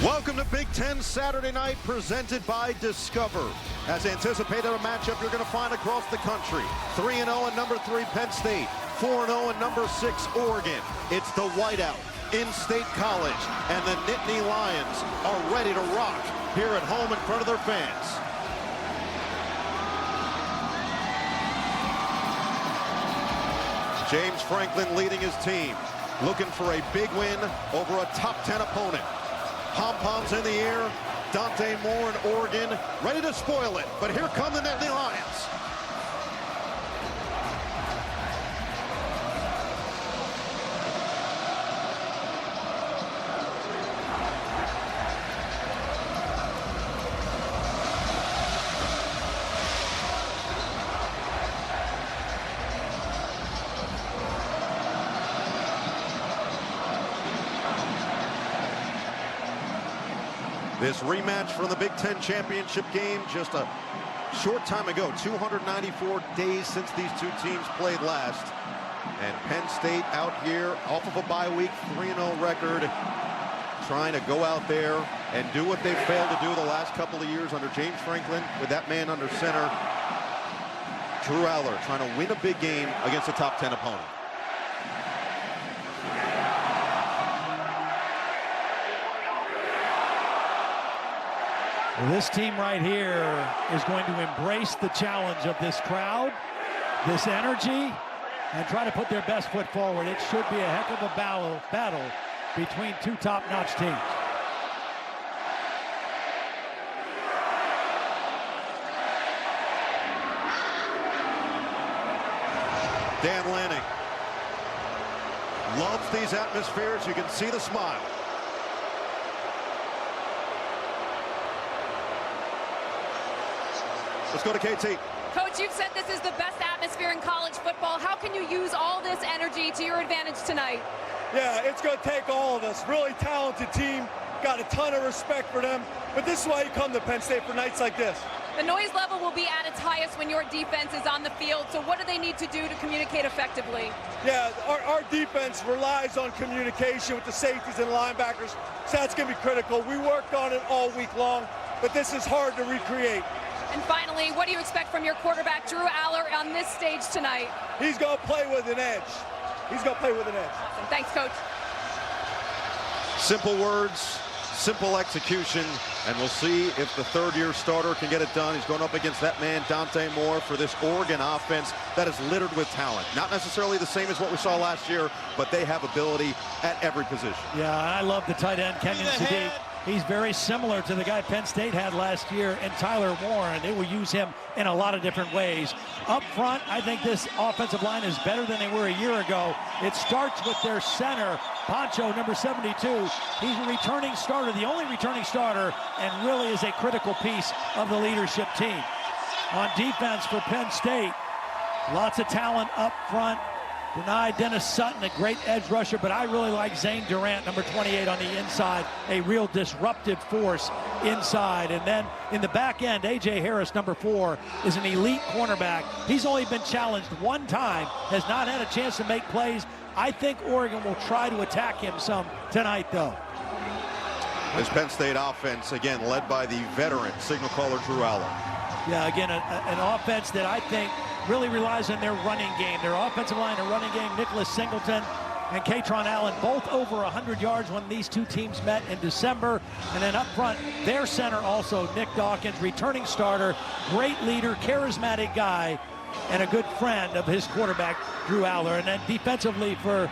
Welcome to Big Ten Saturday Night, presented by Discover. As anticipated, a matchup you're going to find across the country. 3-0 and number 3 Penn State, 4-0 and number 6 Oregon. It's the whiteout in-state college, and the Nittany Lions are ready to rock here at home in front of their fans. James Franklin leading his team, looking for a big win over a top 10 opponent. Pom-poms in the air, Dante Moore in Oregon, ready to spoil it, but here come the Nittany Lions. This rematch from the Big Ten championship game just a short time ago, 294 days since these two teams played last. And Penn State out here off of a bye week, 3-0 record, trying to go out there and do what they've failed to do the last couple of years under James Franklin, with that man under center. Drew Aller trying to win a big game against a top 10 opponent. Well, this team right here is going to embrace the challenge of this crowd, this energy, and try to put their best foot forward. It should be a heck of a battle between two top-notch teams. Dan Lanning loves these atmospheres. You can see the smile. Let's go to KT. Coach, you've said this is the best atmosphere in college football. How can you use all this energy to your advantage tonight? Yeah, it's going to take all of us. Really talented team. Got a ton of respect for them. But this is why you come to Penn State for nights like this. The noise level will be at its highest when your defense is on the field. So what do they need to do to communicate effectively? Yeah, our defense relies on communication with the safeties and linebackers. So that's going to be critical. We worked on it all week long, but this is hard to recreate. And finally, what do you expect from your quarterback, Drew Aller, on this stage tonight? He's going to play with an edge. He's going to play with an edge. Awesome. Thanks, Coach. Simple words, simple execution, and we'll see if the third-year starter can get it done. He's going up against that man, Dante Moore, for this Oregon offense that is littered with talent. Not necessarily the same as what we saw last year, but they have ability at every position. Yeah, I love the tight end, Kenyon Sadiq. He's very similar to the guy Penn State had last year in Tyler Warren. They will use him in a lot of different ways. Up front, I think this offensive line is better than they were a year ago. It starts with their center, Poncho, number 72. He's a returning starter, the only returning starter, and really is a critical piece of the leadership team. On defense for Penn State, lots of talent up front. Denied Dennis Sutton, a great edge rusher, but I really like Zane Durant, number 28 on the inside, a real disruptive force inside. And then in the back end, A.J. Harris, number 4, is an elite cornerback. He's only been challenged one time, has not had a chance to make plays. I think Oregon will try to attack him some tonight, though. This Penn State offense, again, led by the veteran signal caller Drew Aller. Yeah, again, an offense that I think really relies on their running game. Their offensive line and running game, Nicholas Singleton and Katron Allen, both over 100 yards when these two teams met in December. And then up front, their center also, Nick Dawkins, returning starter, great leader, charismatic guy, and a good friend of his quarterback, Drew Aller. And then defensively for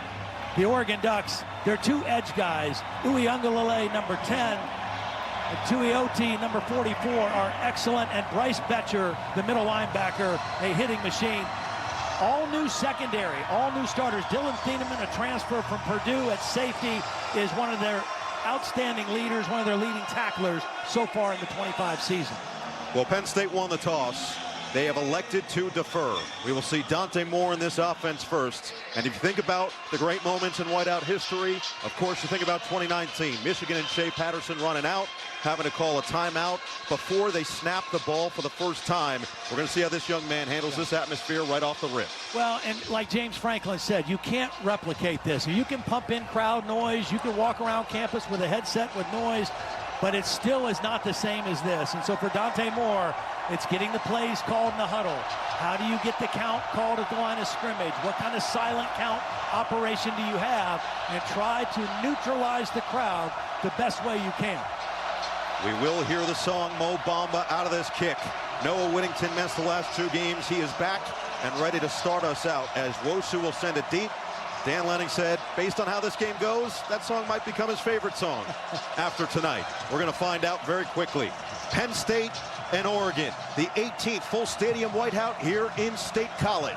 the Oregon Ducks, their two edge guys, Uiagalelei, number 10, and Tuioti, number 44, are excellent, and Bryce Betcher, the middle linebacker, a hitting machine. All new secondary, all new starters. Dylan Thieneman, a transfer from Purdue at safety, is one of their outstanding leaders, one of their leading tacklers so far in the 25 season. Well, Penn State won the toss. They have elected to defer. We will see Dante Moore in this offense first. And if you think about the great moments in whiteout history, of course you think about 2019. Michigan and Shea Patterson running out, having to call a timeout before they snap the ball for the first time. We're going to see how this young man handles this atmosphere right off the rip. Well, and like James Franklin said, you can't replicate this. You can pump in crowd noise. You can walk around campus with a headset with noise, but it still is not the same as this. And so for Dante Moore, it's getting the plays called in the huddle. How do you get the count called at the line of scrimmage? What kind of silent count operation do you have? And try to neutralize the crowd the best way you can. We will hear the song Mo Bamba out of this kick. Noah Whittington missed the last 2 games. He is back and ready to start us out as Wosu will send it deep. Dan Lanning said, based on how this game goes, that song might become his favorite song after tonight. We're going to find out very quickly. Penn State and Oregon, the 18th full stadium whiteout here in State College.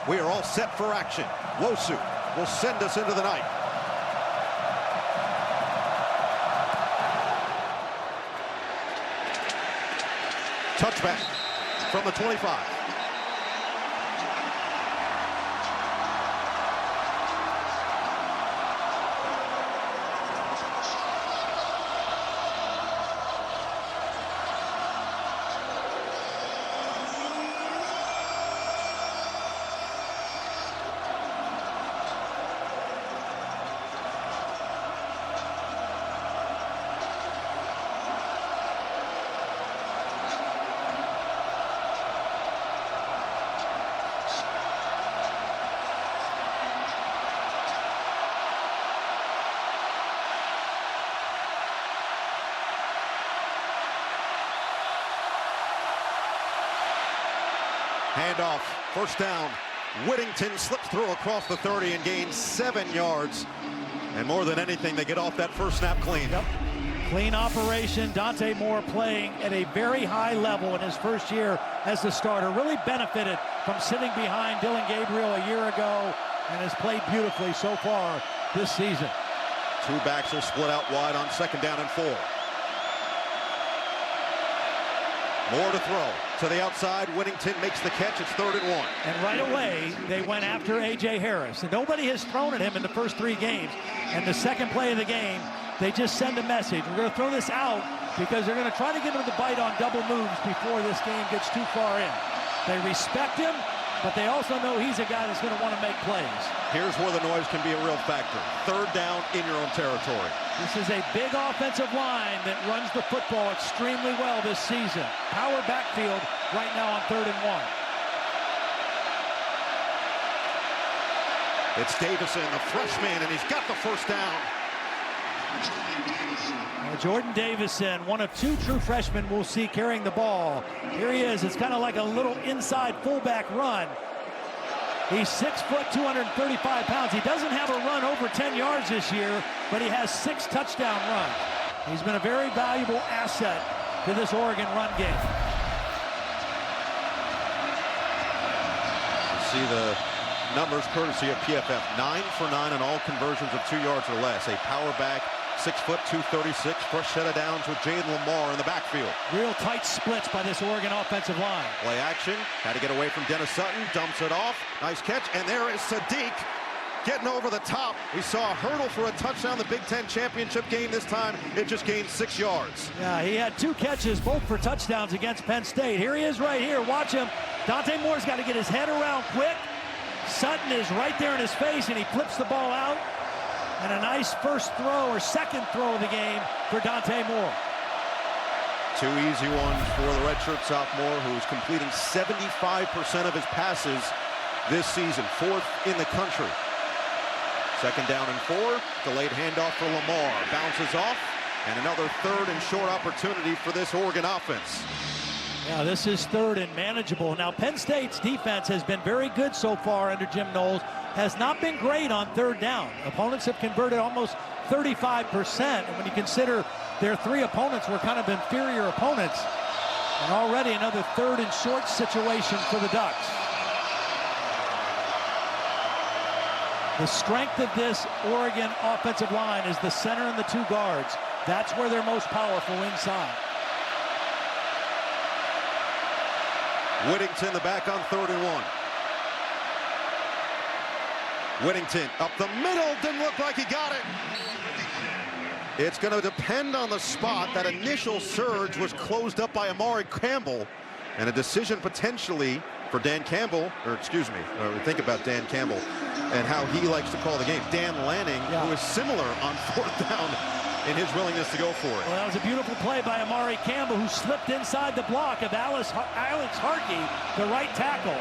We are all set for action. Wosu will send us into the night. Touchback from the 25. Handoff, first down. Whittington slips through across the 30 and gains 7 yards. And more than anything, they get off that first snap clean. Yep. Clean operation. Dante Moore playing at a very high level in his first year as the starter. Really benefited from sitting behind Dylan Gabriel a year ago and has played beautifully so far this season. 2 backs will split out wide on 2nd down and 4. Moore to throw. To the outside, Whittington makes the catch. It's 3rd and 1. And right away, they went after A.J. Harris. And nobody has thrown at him in the first 3 games. And the second play of the game, they just send a message. We're going to throw this out because they're going to try to get him to bite on double moves before this game gets too far in. They respect him, but they also know he's a guy that's going to want to make plays. Here's where the noise can be a real factor. 3rd down in your own territory. This is a big offensive line that runs the football extremely well this season. Power backfield right now on 3rd and 1. It's Davison, the freshman, and he's got the first down. Jordan Davison, one of 2 true freshmen we'll see carrying the ball. Here he is. It's kind of like a little inside fullback run. He's 6 foot, 235 pounds. He doesn't have a run over 10 yards this year, but he has 6 touchdown runs. He's been a very valuable asset to this Oregon run game. See the numbers courtesy of PFF. 9 for 9 on all conversions of 2 yards or less. A power back, 6 foot, 236. Fresh set of downs with Jade Lamar in the backfield. Real tight splits by this Oregon offensive line. Play action. Had to get away from Dennis Sutton. Dumps it off. Nice catch. And there is Sadiq getting over the top. We saw a hurdle for a touchdown in the Big Ten championship game. This time it just gained 6 yards. Yeah, he had 2 catches, both for touchdowns against Penn State. Here he is right here. Watch him. Dante Moore's got to get his head around quick. Sutton is right there in his face, and he flips the ball out. And a nice first throw or second throw of the game for Dante Moore. 2 easy ones for the redshirt sophomore, who's completing 75% of his passes this season, 4th in the country. 2nd down and 4. Delayed handoff for Lamar. Bounces off. And another 3rd and short opportunity for this Oregon offense. Yeah, this is 3rd and manageable. Now, Penn State's defense has been very good so far under Jim Knowles. Has not been great on 3rd down. Opponents have converted almost 35%. And when you consider their 3 opponents were kind of inferior opponents, and already another 3rd and short situation for the Ducks. The strength of this Oregon offensive line is the center and the 2 guards. That's where they're most powerful inside. Whittington the back on 3rd and 1. Whittington up the middle, didn't look like he got it. It's going to depend on the spot. That initial surge was closed up by Amari Campbell, and a decision potentially for Dan Campbell, or excuse me, think about Dan Campbell and how he likes to call the game. Dan Lanning, who is similar on 4th down in his willingness to go for it. Well, that was a beautiful play by Amari Campbell, who slipped inside the block of Alex Harkey, the right tackle.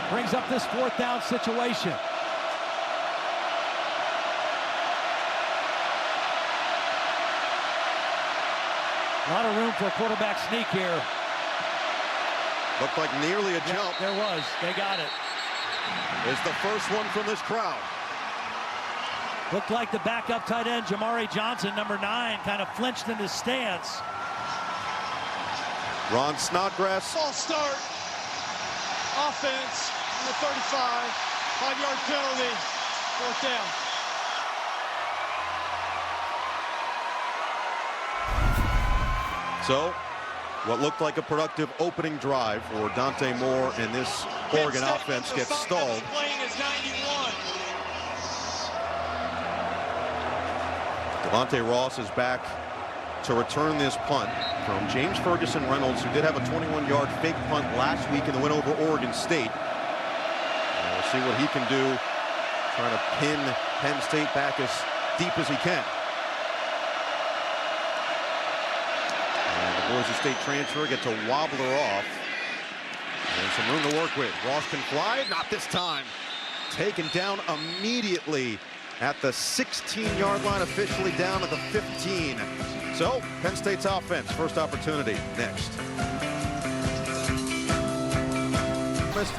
Brings up this 4th down situation. A lot of room for a quarterback sneak here. Looked like nearly a jump. There was. They got it. It's the first one from this crowd. Looked like the backup tight end, Jamari Johnson, number 9, kind of flinched in his stance. Ron Snodgrass. False start. Offense in the 35. 5-yard penalty. 4th down. So, what looked like a productive opening drive for Dante Moore and this Oregon offense gets stalled. Devontae Ross is back to return this punt from James Ferguson Reynolds, who did have a 21-yard fake punt last week in the win over Oregon State. And we'll see what he can do, trying to pin Penn State back as deep as he can. Boise State transfer gets a wobbler off. And some room to work with. Ross can fly, not this time. Taken down immediately at the 16-yard line, officially down at the 15. So, Penn State's offense, first opportunity next.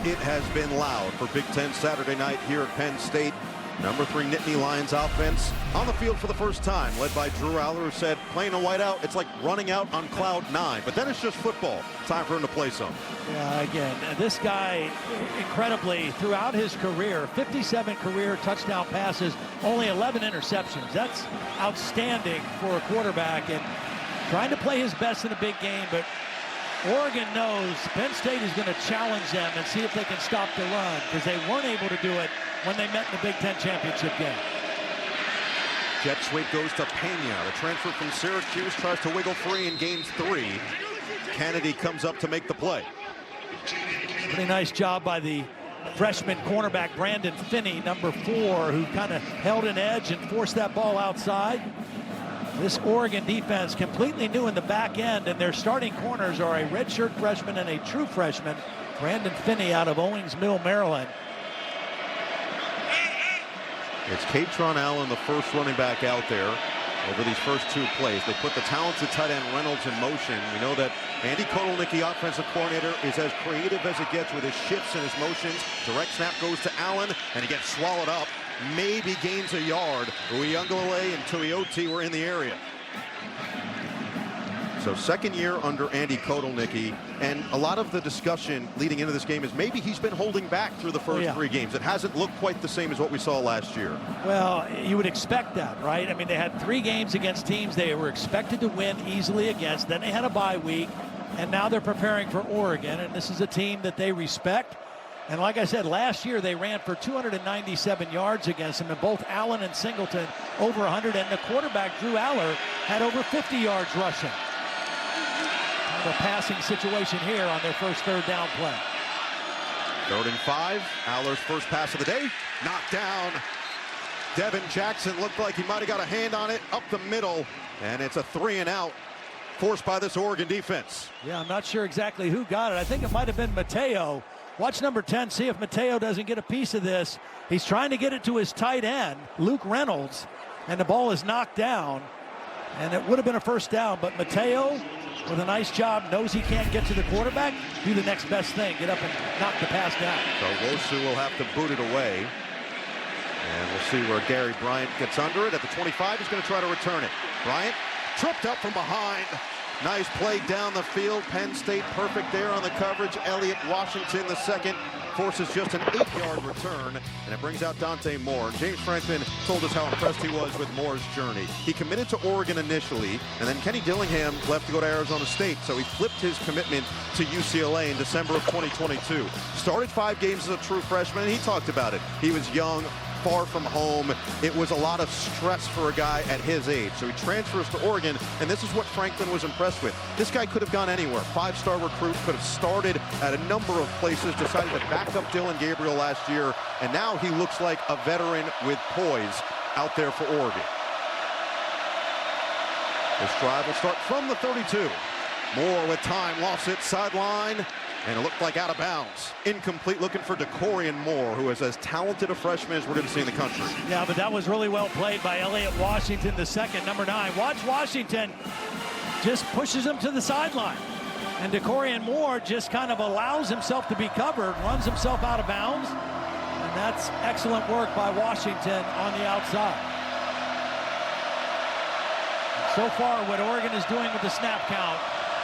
It has been loud for Big Ten Saturday night here at Penn State. Number 3 Nittany Lions offense on the field for the first time, led by Drew Aller, who said playing a whiteout, it's like running out on cloud 9. But then it's just football. Time for him to play some. Yeah, again, this guy, incredibly, throughout his career, 57 career touchdown passes, only 11 interceptions. That's outstanding for a quarterback, and trying to play his best in a big game. But Oregon knows Penn State is going to challenge them and see if they can stop the run, because they weren't able to do it when they met in the Big Ten championship game. Jet sweep goes to Pena. The transfer from Syracuse tries to wiggle free and gains 3. Kennedy comes up to make the play. Pretty nice job by the freshman cornerback Brandon Finney, number 4, who kind of held an edge and forced that ball outside. This Oregon defense completely new in the back end, and their starting corners are a redshirt freshman and a true freshman, Brandon Finney out of Owings Mill, Maryland. It's Katron Allen, the first running back out there over these first 2 plays. They put the talented tight end Reynolds in motion. We know that Andy Kotelnicki, offensive coordinator, is as creative as it gets with his shifts and his motions. Direct snap goes to Allen, and he gets swallowed up. Maybe gains a yard. Uyunglele and Tuioti were in the area. So second year under Andy Kotelnicki, and a lot of the discussion leading into this game is maybe he's been holding back through the first 3 games. It hasn't looked quite the same as what we saw last year. Well, you would expect that, right? I mean, they had 3 games against teams they were expected to win easily against. Then they had a bye week, and now they're preparing for Oregon, and this is a team that they respect. And like I said, last year they ran for 297 yards against them, and both Allen and Singleton over 100, and the quarterback, Drew Aller, had over 50 yards rushing. The passing situation here on their first 3rd down play. 3rd and 5. Aller's first pass of the day. Knocked down. Devin Jackson looked like he might have got a hand on it up the middle. And it's a 3 and out forced by this Oregon defense. Yeah, I'm not sure exactly who got it. I think it might have been Mateo. Watch number 10, see if Mateo doesn't get a piece of this. He's trying to get it to his tight end, Luke Reynolds, and the ball is knocked down. And it would have been a first down, but Mateo, with a nice job, knows he can't get to the quarterback, do the next best thing, get up and knock the pass down. So Wosu will have to boot it away. And we'll see where Gary Bryant gets under it. At the 25, he's going to try to return it. Bryant tripped up from behind. Nice play down the field. Penn State perfect there on the coverage. Elliott Washington, the second, forces just an 8-yard return, and it brings out Dante Moore. James Franklin told us how impressed he was with Moore's journey. He committed to Oregon initially, and then Kenny Dillingham left to go to Arizona State, so he flipped his commitment to UCLA in December of 2022. Started 5 games as a true freshman, and he talked about it. He was young, far from home. It was a lot of stress for a guy at his age. So he transfers to Oregon, and this is what Franklin was impressed with. This guy could have gone anywhere. 5-star recruit, could have started at a number of places, decided to back up Dylan Gabriel last year, and now he looks like a veteran with poise out there for Oregon. This drive will start from the 32. Moore with time, lost it, sideline, and it looked like out of bounds. Incomplete, looking for DeCorian Moore, who is as talented a freshman as we're going to see in the country. Yeah, but that was really well played by Elliott Washington, the second, number 9. Watch Washington just pushes him to the sideline. And DeCorian Moore just kind of allows himself to be covered, runs himself out of bounds. And that's excellent work by Washington on the outside. So far, what Oregon is doing with the snap count,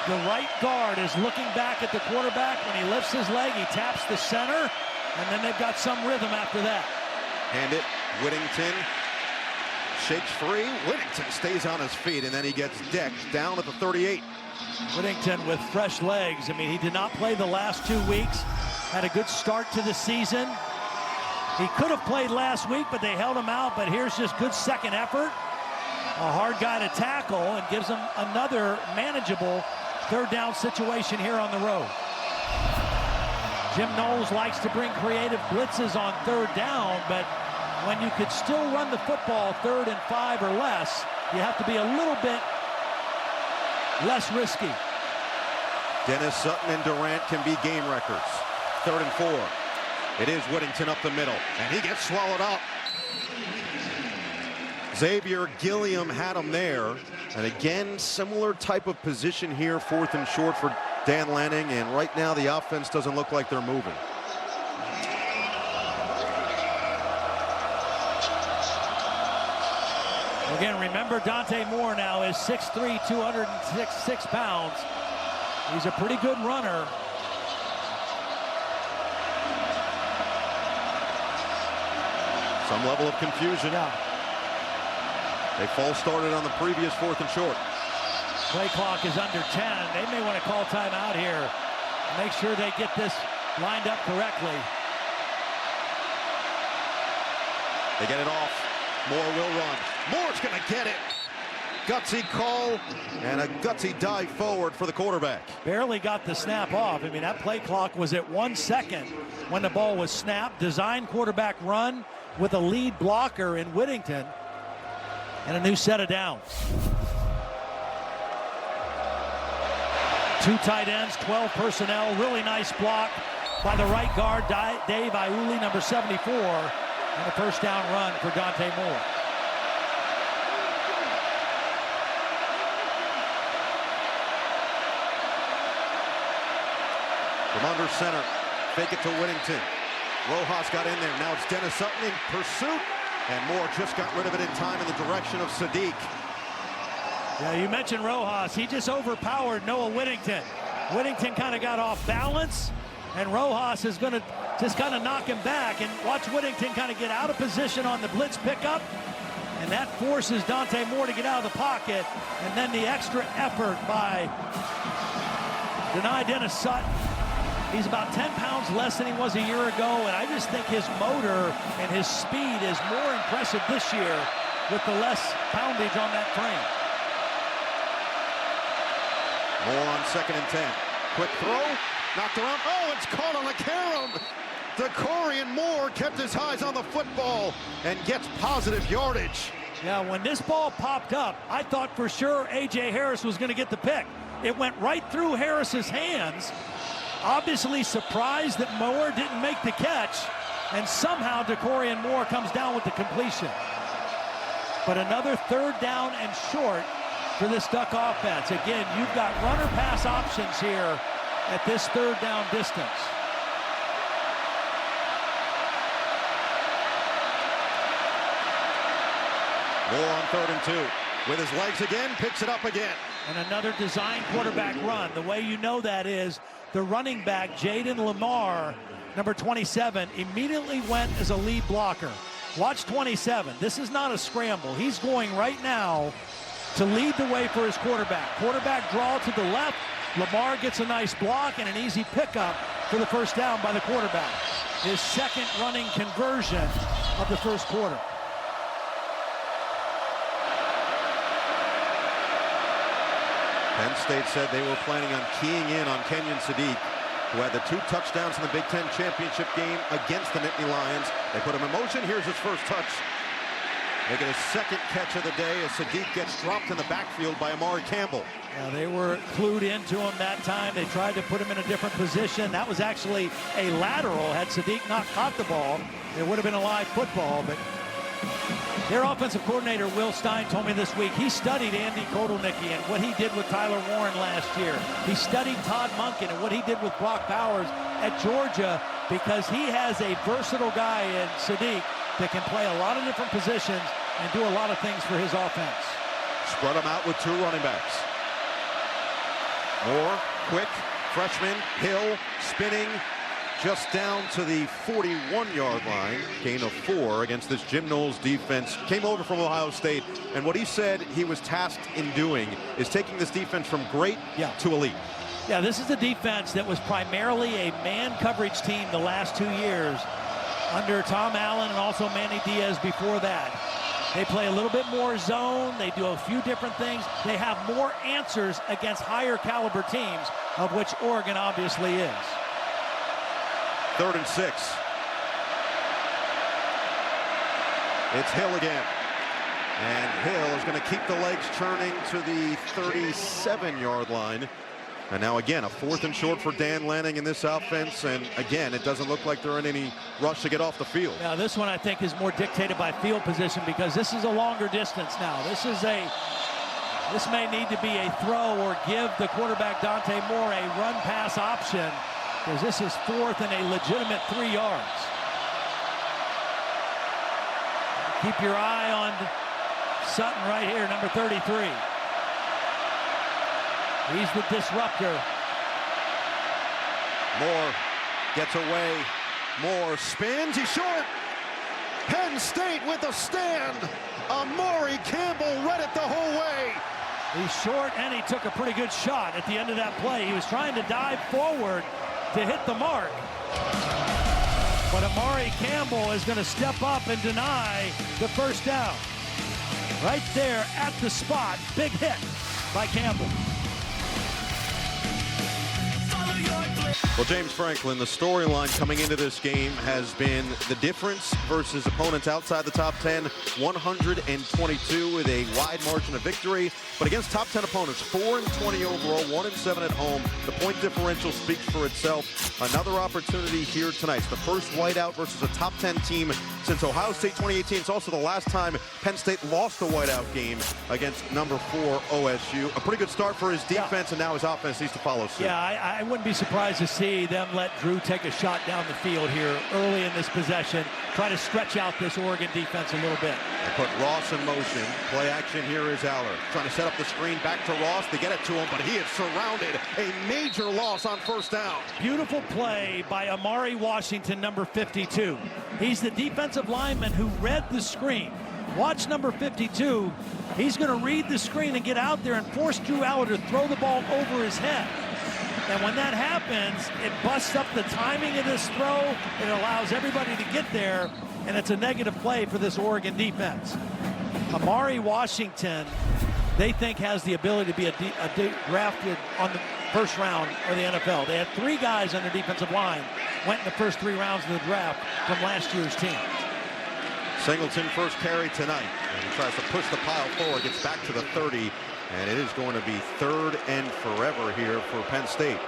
the right guard is looking back at the quarterback. When he lifts his leg, he taps the center, and then they've got some rhythm after that. Hand it, Whittington shakes free. Whittington stays on his feet, and then he gets decked down at the 38. Whittington with fresh legs. I mean, he did not play the last 2 weeks. Had a good start to the season. He could have played last week, but they held him out. But here's just good second effort. A hard guy to tackle, and gives him another manageable third down situation here on the road. Jim Knowles likes to bring creative blitzes on third down, but when you could still run the football 3rd and 5 or less, you have to be a little bit less risky. Dennis Sutton and Durant can be game records. 3rd and 4. It is Whittington up the middle, and he gets swallowed up. Xavier Gilliam had him there. And again, similar type of position here, 4th and short for Dan Lanning. And right now, the offense doesn't look like they're moving. Again, remember Dante Moore now is 6'3", 206 pounds. He's a pretty good runner. Some level of confusion. Yeah. They false started on the previous 4th and short. Play clock is under 10. They may want to call timeout here. Make sure they get this lined up correctly. They get it off. Moore will run. Moore's going to get it. Gutsy call and a gutsy dive forward for the quarterback. Barely got the snap off. I mean, that play clock was at 1 second when the ball was snapped. Design quarterback run with a lead blocker in Whittington. And a new set of downs. 2 tight ends, 12 personnel. Really nice block by the right guard, Dave Iuli, number 74. And a first down run for Dante Moore. From under center, fake it to Whittington. Rojas got in there. Now it's Dennis Sutton in pursuit. And Moore just got rid of it in time in the direction of Sadiq. Yeah, you mentioned Rojas. He just overpowered Noah Whittington. Whittington kind of got off balance, and Rojas is going to just kind of knock him back. And watch Whittington kind of get out of position on the blitz pickup, and that forces Dante Moore to get out of the pocket. And then the extra effort by Dennis Sutton. He's about 10 pounds less than he was a year ago, and I just think his motor and his speed is more impressive this year with the less poundage on that frame. Moore on 2nd and 10. Quick throw, knocked around. Oh, it's caught on the carom. DeCorian Moore kept his eyes on the football and gets positive yardage. Yeah, when this ball popped up, I thought for sure A.J. Harris was going to get the pick. It went right through Harris's hands. Obviously surprised that Moore didn't make the catch, and somehow DeCorian Moore comes down with the completion. But another 3rd down and short for this Duck offense. Again, you've got runner pass options here at this 3rd down distance. Moore on 3rd and 2. With his legs again, picks it up again. And another design quarterback run. The way you know that is the running back, Jaden Lamar, number 27, immediately went as a lead blocker. Watch 27. This is not a scramble. He's going right now to lead the way for his quarterback. Quarterback draw to the left. Lamar gets a nice block and an easy pickup for the first down by the quarterback. His second running conversion of the first quarter. Penn State said they were planning on keying in on Kenyon Sadiq, who had the 2 touchdowns in the Big Ten championship game against the Nittany Lions. They put him in motion. Here's his first touch. Making his second catch of the day as Sadiq gets dropped in the backfield by Amari Campbell. Yeah, they were clued into him that time. They tried to put him in a different position. That was actually a lateral. Had Sadiq not caught the ball, it would have been a live football. But their offensive coordinator, Will Stein, told me this week he studied Andy Kotelnicki and what he did with Tyler Warren last year. He studied Todd Monken and what he did with Brock Bowers at Georgia, because he has a versatile guy in Sadiq that can play a lot of different positions and do a lot of things for his offense. Spread them out with 2 running backs. Moore, quick, freshman, Hill, spinning, just down to the 41-yard line. Gain of 4 against this Jim Knowles defense. Came over from Ohio State, and what he said he was tasked in doing is taking this defense from great to elite. Yeah, this is a defense that was primarily a man coverage team the last 2 years under Tom Allen and also Manny Diaz before that. They play a little bit more zone. They do a few different things. They have more answers against higher caliber teams, of which Oregon obviously is. 3rd and 6. It's Hill again. And Hill is going to keep the legs churning to the 37-yard line. And now again, a 4th and short for Dan Lanning in this offense. And again, it doesn't look like they're in any rush to get off the field. Now this one I think is more dictated by field position, because this is a longer distance now. This may need to be a throw or give the quarterback Dante Moore a run pass option, because this is 4th and a legitimate 3 yards. Keep your eye on Sutton right here, number 33. He's the disruptor. Moore gets away. Moore spins. He's short. Penn State with a stand. Amari Campbell read it the whole way. He's short, and he took a pretty good shot at the end of that play. He was trying to dive forward to hit the mark. But Amari Campbell is going to step up and deny the first down. Right there at the spot. Big hit by Campbell. Well, James Franklin, the storyline coming into this game has been the difference versus opponents outside the top 10. 122 with a wide margin of victory. But against top 10 opponents, 4-20 overall, 1-7 at home. The point differential speaks for itself. Another opportunity here tonight. It's the first whiteout versus a top 10 team since Ohio State 2018. It's also the last time Penn State lost a whiteout game against number 4 OSU. A pretty good start for his defense, and now his offense needs to follow suit. Yeah, I wouldn't be surprised to see them let Drew take a shot down the field here early in this possession. Try to stretch out this Oregon defense a little bit. They put Ross in motion. Play action here is Aller. Trying to set up the screen back to Ross. They get it to him, but he is surrounded. A major loss on first down. Beautiful play by Amari Washington, number 52. He's the defensive lineman who read the screen. Watch number 52. He's going to read the screen and get out there and force Drew Aller to throw the ball over his head. And when that happens, it busts up the timing of this throw. It allows everybody to get there, and it's a negative play for this Oregon defense. Amari Washington, they think, has the ability to be drafted on the first round of the NFL. They had 3 guys on their defensive line went in the first 3 rounds of the draft from last year's team. Singleton first carry tonight, and he tries to push the pile forward, gets back to the 30, and it is going to be 3rd and forever here for Penn State.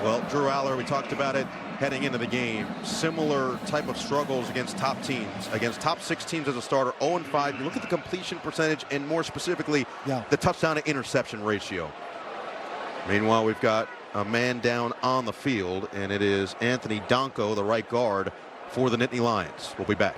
Well, Drew Aller, we talked about it heading into the game. Similar type of struggles against top teams, against top 6 teams as a starter. 0-5. You look at the completion percentage, and more specifically, the touchdown to interception ratio. Meanwhile, we've got a man down on the field, and it is Anthony Donko, the right guard for the Nittany Lions. We'll be back.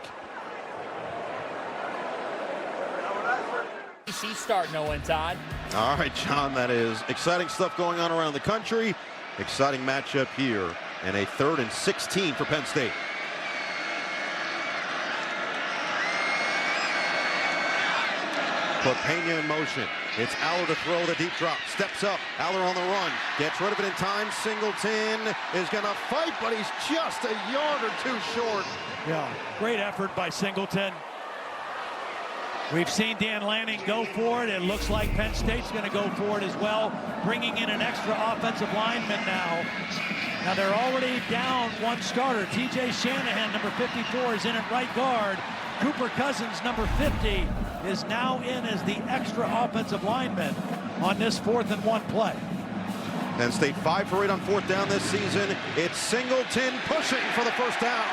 Starting to win, Todd. All right, John, that is exciting stuff going on around the country. Exciting matchup here and a 3rd and 16 for Penn State. Put Pena in motion. It's Aller to throw the deep drop. Steps up. Aller on the run. Gets rid of it in time. Singleton is going to fight, but he's just a yard or two short. Yeah, great effort by Singleton. We've seen Dan Lanning go for it. It looks like Penn State's going to go for it as well, bringing in an extra offensive lineman now. Now they're already down one starter. TJ Shanahan, number 54, is in at right guard. Cooper Cousins, number 50, is now in as the extra offensive lineman on this 4th and 1 play. Penn State 5 for 8 on 4th down this season. It's Singleton pushing for the first down.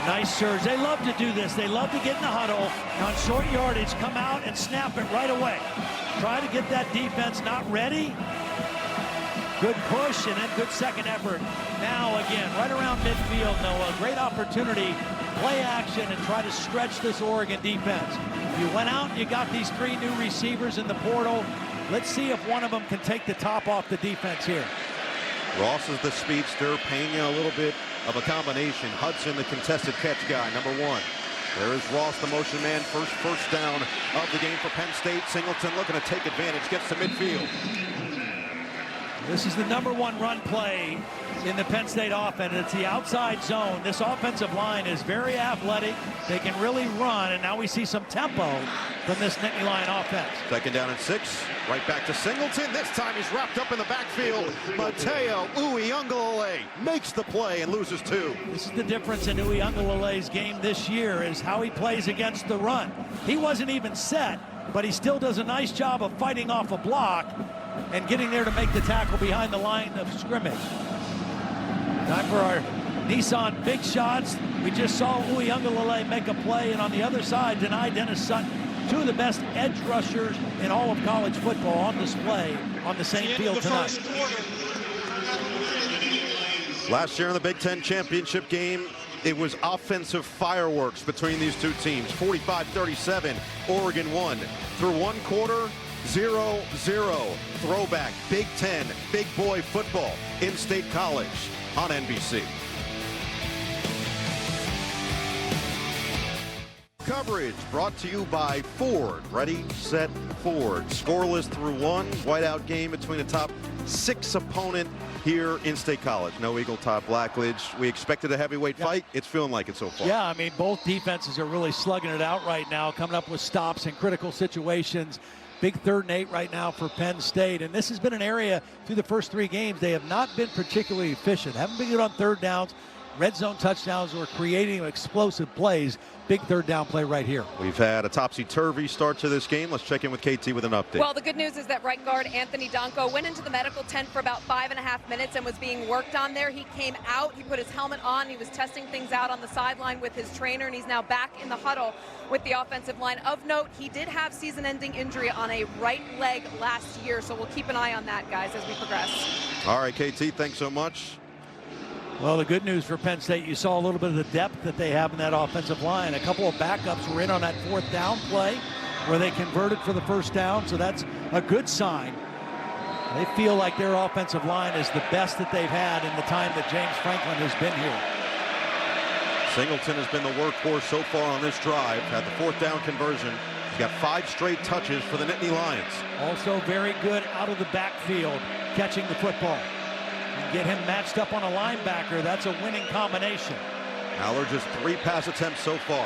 Nice surge. They love to do this. They love to get in the huddle on short yardage, come out and snap it right away. Try to get that defense not ready. Good push and then good second effort. Now again, right around midfield, Noah. Great opportunity, play action and try to stretch this Oregon defense. You went out and you got these 3 new receivers in the portal. Let's see if one of them can take the top off the defense here. Ross is the speedster. Pena a little bit of a combination. Hudson, the contested catch guy, number 1. There is Ross, the motion man. First down of the game for Penn State. Singleton looking to take advantage, gets to midfield. This is the number 1 run play in the Penn State offense. It's the outside zone. This offensive line is very athletic. They can really run, and now we see some tempo from this Nittany Lion offense. 2nd down and 6. Right back to Singleton. This time he's wrapped up in the backfield. Mateo Uiagalelei makes the play and loses 2. This is the difference in Uiagalelei's game this year, is how he plays against the run. He wasn't even set, but he still does a nice job of fighting off a block and getting there to make the tackle behind the line of scrimmage. Time for our Nissan big shots. We just saw Uiagalelei make a play, and on the other side, Denai Dennis Sutton, 2 of the best edge rushers in all of college football on display on the same field tonight. Last year in the Big Ten championship game, it was offensive fireworks between these 2 teams. 45-37, Oregon won. Through 1 quarter, 0-0. Throwback, Big Ten, big boy football in State College on NBC. Coverage brought to you by Ford. Ready, set, Ford. Scoreless through 1. Whiteout game between the top 6 opponent here in State College. No Eagle top Blackledge. We expected a heavyweight fight. It's feeling like it so far. Yeah, I mean, both defenses are really slugging it out right now, coming up with stops in critical situations. Big 3rd and 8 right now for Penn State. And this has been an area through the first 3 games they have not been particularly efficient. Haven't been good on 3rd downs. Red zone touchdowns or creating explosive plays. Big 3rd down play right here. We've had a topsy-turvy start to this game. Let's check in with KT with an update. Well, the good news is that right guard Anthony Donko went into the medical tent for about 5.5 minutes and was being worked on there. He came out, he put his helmet on, he was testing things out on the sideline with his trainer, and he's now back in the huddle with the offensive line. Of note, he did have season-ending injury on a right leg last year, so we'll keep an eye on that, guys, as we progress. All right, KT, thanks so much. Well, the good news for Penn State, you saw a little bit of the depth that they have in that offensive line. A couple of backups were in on that 4th down play where they converted for the first down, so that's a good sign. They feel like their offensive line is the best that they've had in the time that James Franklin has been here. Singleton has been the workhorse so far on this drive. Had the 4th down conversion. He's got 5 straight touches for the Nittany Lions. Also very good out of the backfield, catching the football. And get him matched up on a linebacker. That's a winning combination. Aller just 3 pass attempts so far.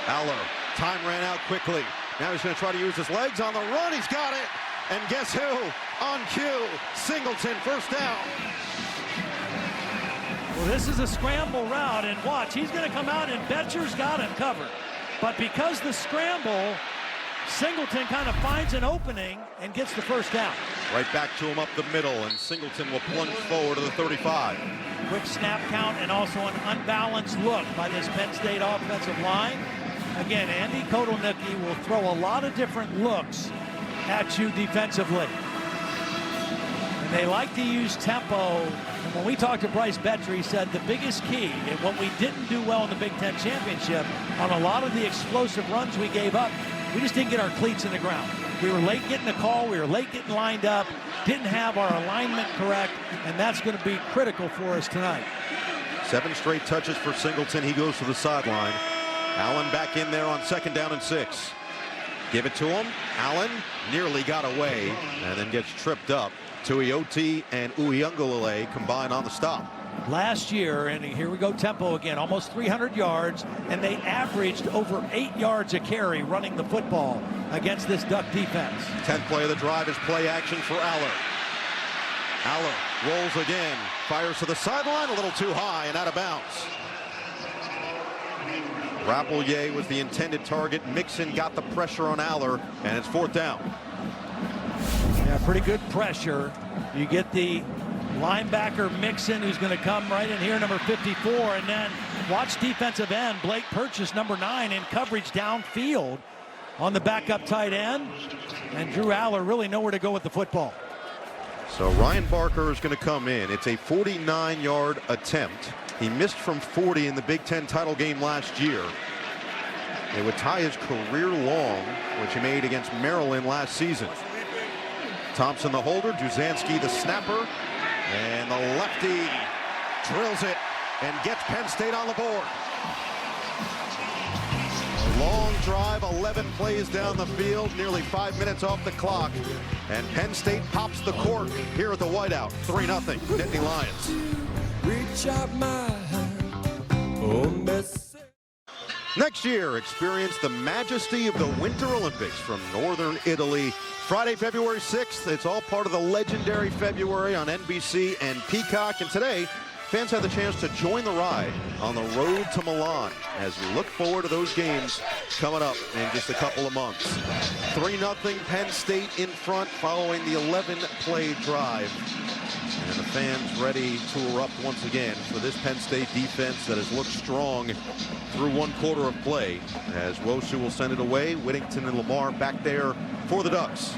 Aller, time ran out quickly. Now he's going to try to use his legs on the run. He's got it. And guess who? On cue, Singleton, first down. Well, this is a scramble route, and watch, he's going to come out, and Betcher's got him covered. But because the scramble, Singleton kind of finds an opening and gets the first down. Right back to him up the middle, and Singleton will plunge forward to the 35. Quick snap count and also an unbalanced look by this Penn State offensive line. Again, Andy Kotelnicki will throw a lot of different looks at you defensively. And they like to use tempo. And when we talked to Bryce Betcher, he said the biggest key, and what we didn't do well in the Big Ten Championship, on a lot of the explosive runs we gave up, we just didn't get our cleats in the ground. We were late getting the call. We were late getting lined up. Didn't have our alignment correct, and that's going to be critical for us tonight. 7 straight touches for Singleton. He goes to the sideline. Allen back in there on 2nd down and 6. Give it to him. Allen nearly got away and then gets tripped up. Tuioti and Uyunglele combine on the stop. Last year, and here we go, tempo again, almost 300 yards, and they averaged over 8 yards a carry running the football against this Duck defense. 10th play of the drive is play action for Aller. Aller rolls again, fires to the sideline, a little too high and out of bounds. Rappleyea was the intended target. Mixon got the pressure on Aller, and it's 4th down. Yeah, pretty good pressure. You get the linebacker Mixon, who's going to come right in here, number 54, and then watch defensive end Blake Purchase, number 9, in coverage downfield on the backup tight end, and Drew Aller really nowhere to go with the football. So Ryan Barker is going to come in. It's a 49-yard attempt. He missed from 40 in the Big Ten title game last year. It would tie his career long, which he made against Maryland last season. Thompson the holder, Duzansky the snapper, and the lefty drills it and gets Penn State on the board. Long drive, 11 plays down the field, nearly 5 minutes off the clock, and Penn State pops the cork here at the whiteout. 3-0 Nittany Lions. Reach out my hand, oh miss. Next year, experience the majesty of the Winter Olympics from Northern Italy. Friday, February 6th. It's all part of the legendary February on NBC and Peacock. And today, fans have the chance to join the ride on the road to Milan as we look forward to those games coming up in just a couple of months. 3-0 Penn State in front following the 11-play drive. And the fans ready to erupt once again for this Penn State defense that has looked strong through 1 quarter of play, as Wosu will send it away. Whittington and Lamar back there for the Ducks.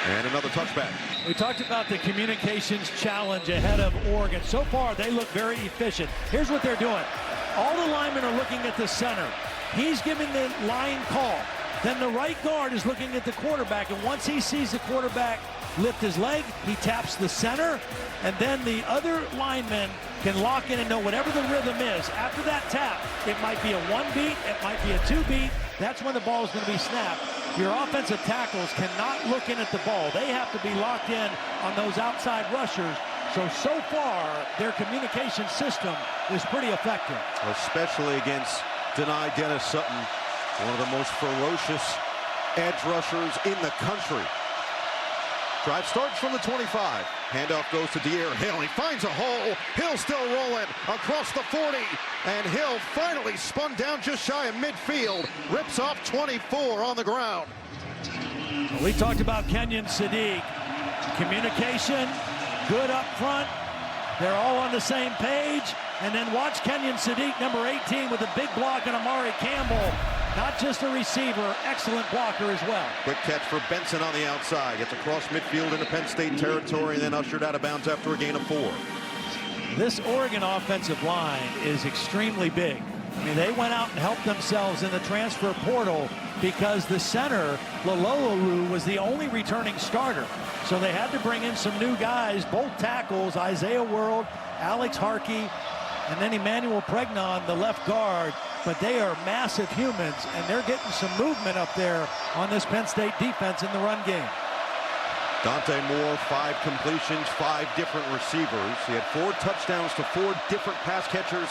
And another touchback. We talked about the communications challenge ahead of Oregon. So far, they look very efficient. Here's what they're doing. All the linemen are looking at the center. He's giving the line call. Then the right guard is looking at the quarterback, and once he sees the quarterback lift his leg, he taps the center, and then the other lineman can lock in and know whatever the rhythm is. After that tap, it might be a 1-beat, it might be a 2-beat. That's when the ball is going to be snapped. Your offensive tackles cannot look in at the ball. They have to be locked in on those outside rushers. So far, their communication system is pretty effective. Especially against Denai Dennis Sutton, one of the most ferocious edge rushers in the country. Drive starts from the 25. Handoff goes to De'Aaron Hill. He finds a hole. Hill still rolling across the 40. And Hill finally spun down just shy of midfield. Rips off 24 on the ground. We talked about Kenyon Sadiq. Communication, good up front. They're all on the same page. And then watch Kenyon Sadiq, number 18, with a big block on Amari Campbell. Not just a receiver, excellent blocker as well. Quick catch for Benson on the outside. Gets across midfield into Penn State territory and then ushered out of bounds after a gain of 4. This Oregon offensive line is extremely big. I mean, they went out and helped themselves in the transfer portal because the center, Lalolu, was the only returning starter. So they had to bring in some new guys, both tackles, Isaiah World, Alex Harkey, and then Emmanuel Pregnon, the left guard. But they are massive humans, and they're getting some movement up there on this Penn State defense in the run game. Dante Moore, 5 completions, 5 different receivers. He had 4 touchdowns to 4 different pass catchers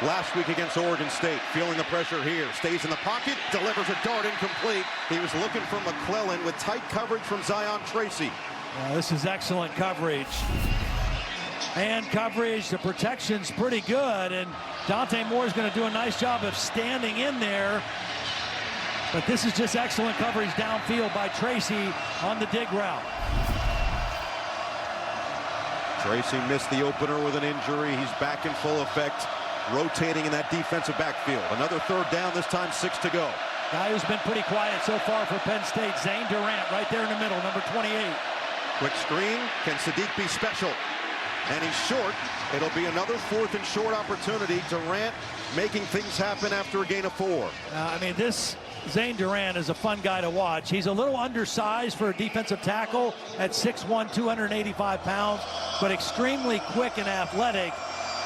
last week against Oregon State. Feeling the pressure here. Stays in the pocket, delivers a dart incomplete. He was looking for McClellan with tight coverage from Zion Tracy. This is excellent coverage. And coverage, the protection's pretty good, and Dante Moore is going to do a nice job of standing in there. But this is just excellent coverage downfield by Tracy on the dig route. Tracy missed the opener with an injury. He's back in full effect, rotating in that defensive backfield. Another 3rd down, this time 6 to go. Guy who's been pretty quiet so far for Penn State, Zane Durant, right there in the middle, number 28. Quick screen. Can Sadiq be special? and he's short. It'll be another 4th and short opportunity. Durant making things happen after a gain of 4. I mean, this Zane Durant is a fun guy to watch. He's a little undersized for a defensive tackle at 6'1", 285 pounds, but extremely quick and athletic.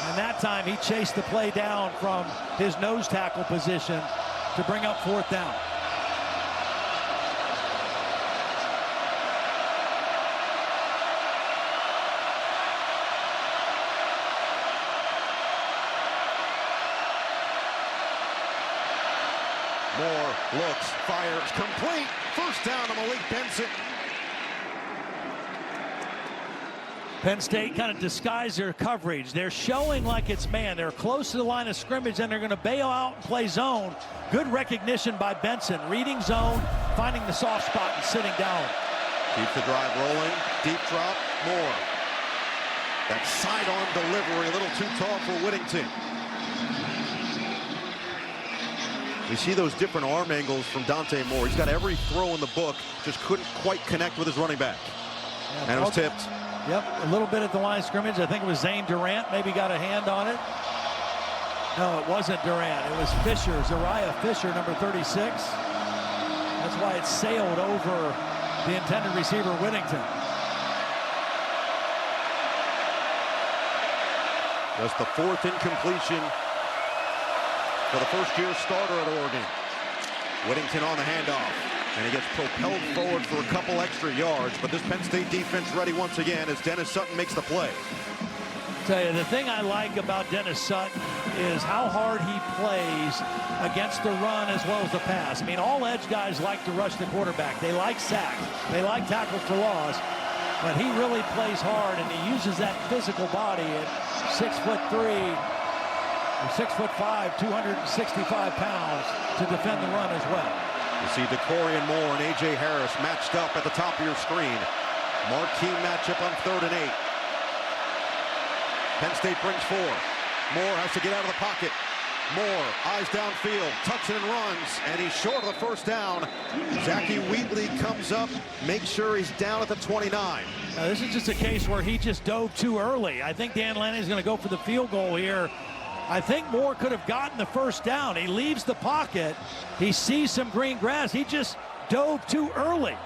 And that time he chased the play down from his nose tackle position to bring up 4th down. Moore looks, fires, complete. First down to Malik Benson. Penn State kind of disguised their coverage. They're showing like it's man. They're close to the line of scrimmage, and they're going to bail out and play zone. Good recognition by Benson. Reading zone, finding the soft spot, and sitting down. Keeps the drive rolling. Deep drop. Moore. That sidearm delivery, a little too tall for Whittington. We see those different arm angles from Dante Moore. He's got every throw in the book, just couldn't quite connect with his running back. Yeah, and it was tipped. Yep, a little bit at the line of scrimmage. I think it was Zane Durant maybe got a hand on it. No, it wasn't Durant. It was Fisher, Zariah Fisher, number 36. That's why it sailed over the intended receiver, Whittington. Just the 4th incompletion for the first-year starter at Oregon. Whittington on the handoff. And he gets propelled forward for a couple extra yards, but this Penn State defense ready once again as Dennis Sutton makes the play. Tell you, the thing I like about Dennis Sutton is how hard he plays against the run as well as the pass. I mean, all edge guys like to rush the quarterback. They like sacks. They like tackles for loss. But he really plays hard, and he uses that physical body at 6'3", or 6'5", 265 pounds to defend the run as well. You see DeCorian Moore and A.J. Harris matched up at the top of your screen. Marquee matchup on 3rd and 8. Penn State brings 4. Moore has to get out of the pocket. Moore, eyes downfield, tucks it and runs, and he's short of the first down. Zachy Wheatley comes up, makes sure he's down at the 29. Now, this is just a case where he just dove too early. I think Dan Lanning is going to go for the field goal here. I think Moore could have gotten the first down. He leaves the pocket. He sees some green grass. He just dove too early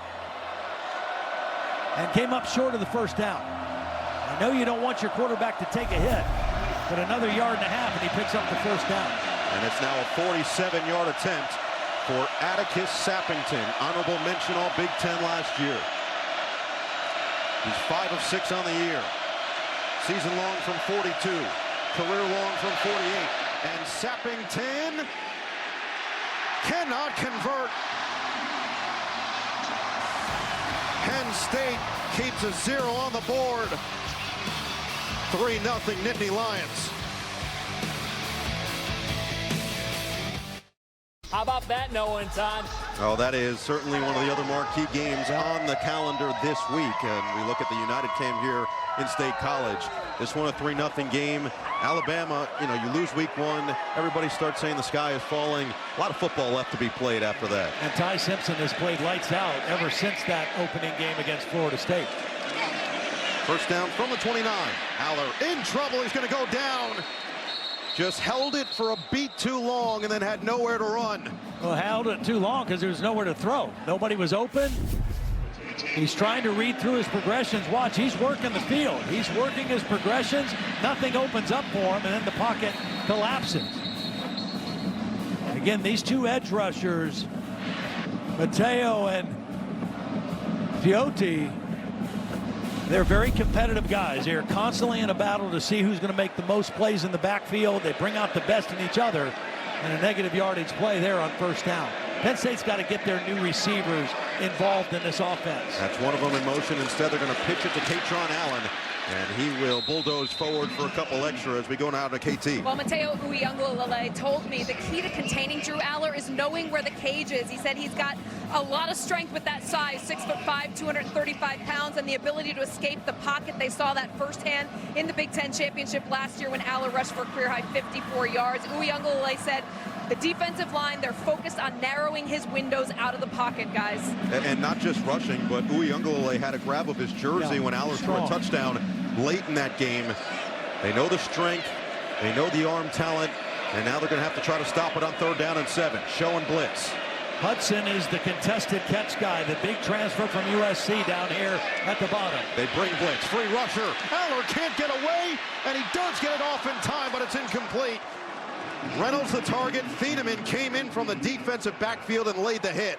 and came up short of the first down. I know you don't want your quarterback to take a hit, but another yard and a half, and he picks up the first down. And it's now a 47-yard attempt for Atticus Sappington. Honorable mention all Big Ten last year. He's 5 of 6 on the year. Season long from 42. Career long from 48. And Sappington cannot convert. Penn State keeps a 0 on the board. 3-0 Nittany Lions. How about that, Noah and Todd? Oh, that is certainly one of the other marquee games on the calendar this week. And we look at the United Cam here in State College. This one a 3-0 game. Alabama, you know, you lose week 1. Everybody starts saying the sky is falling. A lot of football left to be played after that. And Ty Simpson has played lights out ever since that opening game against Florida State. First down from the 29. Aller in trouble. He's going to go down. Just held it for a beat too long and then had nowhere to run. Well, held it too long because there was nowhere to throw. Nobody was open. He's trying to read through his progressions. Watch, he's working the field. He's working his progressions. Nothing opens up for him, and then the pocket collapses. Again, these two edge rushers, Mateo and Fiotti, they're very competitive guys. They're constantly in a battle to see who's going to make the most plays in the backfield. They bring out the best in each other, and a negative yardage play there on first down. Penn State's got to get their new receivers involved in this offense. That's one of them in motion. Instead, they're going to pitch it to Katron Allen, and he will bulldoze forward for a couple extra as we go now to KT. Well, Mateo Uiagalelei told me the key to containing Drew Aller is knowing where the cage is. He said he's got a lot of strength with that size, 6'5", 235 pounds, and the ability to escape the pocket. They saw that firsthand in the Big Ten championship last year when Aller rushed for a career-high 54 yards. Uiagalelei said the defensive line, they're focused on narrowing his windows out of the pocket, guys. And not just rushing, but Uiagalelei had a grab of his jersey when Aller threw a touchdown. late in that game. They know the strength, they know the arm talent, and now they're going to have to try to stop it on 3rd down and 7. Show and blitz. Hudson is the contested catch guy, the big transfer from USC down here at the bottom. They bring blitz, free rusher. Aller can't get away, and he does get it off in time, but it's incomplete. Reynolds the target. Thieneman came in from the defensive backfield and laid the hit.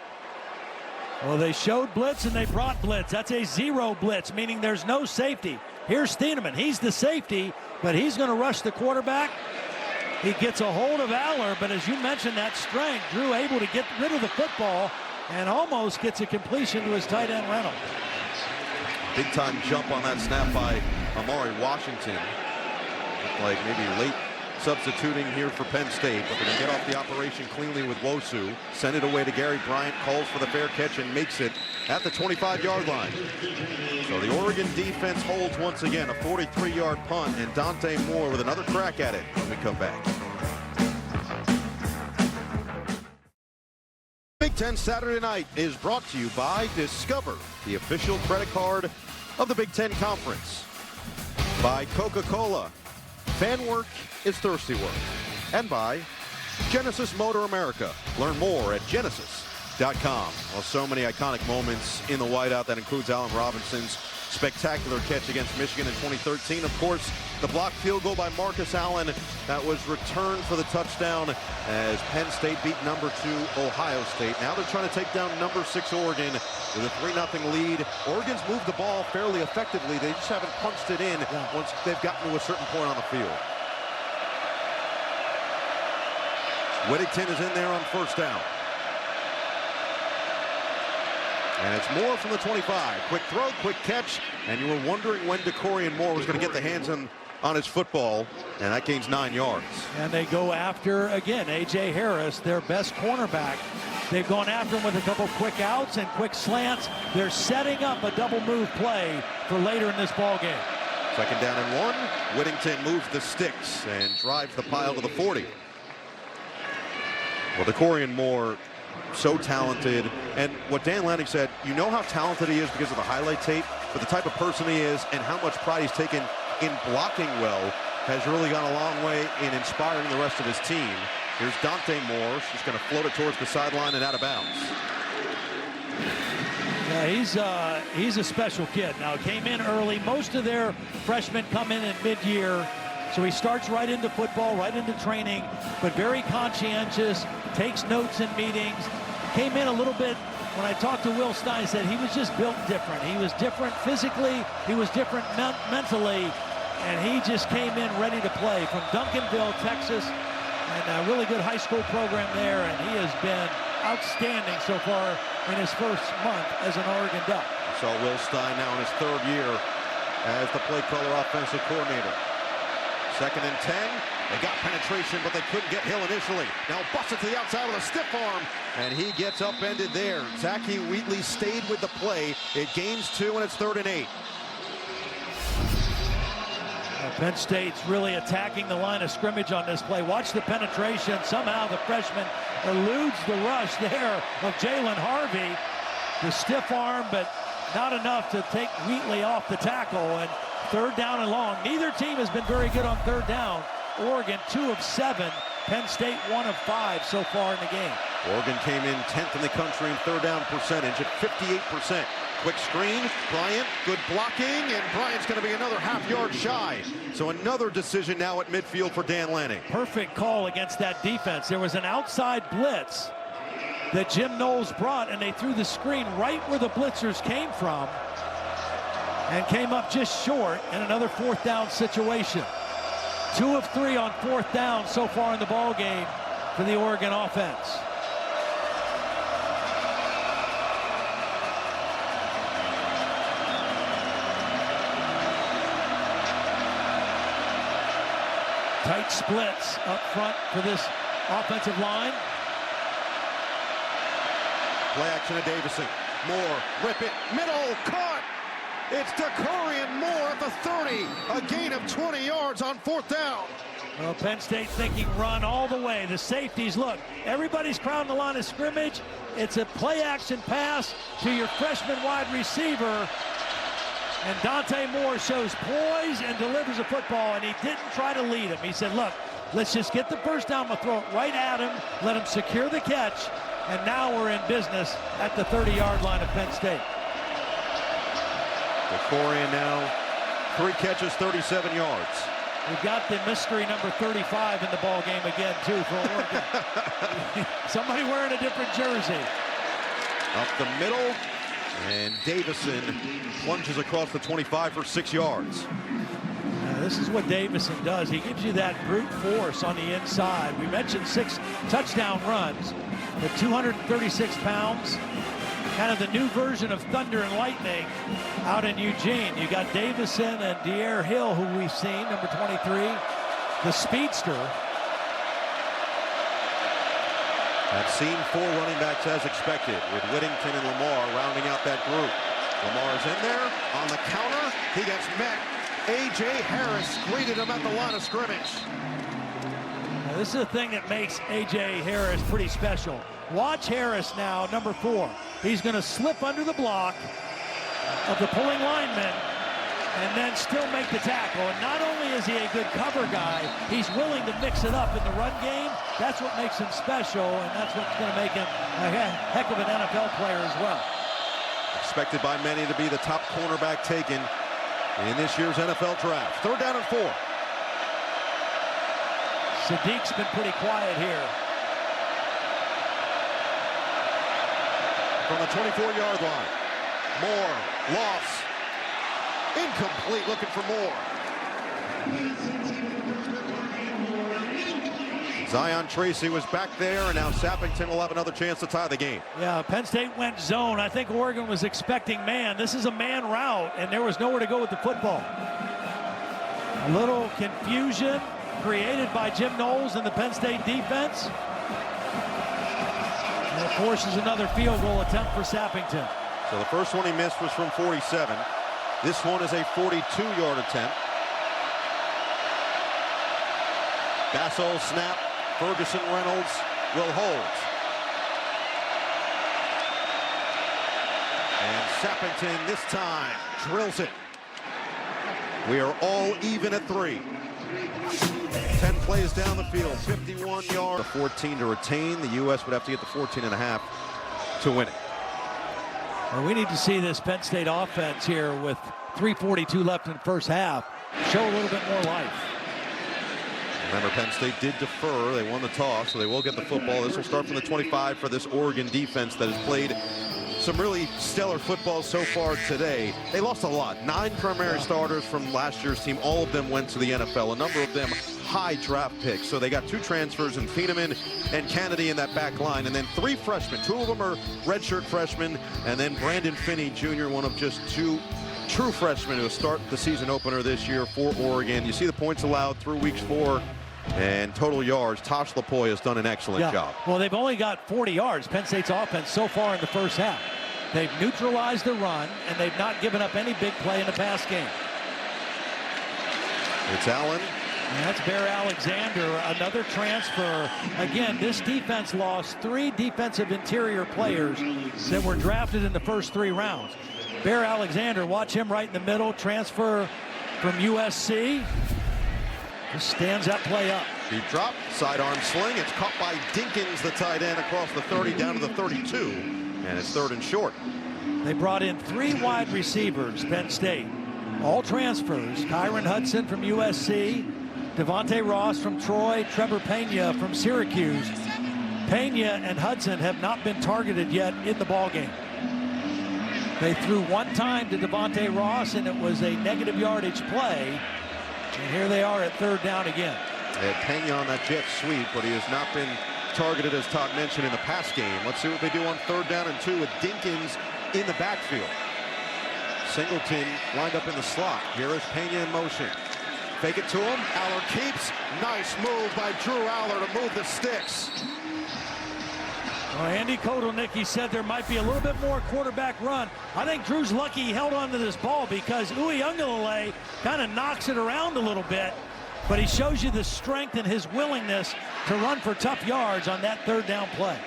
Well, they showed blitz and they brought blitz. That's a 0 blitz, meaning there's no safety. Here's Thieneman. He's the safety, but he's going to rush the quarterback. He gets a hold of Aller, but as you mentioned, that strength, Drew able to get rid of the football and almost gets a completion to his tight end Reynolds. Big time jump on that snap by Amari Washington. Looked like maybe late substituting here for Penn State, but they're going to get off the operation cleanly with Wosu. Send it away to Gary Bryant, calls for the fair catch and makes it at the 25-yard line. So the Oregon defense holds once again, a 43-yard punt, and Dante Moore with another crack at it when we come back. Big Ten Saturday Night is brought to you by Discover, the official credit card of the Big Ten Conference. By Coca-Cola, fan work is thirsty work. And by Genesis Motor America. Learn more at genesis.com. Well, so many iconic moments in the whiteout. That includes Allen Robinson's spectacular catch against Michigan in 2013. Of course, the blocked field goal by Marcus Allen that was returned for the touchdown as Penn State beat number 2 Ohio State. Now they're trying to take down number 6 Oregon with a 3-0 lead. Oregon's moved the ball fairly effectively. They just haven't punched it in once they've gotten to a certain point on the field. Whittington is in there on 1st down. And it's Moore from the 25. Quick throw, quick catch, and you were wondering when DeCorian Moore was going to get the hands on his football, and that gains 9 yards. And they go after, again, A.J. Harris, their best cornerback. They've gone after him with a couple quick outs and quick slants. They're setting up a double move play for later in this ball game. 2nd down and 1. Whittington moves the sticks and drives the pile to the 40. Well, DeCorian Moore, so talented, and what Dan Lanning said, you know how talented he is because of the highlight tape, but the type of person he is and how much pride he's taken in blocking well has really gone a long way in inspiring the rest of his team. Here's Dante Moore. She's going to float it towards the sideline and out of bounds. Yeah, he's a special kid. Now, came in early. Most of their freshmen come in at mid-year. So he starts right into football, right into training, but very conscientious, takes notes in meetings. Came in a little bit, when I talked to Will Stein, said he was just built different. He was different physically, he was different mentally, and he just came in ready to play from Duncanville, Texas, and a really good high school program there, and he has been outstanding so far in his first month as an Oregon Duck. So Will Stein now in his 3rd year as the play caller offensive coordinator. 2nd and 10. They got penetration, but they couldn't get Hill initially. Now busted to the outside with a stiff arm, and he gets upended there. Zachy Wheatley stayed with the play. It gains 2, and it's 3rd and 8. Penn State's really attacking the line of scrimmage on this play. Watch the penetration. Somehow the freshman eludes the rush there of Jalen Harvey. The stiff arm, but not enough to take Wheatley off the tackle. And 3rd down and long. Neither team has been very good on 3rd down. Oregon 2 of 7. Penn State 1 of 5 so far in the game. Oregon came in 10th in the country in 3rd down percentage at 58%. Quick screen, Bryant, good blocking, and Bryant's going to be another half-yard shy. So another decision now at midfield for Dan Lanning. Perfect call against that defense. There was an outside blitz that Jim Knowles brought, and they threw the screen right where the blitzers came from and came up just short in another 4th down situation. 2 of 3 on 4th down so far in the ball game for the Oregon offense. Tight splits up front for this offensive line. Play action to Davison. Moore, whip it, middle, caught. It's DeCorian Moore at the 30. A gain of 20 yards on 4th down. Well, Penn State thinking run all the way. The safeties, look, everybody's crowding the line of scrimmage. It's a play action pass to your freshman wide receiver. And Dante Moore shows poise and delivers a football, and he didn't try to lead him. He said, look, let's just get the first down. We'll throw it right at him, let him secure the catch, and now we're in business at the 30-yard line of Penn State. DeCorian now 3 catches, 37 yards. We've got the mystery number 35 in the ball game again, too, for Oregon. Somebody wearing a different jersey. Up the middle, and Davison plunges across the 25 for 6 yards. This is what Davison does. He gives you that brute force on the inside. We mentioned 6 touchdown runs, but 236 pounds. Kind of the new version of Thunder and Lightning out in Eugene. You got Davison and De'Air Hill, who we've seen, number 23, the speedster. I've seen 4 running backs as expected, with Whittington and Lamar rounding out that group. Lamar's in there on the counter. He gets met. A.J. Harris greeted him at the line of scrimmage. Now, this is the thing that makes A.J. Harris pretty special. Watch Harris now, number 4. He's going to slip under the block of the pulling lineman and then still make the tackle. And not only is he a good cover guy, he's willing to mix it up in the run game. That's what makes him special, and that's what's going to make him a heck of an NFL player as well. Expected by many to be the top cornerback taken in this year's NFL draft. 3rd down and 4. Sadiq's been pretty quiet here. From the 24-yard line. Moore, loss. Incomplete, looking for Moore. Zion Tracy was back there, and now Sappington will have another chance to tie the game. Yeah, Penn State went zone. I think Oregon was expecting man. This is a man route, and there was nowhere to go with the football. A little confusion created by Jim Knowles and the Penn State defense. And it forces another field goal attempt for Sappington. So the first one he missed was from 47. This one is a 42-yard attempt. Bassol snap. Ferguson Reynolds will hold. And Sappington this time drills it. We are all even at 3. 10 plays down the field, 51 yards. The 14 to retain. The U.S. would have to get the 14.5 to win it. Well, we need to see this Penn State offense here with 3:42 left in the first half show a little bit more life. Remember, Penn State did defer. They won the toss, so they will get the football. This will start from the 25 for this Oregon defense that has played some really stellar football so far today. They lost a lot. 9 primary starters from last year's team. All of them went to the NFL. A number of them high draft picks. So they got 2 transfers in Thieneman and Kennedy in that back line. And then 3 freshmen. 2 of them are redshirt freshmen. And then Brandon Finney Jr., one of just 2 true freshmen who start the season opener this year for Oregon. You see the points allowed through weeks 4 and total yards. Tosh Lapoy has done an excellent job. Well, they've only got 40 yards, Penn State's offense, so far in the first half. They've neutralized the run, and they've not given up any big play in the pass game. It's Allen. And that's Bear Alexander, another transfer. Again, this defense lost 3 defensive interior players that were drafted in the first 3 rounds. Bear Alexander, watch him right in the middle, transfer from USC. Just stands that play up. Deep drop, sidearm sling. It's caught by Dinkins, the tight end, across the 30 down to the 32. And it's 3rd and short. They brought in 3 wide receivers, Penn State. All transfers. Kyron Hudson from USC, Devontae Ross from Troy, Trevor Pena from Syracuse. Pena and Hudson have not been targeted yet in the ballgame. They threw 1 time to Devontae Ross, and it was a negative yardage play. And here they are at 3rd down again. They had Pena on that jet sweep, but he has not been targeted, as Todd mentioned, in the pass game. Let's see what they do on 3rd down and 2 with Dinkins in the backfield. Singleton lined up in the slot. Here is Pena in motion. Fake it to him. Aller keeps. Nice move by Drew Aller to move the sticks. Well, Andy Kotelnicki said there might be a little bit more quarterback run. I think Drew's lucky he held on to this ball because Uiagalelei kind of knocks it around a little bit, but he shows you the strength and his willingness to run for tough yards on that 3rd down play.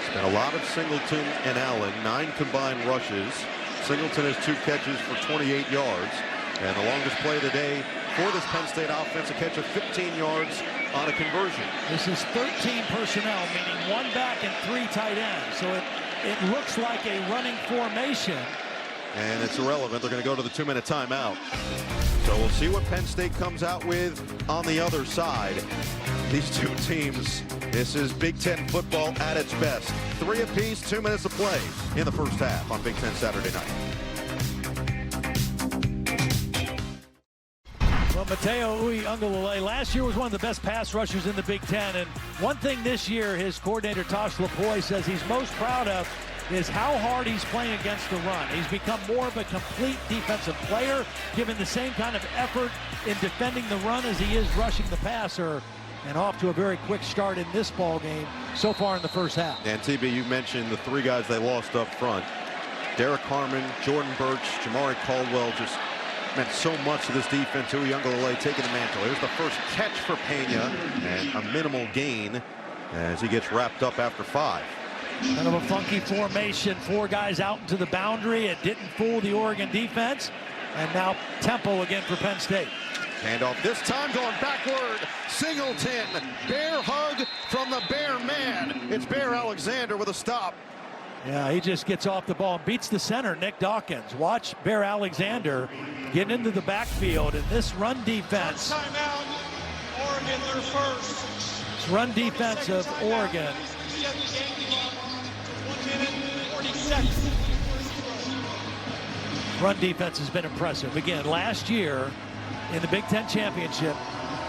Spent a lot of Singleton and Allen, 9 combined rushes. Singleton has 2 catches for 28 yards. And the longest play of the day for this Penn State offense, a catch of 15 yards on a conversion. This is 13 personnel, meaning 1 back and 3 tight ends. So it looks like a running formation. And it's irrelevant. They're going to go to the 2-minute timeout. So we'll see what Penn State comes out with on the other side. These two teams, this is Big Ten football at its best. 3 apiece, 2 minutes of play in the first half on Big Ten Saturday night. Well, Mateo Uiagalelei last year was one of the best pass rushers in the Big Ten. And one thing this year, his coordinator, Tosh Lapoy, says he's most proud of is how hard he's playing against the run. He's become more of a complete defensive player, given the same kind of effort in defending the run as he is rushing the passer. And off to a very quick start in this ball game so far in the first half. And TB, you mentioned the 3 guys they lost up front. Derek Harmon, Jordan Birch, Jamari Caldwell just meant so much to this defense. Uiagalelei taking the mantle. Here's the first catch for Pena and a minimal gain as he gets wrapped up after 5. Kind of a funky formation, 4 guys out into the boundary. It didn't fool the Oregon defense. And now tempo again for Penn State. Handoff this time going backward. Singleton, bear hug from the bear man. It's Bear Alexander with a stop. Yeah, he just gets off the ball and beats the center, Nick Dawkins. Watch Bear Alexander getting into the backfield, and this run defense. Timeout. Oregon, their first. This run defense of Oregon. 1 minute, 40 seconds. Run defense has been impressive. Again, last year in the Big Ten Championship,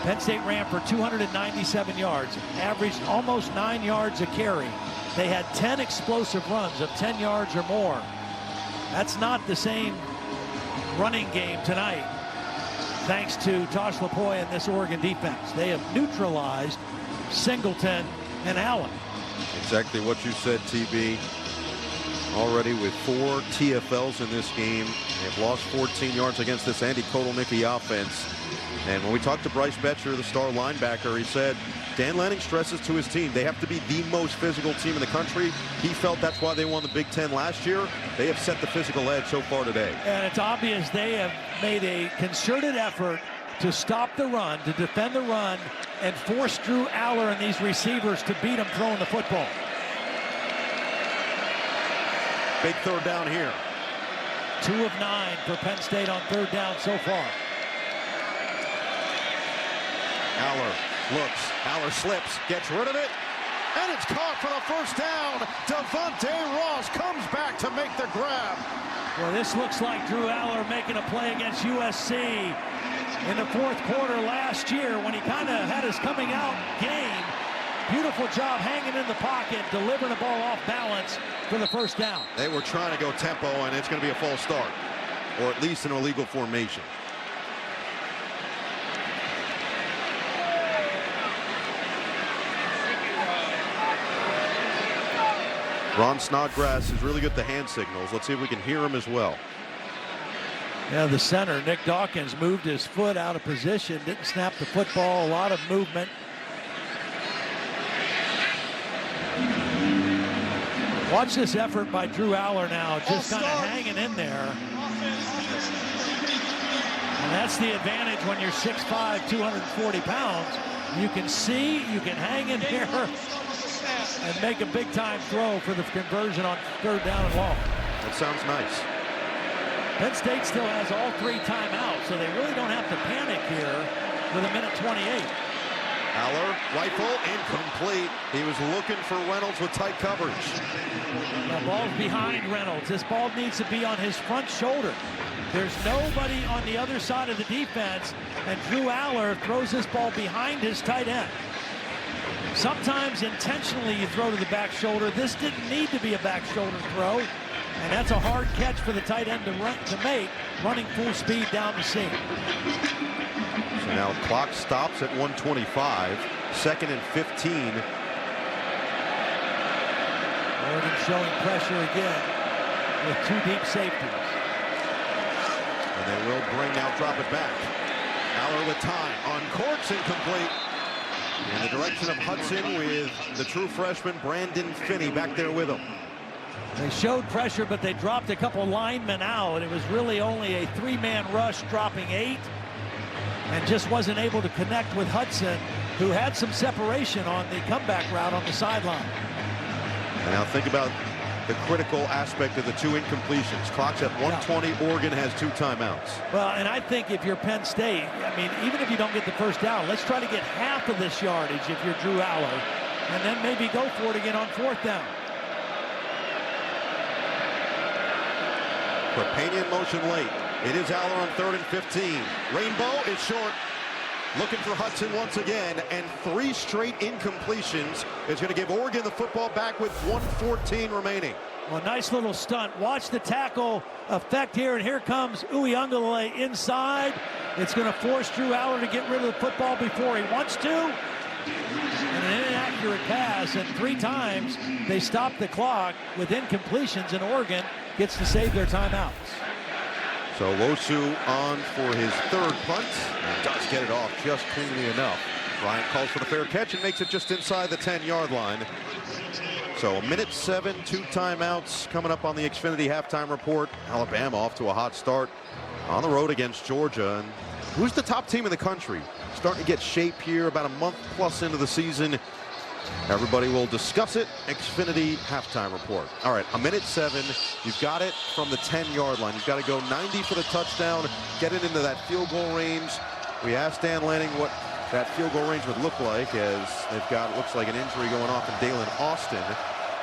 Penn State ran for 297 yards, averaged almost 9 yards a carry. They had 10 explosive runs of 10 yards or more. That's not the same running game tonight, thanks to Tosh Lapoy and this Oregon defense. They have neutralized Singleton and Allen. Exactly what you said, TB. Already with 4 TFLs in this game. They've lost 14 yards against this Andy Kotelnicki offense. And when we talked to Bryce Betcher, the star linebacker, he said Dan Lanning stresses to his team they have to be the most physical team in the country. He felt that's why they won the Big Ten last year. They have set the physical edge so far today. And it's obvious they have made a concerted effort to stop the run, to defend the run, and force Drew Aller and these receivers to beat him throwing the football. Big 3rd down here. 2 of 9 for Penn State on 3rd down so far. Aller looks, Aller slips, gets rid of it, and it's caught for the first down. Devontae Ross comes back to make the grab. Well, this looks like Drew Aller making a play against USC in the 4th quarter last year when he kind of had his coming out game. Beautiful job hanging in the pocket, delivering the ball off balance for the first down. They were trying to go tempo, and it's going to be a false start, or at least an illegal formation. Ron Snodgrass is really good at the hand signals. Let's see if we can hear him as well. Yeah, the center, Nick Dawkins, moved his foot out of position, didn't snap the football, a lot of movement. Watch this effort by Drew Aller now, just kind of hanging in there. And that's the advantage when you're 6'5", 240 pounds. You can see, you can hang in here and make a big-time throw for the conversion on 3rd down and long. That sounds nice. Penn State still has all 3 timeouts, so they really don't have to panic here with 1:28. Aller, rifle, incomplete. He was looking for Reynolds with tight coverage. The ball's behind Reynolds. This ball needs to be on his front shoulder. There's nobody on the other side of the defense, and Drew Aller throws this ball behind his tight end. Sometimes intentionally you throw to the back shoulder. This didn't need to be a back shoulder throw, and that's a hard catch for the tight end to make, running full speed down the seam. So now clock stops at 1:25, 2nd and 15. Oregon showing pressure again with 2 deep safeties. And they will drop it back. Aller with time on courts, incomplete. In the direction of Hudson with the true freshman Brandon Finney back there with him. They showed pressure, but they dropped a couple linemen out. It was really only a 3-man rush, dropping 8, and just wasn't able to connect with Hudson, who had some separation on the comeback route on the sideline. And now think about the critical aspect of the 2 incompletions. Clock's at 1:20. Yeah. Oregon has 2 timeouts. Well, and I think if you're Penn State, I mean, even if you don't get the first down, let's try to get half of this yardage if you're Drew Aller, and then maybe go for it again on 4th down. Rapanian in motion late. It is Aller on 3rd and 15. Rainbow is short. Looking for Hudson once again, and 3 straight incompletions is going to give Oregon the football back with 1:14 remaining. Well, nice little stunt. Watch the tackle effect here, and here comes Uiagalelei inside. It's going to force Drew Aller to get rid of the football before he wants to. And an inaccurate pass, and 3 times they stop the clock with incompletions, and Oregon gets to save their timeouts. So Wosu on for his 3rd punt, and does get it off just cleanly enough. Bryant calls for the fair catch and makes it just inside the 10-yard line. So 1:07, 2 timeouts coming up on the Xfinity halftime report. Alabama off to a hot start on the road against Georgia. And who's the top team in the country? Starting to get shape here about a month plus into the season. Everybody will discuss it. Xfinity halftime report. All right, 1:07. You've got it from the 10-yard line. You've got to go 90 for the touchdown, get it into that field goal range. We asked Dan Lanning what that field goal range would look like, as they've got, it looks like, an injury going off in Dalen Austin.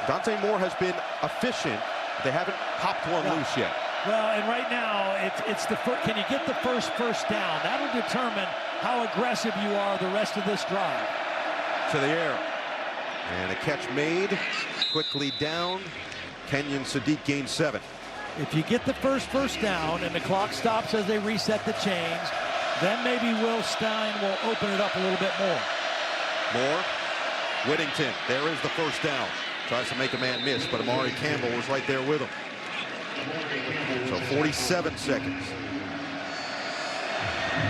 Dante Moore has been efficient. They haven't popped one loose yet. Well, and right now, it's the can you get the first down? That'll determine how aggressive you are the rest of this drive. To the air. And a catch made, quickly down. Kenyon Sadiq gains 7. If you get the first down and the clock stops as they reset the chains, then maybe Will Stein will open it up a little bit more. Moore, Whittington, there is the first down. Tries to make a man miss, but Amari Campbell was right there with him. So 47 seconds.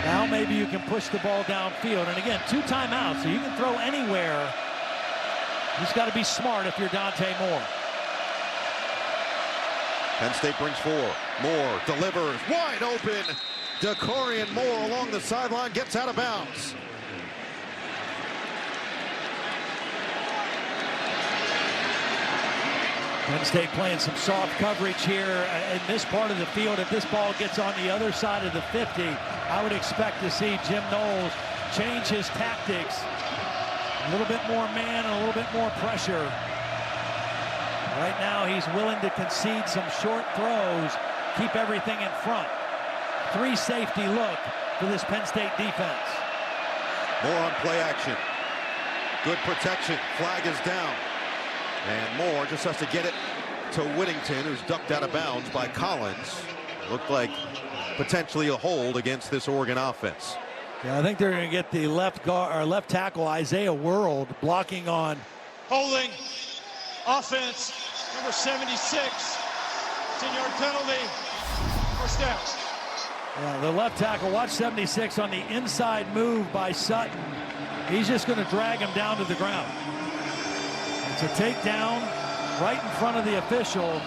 Now maybe you can push the ball downfield. And again, 2 timeouts, so you can throw anywhere. He's got to be smart if you're Dante Moore. Penn State brings 4. Moore delivers wide open. DeCorian Moore along the sideline gets out of bounds. Penn State playing some soft coverage here in this part of the field. If this ball gets on the other side of the 50, I would expect to see Jim Knowles change his tactics. A little bit more man and a little bit more pressure. Right now he's willing to concede some short throws, keep everything in front. 3 safety look for this Penn State defense. Moore on play action. Good protection. Flag is down. And Moore just has to get it to Whittington, who's ducked out of bounds by Collins. Looked like potentially a hold against this Oregon offense. Yeah, I think they're going to get the left tackle, Isaiah World, blocking on. Holding, offense, number 76, 10-yard penalty, first down. Yeah, the left tackle, watch 76 on the inside move by Sutton. He's just going to drag him down to the ground. It's a takedown right in front of the official.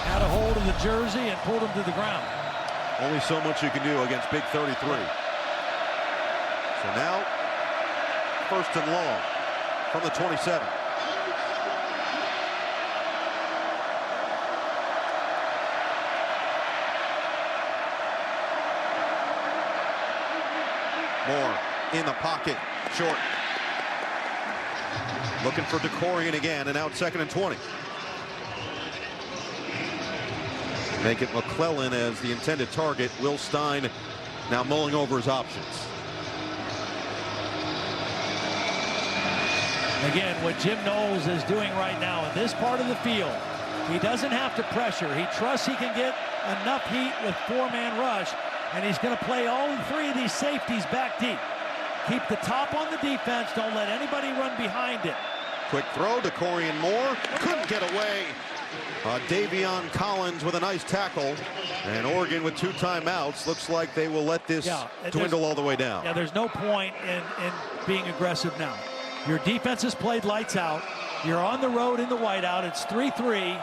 Had a hold of the jersey and pulled him to the ground. Only so much you can do against Big 33. So now, 1st and long from the 27. Moore in the pocket, short. Looking for DeCorian again, and out 2nd and 20. Make it McClellan as the intended target. Will Stein now mulling over his options. Again, what Jim Knowles is doing right now in this part of the field, he doesn't have to pressure. He trusts he can get enough heat with 4-man rush, and he's going to play all 3 of these safeties back deep. Keep the top on the defense. Don't let anybody run behind it. Quick throw, DeCorian Moore couldn't get away. Davion Collins with a nice tackle, and Oregon with 2 timeouts. Looks like they will let this dwindle all the way down. Yeah, there's no point in being aggressive now. Your defense has played lights out. You're on the road in the whiteout. It's 3-3.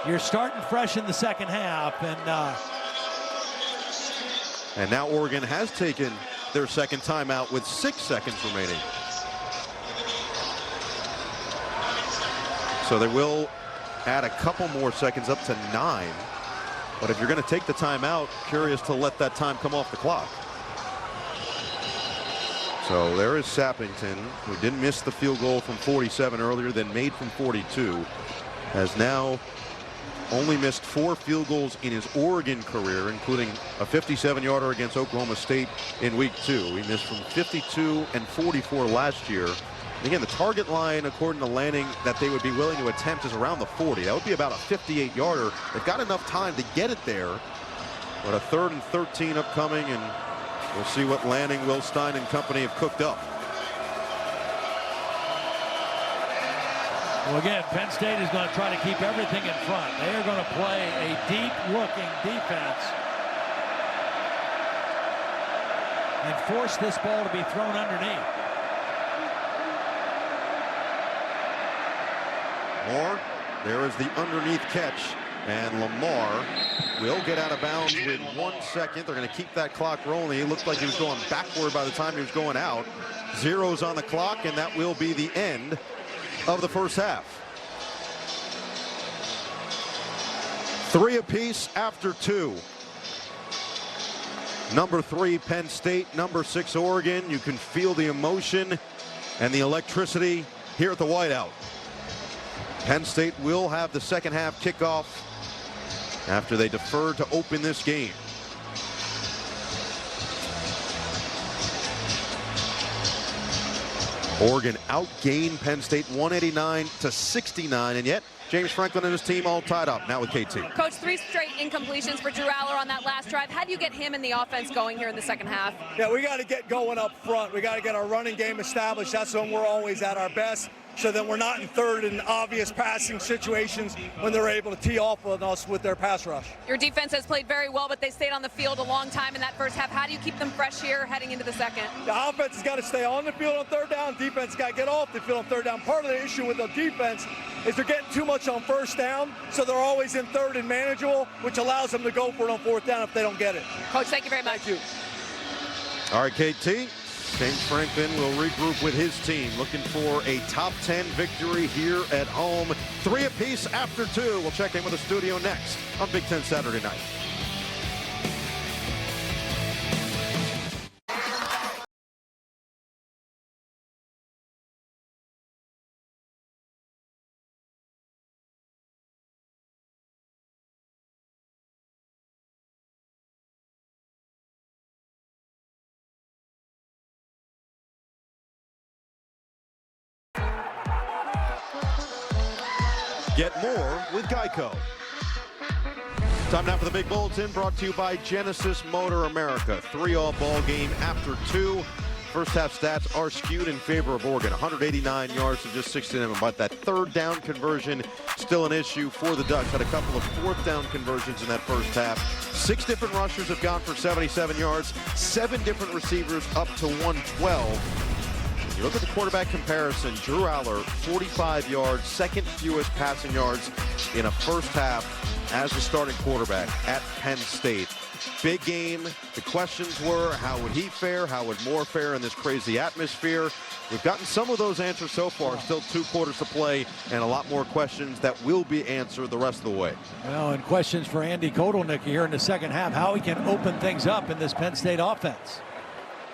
You're starting fresh in the second half. And now Oregon has taken their second timeout with 6 seconds remaining. So they will add a couple more seconds up to 9. But if you're going to take the timeout, curious to let that time come off the clock. So there is Sappington, who didn't miss the field goal from 47 earlier, then made from 42, has now only missed 4 field goals in his Oregon career, including a 57-yarder against Oklahoma State in week 2. He missed from 52 and 44 last year. And again, the target line, according to Lanning, that they would be willing to attempt is around the 40. That would be about a 58-yarder. They've got enough time to get it there. But a 3rd and 13 upcoming, and we'll see what Lanning, Will Stein, and company have cooked up. Well, again, Penn State is going to try to keep everything in front. They are going to play a deep-looking defense and force this ball to be thrown underneath. Moore, there is the underneath catch, and Lamar will get out of bounds with 1 second. They're going to keep that clock rolling. It looked like he was going backward by the time he was going out. 0's on the clock, and that will be the end of the first half. 3 apiece after 2. Number 3 Penn State, number 6 Oregon. You can feel the emotion and the electricity here at the whiteout. Penn State will have the second half kickoff after they deferred to open this game. Oregon outgained Penn State 189-69, and yet James Franklin and his team all tied up now with KT. Coach, 3 straight incompletions for Drew Aller on that last drive. How do you get him and the offense going here in the second half? Yeah, we got to get going up front. We got to get our running game established. That's when we're always at our best. So then we're not in third and obvious passing situations when they're able to tee off on us with their pass rush. Your defense has played very well, but they stayed on the field a long time in that first half. How do you keep them fresh here heading into the second? The offense has got to stay on the field on third down. Defense got to get off the field on third down. Part of the issue with the defense is they're getting too much on first down, so they're always in third and manageable, which allows them to go for it on fourth down if they don't get it. Coach, thank you very much. Thank you. All right, KT. James Franklin will regroup with his team, looking for a top 10 victory here at home. 3 apiece after 2. We'll check in with the studio next on Big Ten Saturday Night. Get more with Geico. Time now for the Big Bulletin, brought to you by Genesis Motor America. 3-all ball game after 2. First half stats are skewed in favor of Oregon. 189 yards to just 69, but that third down conversion still an issue for the Ducks. Had a couple of fourth down conversions in that first half. 6 different rushers have gone for 77 yards. 7 different receivers up to 112. You look at the quarterback comparison, Drew Aller, 45 yards, second fewest passing yards in a first half as the starting quarterback at Penn State. Big game. The questions were, how would he fare? How would Moore fare in this crazy atmosphere? We've gotten some of those answers so far. Still 2 quarters to play and a lot more questions that will be answered the rest of the way. Well, and questions for Andy Kotelnicki here in the second half, how he can open things up in this Penn State offense.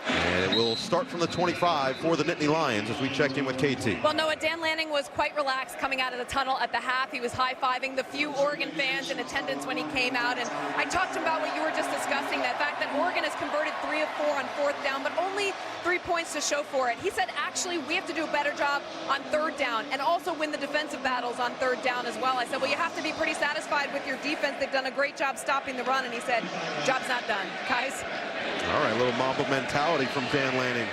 And it will start from the 25 for the Nittany Lions as we check in with KT. Well, Noah, Dan Lanning was quite relaxed coming out of the tunnel at the half. He was high-fiving the few Oregon fans in attendance when he came out. And I talked to him about what you were just discussing, that fact that Oregon has converted 3 of 4 on fourth down, but only 3 points to show for it. He said, actually, we have to do a better job on third down and also win the defensive battles on third down as well. I said, well, you have to be pretty satisfied with your defense. They've done a great job stopping the run. And he said, job's not done, guys. All right, a little Mamba mentality from Dan Lanning.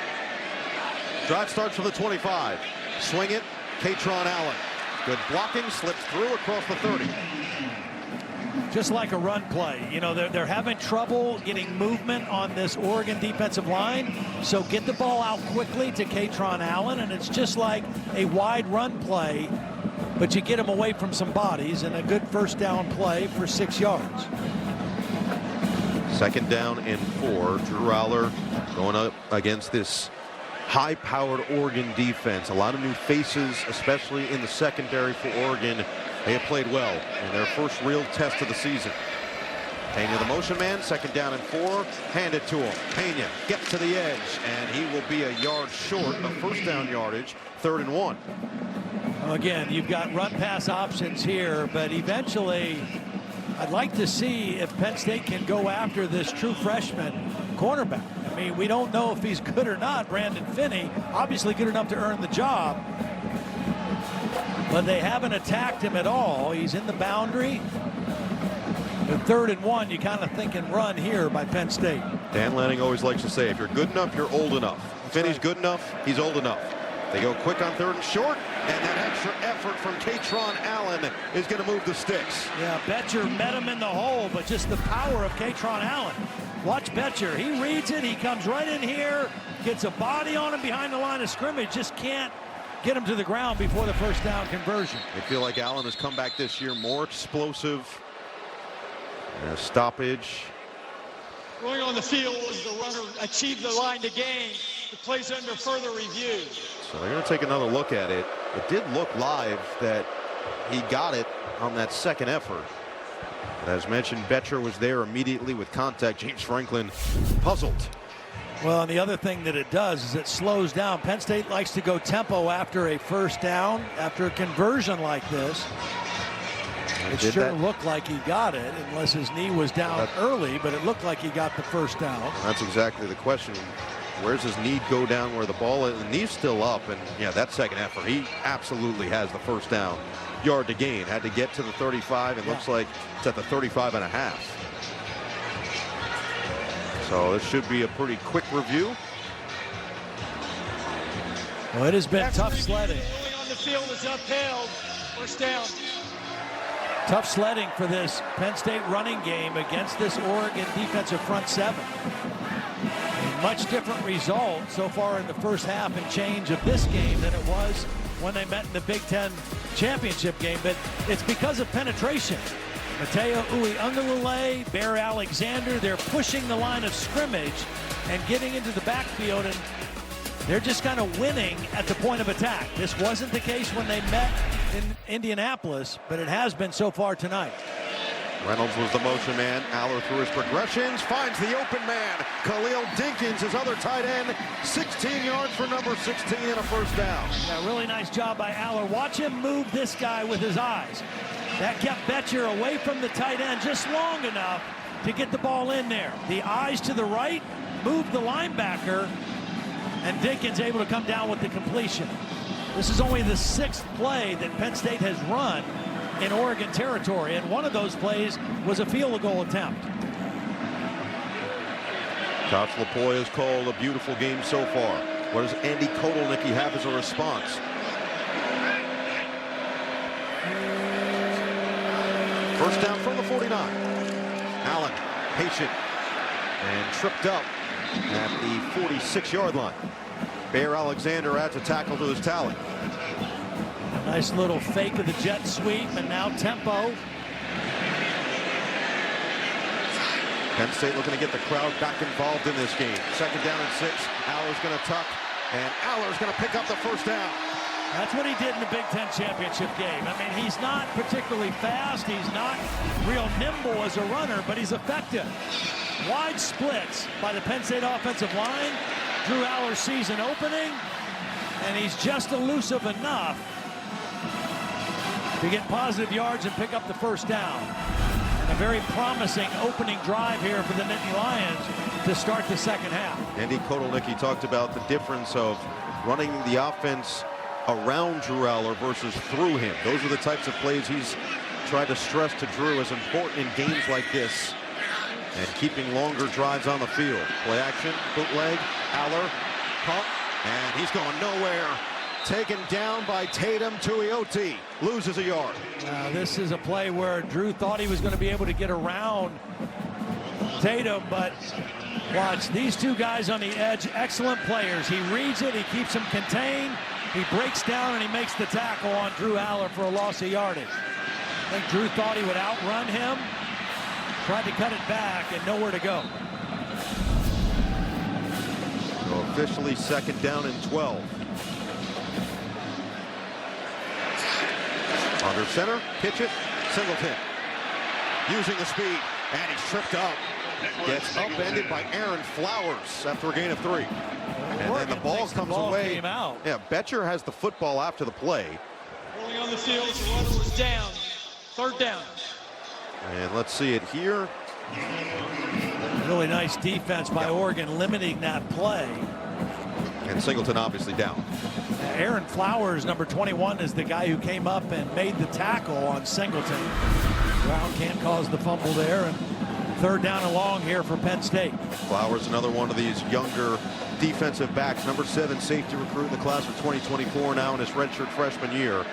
Drive starts from the 25. Swing it, Katron Allen. Good blocking, slips through across the 30. just like a run play. You know, they're having trouble getting movement on this Oregon defensive line. So get the ball out quickly to Katron Allen, and it's just like a wide run play, but you get him away from some bodies, and a good first down play for 6 yards. 2nd down and 4. Drew Aller going up against this high-powered Oregon defense. A lot of new faces, especially in the secondary for Oregon. They have played well in their first real test of the season. Pena the motion man, 2nd down and 4. Hand it to him. Pena gets to the edge, and he will be a yard short of first down yardage. 3rd and 1. Again, you've got run pass options here, but eventually I'd like to see if Penn State can go after this true freshman cornerback. I mean, we don't know if he's good or not. Brandon Finney, obviously good enough to earn the job, but they haven't attacked him at all. He's in the boundary. At 3rd and 1, you kind of think and run here by Penn State. Dan Lanning always likes to say, if you're good enough, you're old enough. Finney's good enough, he's old enough. They go quick on 3rd and short, and that extra effort from Katron Allen is going to move the sticks. Yeah, Betcher met him in the hole, but just the power of Katron Allen. Watch Betcher. He reads it. He comes right in here, gets a body on him behind the line of scrimmage. Just can't get him to the ground before the first down conversion. I feel like Allen has come back this year more explosive. And a stoppage. Going on the field as the runner achieved the line to gain. The play's under further review. So they're going to take another look at it. It did look live that he got it on that 2nd effort. But as mentioned, Betcher was there immediately with contact. James Franklin puzzled. Well, and the other thing that it does is it slows down. Penn State likes to go tempo after a first down, after a conversion like this. It sure looked like he got it, unless his knee was down early, but it looked like he got the first down. That's exactly the question. Where's his knee go down where the ball is? The knee's still up, and yeah, that 2nd effort, he absolutely has the first down yard to gain. Had to get to the 35, and looks like it's at the 35.5. So this should be a pretty quick review. Well, it has been tough sledding. On the field is upheld. First down. Tough sledding for this Penn State running game against this Oregon defensive front 7. A much different result so far in the first half and change of this game than it was when they met in the Big Ten championship game, but it's because of penetration. Mateo Uiagalelei, Bear Alexander, they're pushing the line of scrimmage and getting into the backfield, and they're just kind of winning at the point of attack. This wasn't the case when they met in Indianapolis, but it has been so far tonight. Reynolds was the motion man. Aller through his progressions, finds the open man. Khalil Dinkins, his other tight end, 16 yards for number 16 and a first down. Yeah, really nice job by Aller. Watch him move this guy with his eyes. That kept Betcher away from the tight end just long enough to get the ball in there. The eyes to the right, moved the linebacker, and Dinkins able to come down with the completion. This is only the 6th play that Penn State has run in Oregon territory, and one of those plays was a field goal attempt. Coach LaPoy has called a beautiful game so far. What does Andy Kotelnicki have as a response? First down from the 49. Allen, patient, and tripped up at the 46-yard line. Bear Alexander adds a tackle to his tally. Nice little fake of the jet sweep, and now tempo. Penn State looking to get the crowd back involved in this game. 2nd down and 6. Aller's going to tuck, and Aller's going to pick up the first down. That's what he did in the Big Ten championship game. I mean, he's not particularly fast. He's not real nimble as a runner, but he's effective. Wide splits by the Penn State offensive line. Drew Aller sees an opening, and he's just elusive enough to get positive yards and pick up the first down. And a very promising opening drive here for the Nittany Lions to start the 2nd half. Andy Kotelnicki talked about the difference of running the offense around Drew Aller versus through him. Those are the types of plays he's tried to stress to Drew as important in games like this, and keeping longer drives on the field. Play action, bootleg, Aller, pump, and he's going nowhere. taken down by Tatum. Tuioti loses a yard. This is a play where Drew thought he was going to be able to get around Tatum, but watch, these two guys on the edge, excellent players. He reads it, he keeps him contained, he breaks down, and he makes the tackle on Drew Aller for a loss of yardage. I think Drew thought he would outrun him, tried to cut it back, and nowhere to go. So officially second down and 12. Under center, pitch it, Singleton. Using the speed, and he's tripped up. Gets upended by Aaron Flowers after a gain of 3. And then the ball comes away. Yeah, Betcher has the football after the play. Rolling on the field, the runner was down. Third down. And let's see it here. Really nice defense by Oregon, limiting that play. And Singleton obviously down. Aaron Flowers, number 21, is the guy who came up and made the tackle on Singleton. Brown can't cause the fumble there, and third down and long here for Penn State. Flowers, another one of these younger defensive backs, number 7 safety recruit in the class of 2024 now in his redshirt freshman year.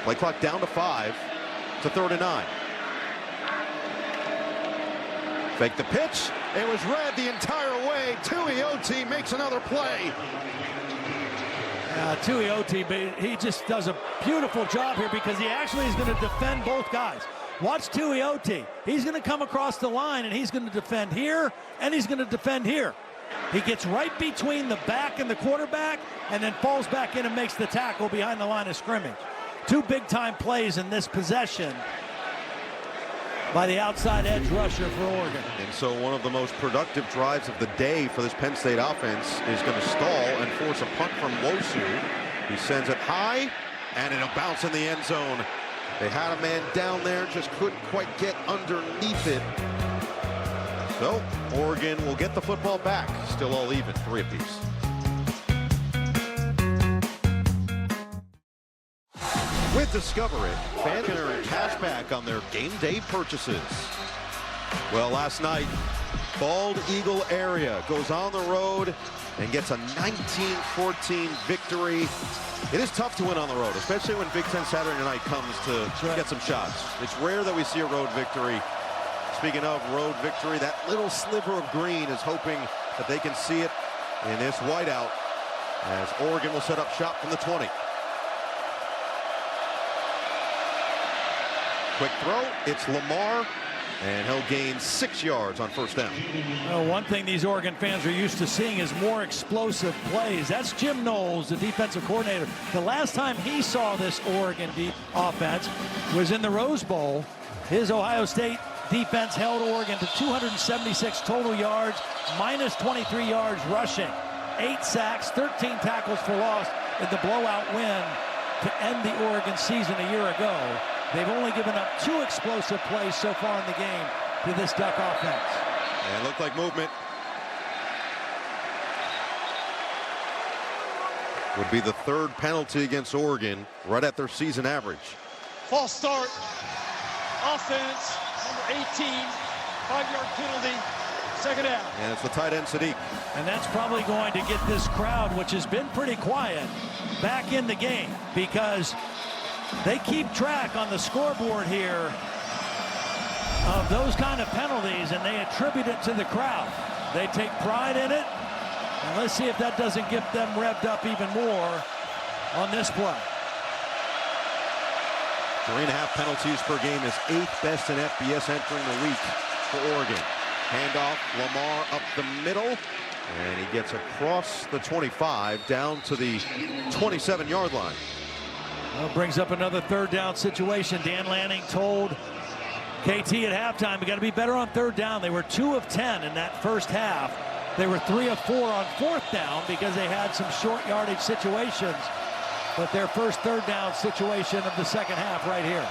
Play clock down to 5. It's a 3rd and 9. Fake the pitch. It was read the entire way. Tuioti makes another play. Tuioti, he just does a beautiful job here because he actually is going to defend both guys. Watch Tuioti. He's going to come across the line, and he's going to defend here, and he's going to defend here. He gets right between the back and the quarterback, and then falls back in and makes the tackle behind the line of scrimmage. 2 big-time plays in this possession by the outside edge rusher for Oregon. And so one of the most productive drives of the day for this Penn State offense is going to stall and force a punt from Wosu. He sends it high, and it'll bounce in the end zone. They had a man down there, just couldn't quite get underneath it. So Oregon will get the football back. Still all even, 3 apiece. With Discover It, fans can earn cash back on their game day purchases. Well, last night, Bald Eagle area goes on the road and gets a 19-14 victory. It is tough to win on the road, especially when Big Ten Saturday night comes to get some shots. It's rare that we see a road victory. Speaking of road victory, that little sliver of green is hoping that they can see it in this whiteout as Oregon will set up shop from the 20. Quick throw, it's Lamar, and he'll gain 6 yards on first down. Well, one thing these Oregon fans are used to seeing is more explosive plays. That's Jim Knowles, the defensive coordinator. The last time he saw this Oregon offense was in the Rose Bowl. His Ohio State defense held Oregon to 276 total yards, minus 23 yards rushing. 8 sacks, 13 tackles for loss in the blowout win to end the Oregon season a year ago. They've only given up 2 explosive plays so far in the game to this Duck offense. And looked like movement. Would be the 3rd penalty against Oregon, right at their season average. False start. Offense, number 18. 5-yard penalty. 2nd down. And it's the tight end, Sadiq. And that's probably going to get this crowd, which has been pretty quiet, back in the game because they keep track on the scoreboard here of those kind of penalties, and they attribute it to the crowd. They take pride in it, and let's see if that doesn't get them revved up even more on this play. 3.5 penalties per game is 8th best in FBS entering the week for Oregon. Handoff, Lamar up the middle, and he gets across the 25 down to the 27-yard line. Well, brings up another 3rd down situation. Dan Lanning told KT at halftime, we got to be better on 3rd down. They were 2 of 10 in that first half. They were 3 of 4 on 4th down because they had some short yardage situations. But their first 3rd down situation of the second half right here.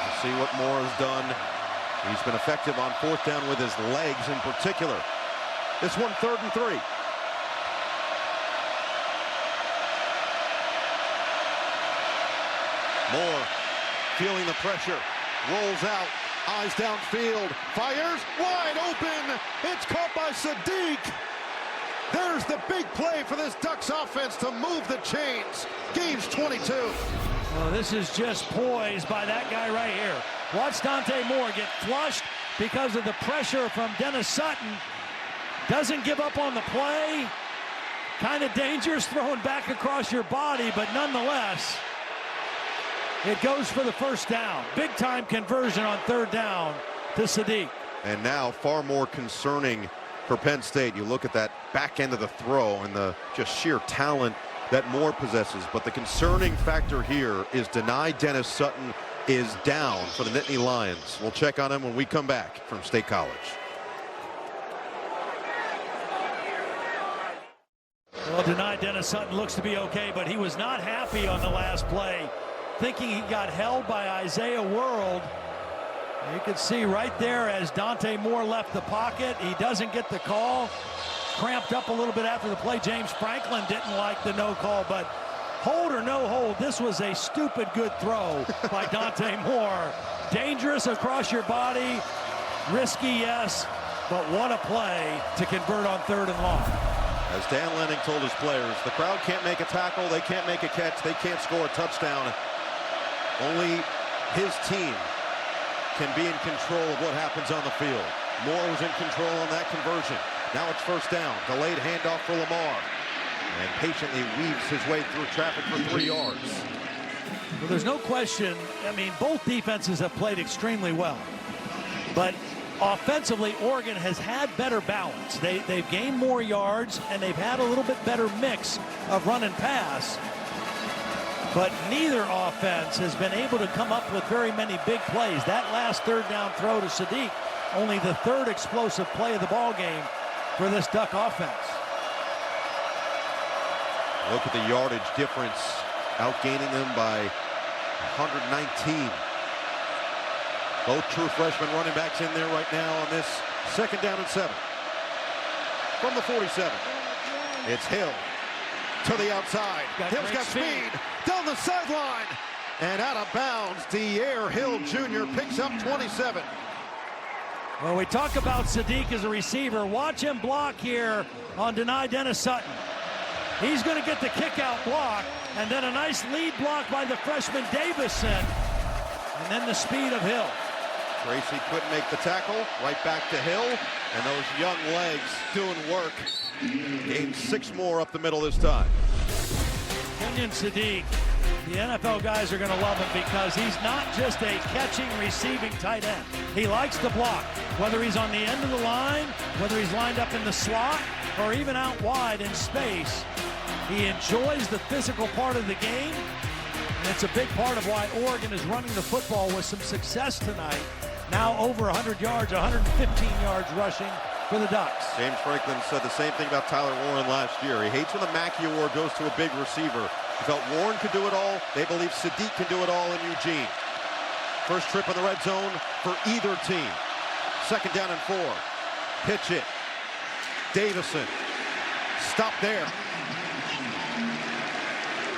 We'll see what Moore has done. He's been effective on 4th down with his legs in particular. This one 3rd and 3. Moore feeling the pressure, rolls out, eyes downfield, fires, wide open. It's caught by Sadiq. There's the big play for this Ducks offense to move the chains. Game's 22. Well, this is just poised by that guy right here. Watch Dante Moore get flushed because of the pressure from Dennis Sutton. Doesn't give up on the play. Kind of dangerous throwing back across your body, but nonetheless, it goes for the first down. Big time conversion on third down to Sadiq. And now far more concerning for Penn State. You look at that back end of the throw and the just sheer talent that Moore possesses. But the concerning factor here is denied Dennis Sutton is down for the Nittany Lions. We'll check on him when we come back from State College. Well, denied Dennis Sutton looks to be okay, but he was not happy on the last play, thinking he got held by Isaiah World. You can see right there as Dante Moore left the pocket, he doesn't get the call. Cramped up a little bit after the play. James Franklin didn't like the no call, but hold or no hold, this was a stupid good throw by Dante Moore. Dangerous across your body, risky, yes, but what a play to convert on third and long. As Dan Lanning told his players, the crowd can't make a tackle, they can't make a catch, they can't score a touchdown. Only his team can be in control of what happens on the field. Moore was in control on that conversion. Now it's first down. Delayed handoff for Lamar. And patiently weaves his way through traffic for 3 yards. Well, there's no question. I mean, both defenses have played extremely well. But offensively, Oregon has had better balance. They've gained more yards, and they've had a little bit better mix of run and pass. But neither offense has been able to come up with very many big plays. That last third down throw to Sadiq, only the third explosive play of the ball game for this Duck offense. Look at the yardage difference, outgaining them by 119. Both true freshman running backs in there right now on this second down and 7. From the 47, it's Hill to the outside. Hill's got speed down the sideline and out of bounds. De'Air Hill Jr. picks up 27. Well, we talk about Sadiq as a receiver. Watch him block here on denied Dennis Sutton. He's going to get the kick out block, and then a nice lead block by the freshman Davison, and then the speed of Hill. Tracy couldn't make the tackle. Right back to Hill, and those young legs doing work. Gained 6 more up the middle this time. Kenyon Sadiq, the NFL guys are going to love him because he's not just a catching, receiving tight end. He likes to block, whether he's on the end of the line, whether he's lined up in the slot, or even out wide in space. He enjoys the physical part of the game, and it's a big part of why Oregon is running the football with some success tonight. Now over 100 yards, 115 yards rushing for the Ducks. James Franklin said the same thing about Tyler Warren last year. He hates when the Mackey Award goes to a big receiver. He felt Warren could do it all. They believe Sadiq can do it all in Eugene. First trip in the red zone for either team. Second down and 4. Pitch it. Davison. Stop there.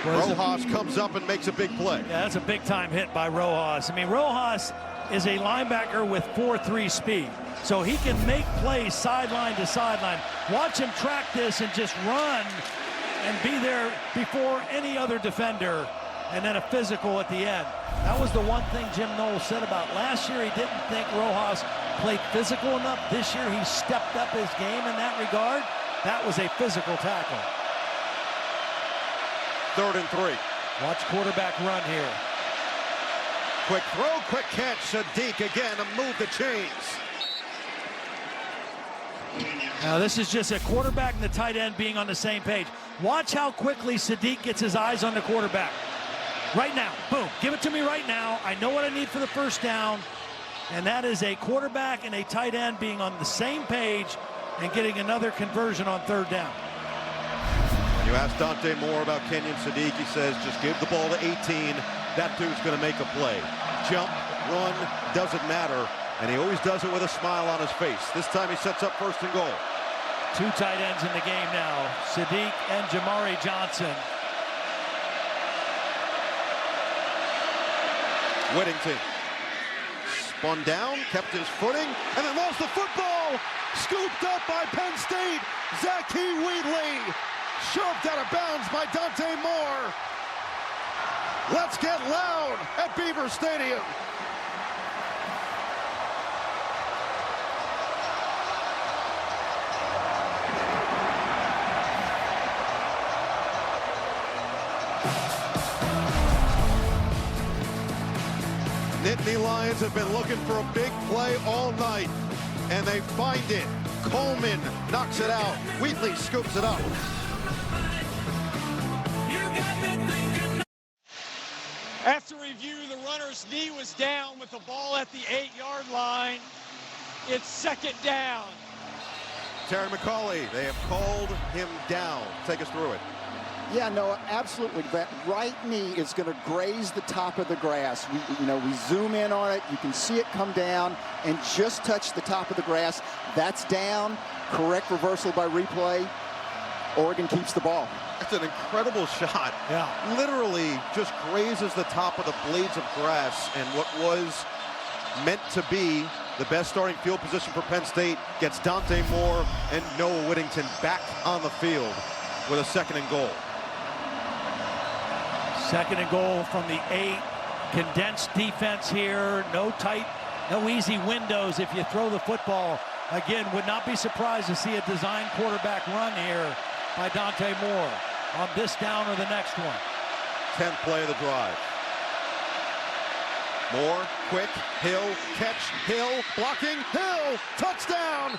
Rojas comes up and makes a big play. Yeah, that's a big-time hit by Rojas. I mean, Rojas is a linebacker with 4.3 speed, so he can make plays sideline to sideline. Watch him track this and just run and be there before any other defender, and then a physical at the end. That was the one thing Jim Knowles said about last year. He didn't think Rojas played physical enough. This year he stepped up his game in that regard. That was a physical tackle. 3rd and 3. Watch quarterback run here. Quick throw, quick catch. Sadiq again to move the chains. Now this is just a quarterback and the tight end being on the same page. Watch how quickly Sadiq gets his eyes on the quarterback. Right now, boom, give it to me right now. I know what I need for the first down. And that is a quarterback and a tight end being on the same page and getting another conversion on 3rd down. When you ask Dante Moore about Kenyon Sadiq, he says just give the ball to 18. That dude's going to make a play. Jump, run, doesn't matter. And he always does it with a smile on his face. This time he sets up 1st and goal. 2 tight ends in the game now, Sadiq and Jamari Johnson. Whittington spun down, kept his footing, and then lost the football. Scooped up by Penn State. Zachy Wheatley, shoved out of bounds by Dante Moore. Let's get loud at Beaver Stadium. Nittany Lions have been looking for a big play all night, and they find it. Coleman knocks it out. Wheatley scoops it up. After review, the runner's knee was down with the ball at the 8-yard line. It's second down. Terry McCauley, they have called him down. Take us through it. Yeah, no, absolutely. That right knee is going to graze the top of the grass. We zoom in on it. You can see it come down and just touch the top of the grass. That's down. Correct reversal by replay. Oregon keeps the ball. That's an incredible shot. Yeah. Literally just grazes the top of the blades of grass, and what was meant to be the best starting field position for Penn State gets Dante Moore and Noah Whittington back on the field with a 2nd and goal. 2nd and goal from the 8. Condensed defense here. No easy windows if you throw the football. Again, would not be surprised to see a design quarterback run here by Dante Moore on this down or the next one. 10th play of the drive. Moore, quick, Hill, catch, Hill, blocking, Hill, touchdown!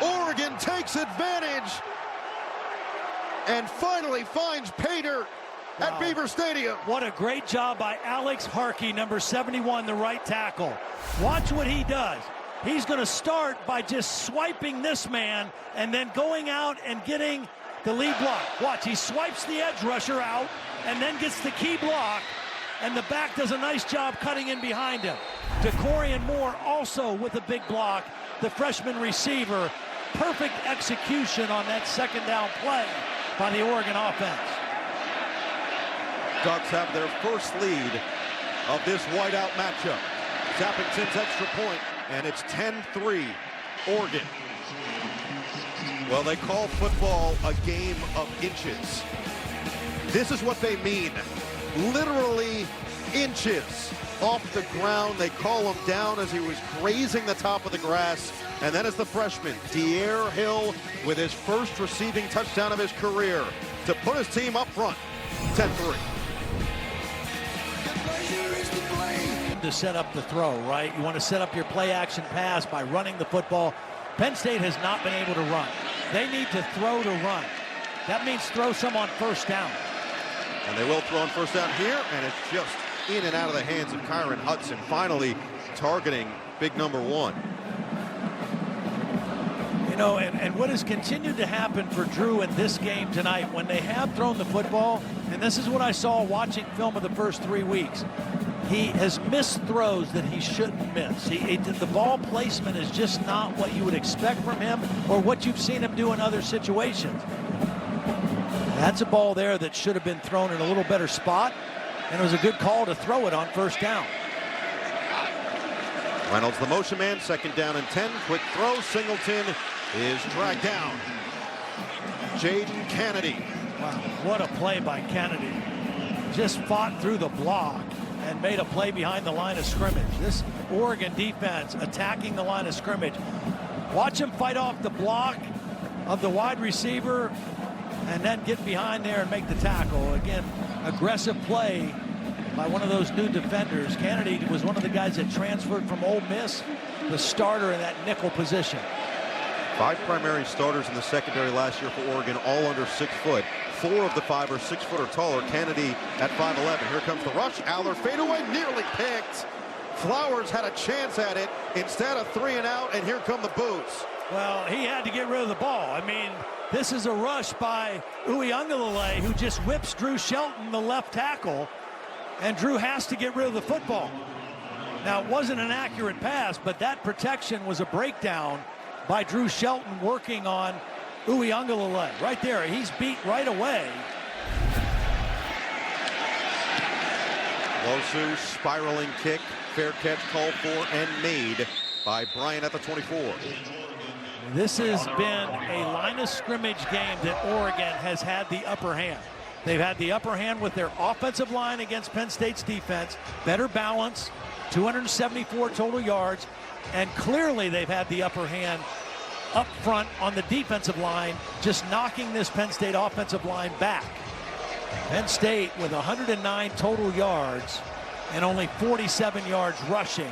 Oregon takes advantage and finally finds pay dirt at Beaver Stadium. What a great job by Alex Harkey, number 71, the right tackle. Watch what he does. He's going to start by just swiping this man and then going out and getting the lead block. Watch, he swipes the edge rusher out and then gets the key block, and the back does a nice job cutting in behind him. DeCorian Moore also with a big block, the freshman receiver. Perfect execution on that 2nd down play by the Oregon offense. Ducks have their first lead of this whiteout matchup. Zappington's extra point, and it's 10-3 Oregon. Well, they call football a game of inches. This is what they mean. Literally inches off the ground. They call him down as he was grazing the top of the grass. And then as the freshman, De'Air Hill, with his first receiving touchdown of his career to put his team up front, 10-3. To set up the throw, right? You want to set up your play action pass by running the football. Penn State has not been able to run. They need to throw to run. That means throw some on 1st down. And they will throw on 1st down here, and it's just in and out of the hands of Kyron Hudson, finally targeting big number 1. You know, and what has continued to happen for Drew in this game tonight, when they have thrown the football, and this is what I saw watching film of the first 3 weeks, he has missed throws that he shouldn't miss. The ball placement is just not what you would expect from him or what you've seen him do in other situations. That's a ball there that should have been thrown in a little better spot, and it was a good call to throw it on 1st down. Reynolds the motion man, 2nd down and 10. Quick throw, Singleton is dragged down. Jaden Kennedy. Wow, what a play by Kennedy. Just fought through the block and made a play behind the line of scrimmage. This Oregon defense attacking the line of scrimmage. Watch him fight off the block of the wide receiver and then get behind there and make the tackle. Again, aggressive play by one of those new defenders. Kennedy was one of the guys that transferred from Ole Miss, the starter in that nickel position. 5 primary starters in the secondary last year for Oregon, all under 6 foot. 4 of the 5 are 6 foot or taller. Kennedy at 5'11". Here comes the rush. Aller fadeaway, nearly picked. Flowers had a chance at it instead of 3 and out, and here come the boos. Well, he had to get rid of the ball. I mean, this is a rush by Uiagalelei, who just whips Drew Shelton, the left tackle, and Drew has to get rid of the football. Now, it wasn't an accurate pass, but that protection was a breakdown by Drew Shelton working on Uiagalelei. Right there, he's beat right away. Losu spiraling kick, fair catch called for and made by Bryant at the 24. This has been a line of scrimmage game that Oregon has had the upper hand. They've had the upper hand with their offensive line against Penn State's defense, better balance, 274 total yards, and clearly they've had the upper hand up front on the defensive line, just knocking this Penn State offensive line back. Penn State with 109 total yards and only 47 yards rushing.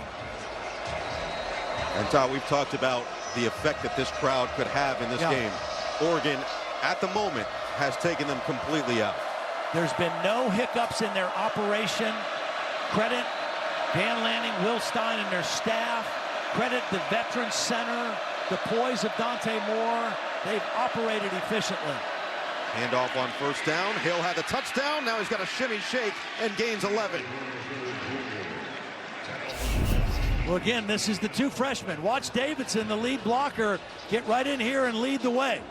And Todd, we've talked about the effect that this crowd could have in this game. Oregon, at the moment, has taken them completely out. There's been no hiccups in their operation. Credit Dan Lanning, Will Stein, and their staff. Credit the veteran center, the poise of Dante Moore. They've operated efficiently. Handoff on first down. Hill had the touchdown. Now he's got a shimmy shake and gains 11. Well, again, this is the two freshmen. Watch Davidson, the lead blocker, get right in here and lead the way.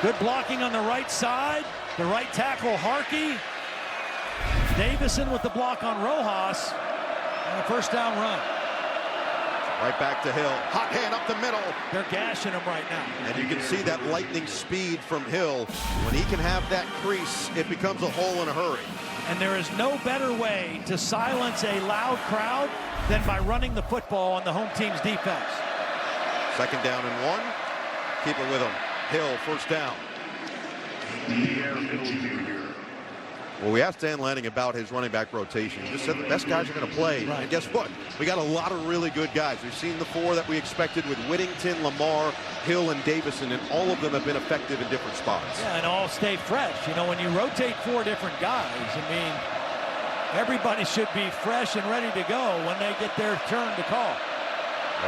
Good blocking on the right side. The right tackle, Harkey. Davison with the block on Rojas. And a first down run. Right back to Hill. Hot hand up the middle. They're gashing him right now. And you can see that lightning speed from Hill. When he can have that crease, it becomes a hole in a hurry. And there is no better way to silence a loud crowd than by running the football on the home team's defense. Second down and 1. Keep it with him. Hill, first down. Well, we asked Dan Lanning about his running back rotation. He just said the best guys are going to play. Right. And guess what? We got a lot of really good guys. We've seen the 4 that we expected with Whittington, Lamar, Hill, and Davison, and all of them have been effective in different spots. Yeah, and all stay fresh. You know, when you rotate 4 different guys, I mean, everybody should be fresh and ready to go when they get their turn to call.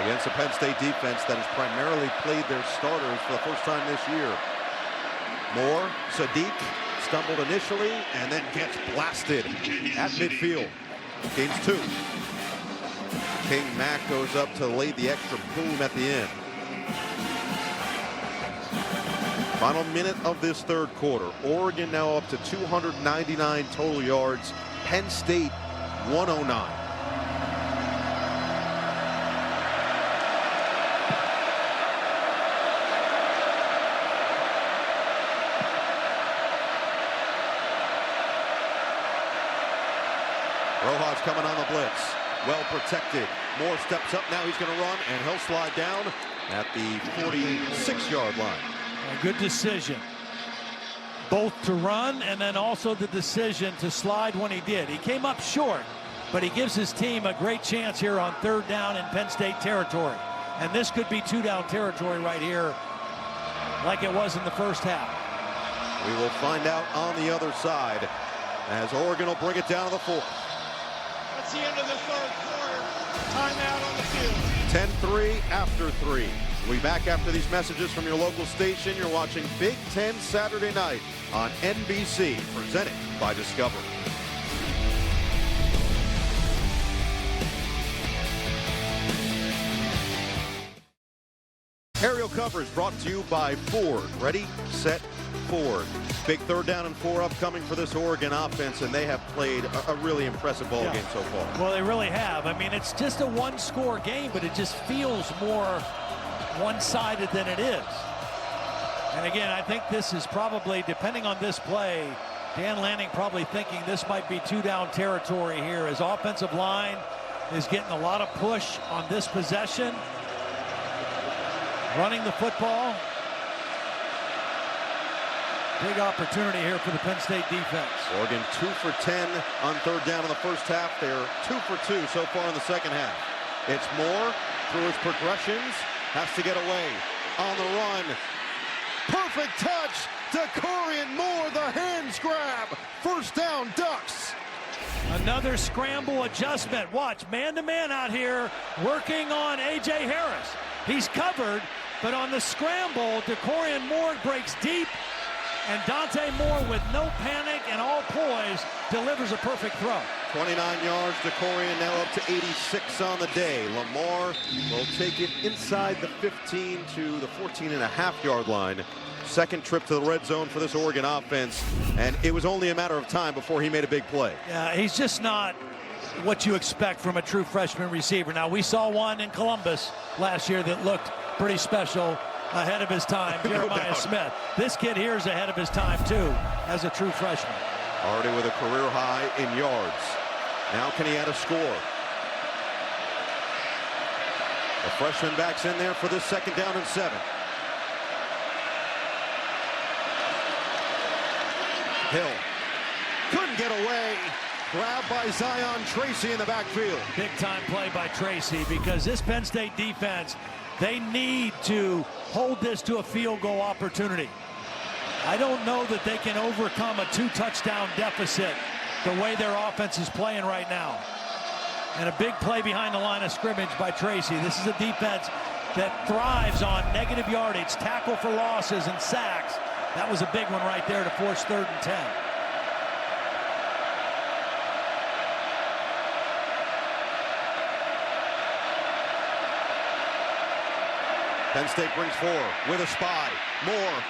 Against a Penn State defense that has primarily played their starters for the first time this year. Moore, Sadiq, stumbled initially and then gets blasted at midfield. Gains 2. King Mack goes up to lay the extra boom at the end. Final minute of this third quarter. Oregon now up to 299 total yards. Penn State 109. Rojas coming on the blitz. Well protected. Moore steps up. Now he's going to run, and he'll slide down at the 46-yard line. A good decision. Both to run and then also the decision to slide when he did. He came up short, but he gives his team a great chance here on third down in Penn State territory. And this could be 2-down territory right here like it was in the first half. We will find out on the other side as Oregon will bring it down to the 4th. That's the end of the third quarter. Timeout on the field. 10-3 after 3. We'll be back after these messages from your local station. You're watching Big Ten Saturday Night on NBC, presented by Discovery. Aerial coverage brought to you by Ford. Ready, set, Ford. Big third down and 4 upcoming for this Oregon offense, and they have played a really impressive ball game so far. Well, they really have. I mean, it's just a one-score game, but it just feels more one-sided than it is. And again, I think this is probably, depending on this play, Dan Lanning probably thinking this might be 2-down territory here. His offensive line is getting a lot of push on this possession. Running the football. Big opportunity here for the Penn State defense. Oregon 2 for 10 on third down in the first half. They're 2 for 2 so far in the second half. It's Moore through his progressions. Has to get away on the run. Perfect touch. DeCorian Moore, the hands grab. First down, Ducks. Another scramble adjustment. Watch, man-to-man out here working on A.J. Harris. He's covered, but on the scramble, DeCorian Moore breaks deep, and Dante Moore, with no panic and all poise, delivers a perfect throw. 29 yards. DeCorian now up to 86 on the day. Lamar will take it inside the 15 to the 14.5-yard line. Second trip to the red zone for this Oregon offense, and it was only a matter of time before he made a big play. Yeah, he's just not what you expect from a true freshman receiver. Now, we saw one in Columbus last year that looked pretty special. ahead of his time, Jeremiah Smith. This kid here is ahead of his time, too, as a true freshman. Already with a career high in yards. Now can he add a score? The freshman backs in there for this 2nd down and 7. Hill couldn't get away. Grabbed by Zion Tracy in the backfield. Big time play by Tracy, because this Penn State defense, they need to hold this to a field goal opportunity. I don't know that they can overcome a 2-touchdown deficit the way their offense is playing right now. And a big play behind the line of scrimmage by Tracy. This is a defense that thrives on negative yardage, tackle for losses, and sacks. That was a big one right there to force 3rd and 10. Penn State brings 4 with a spy. Moore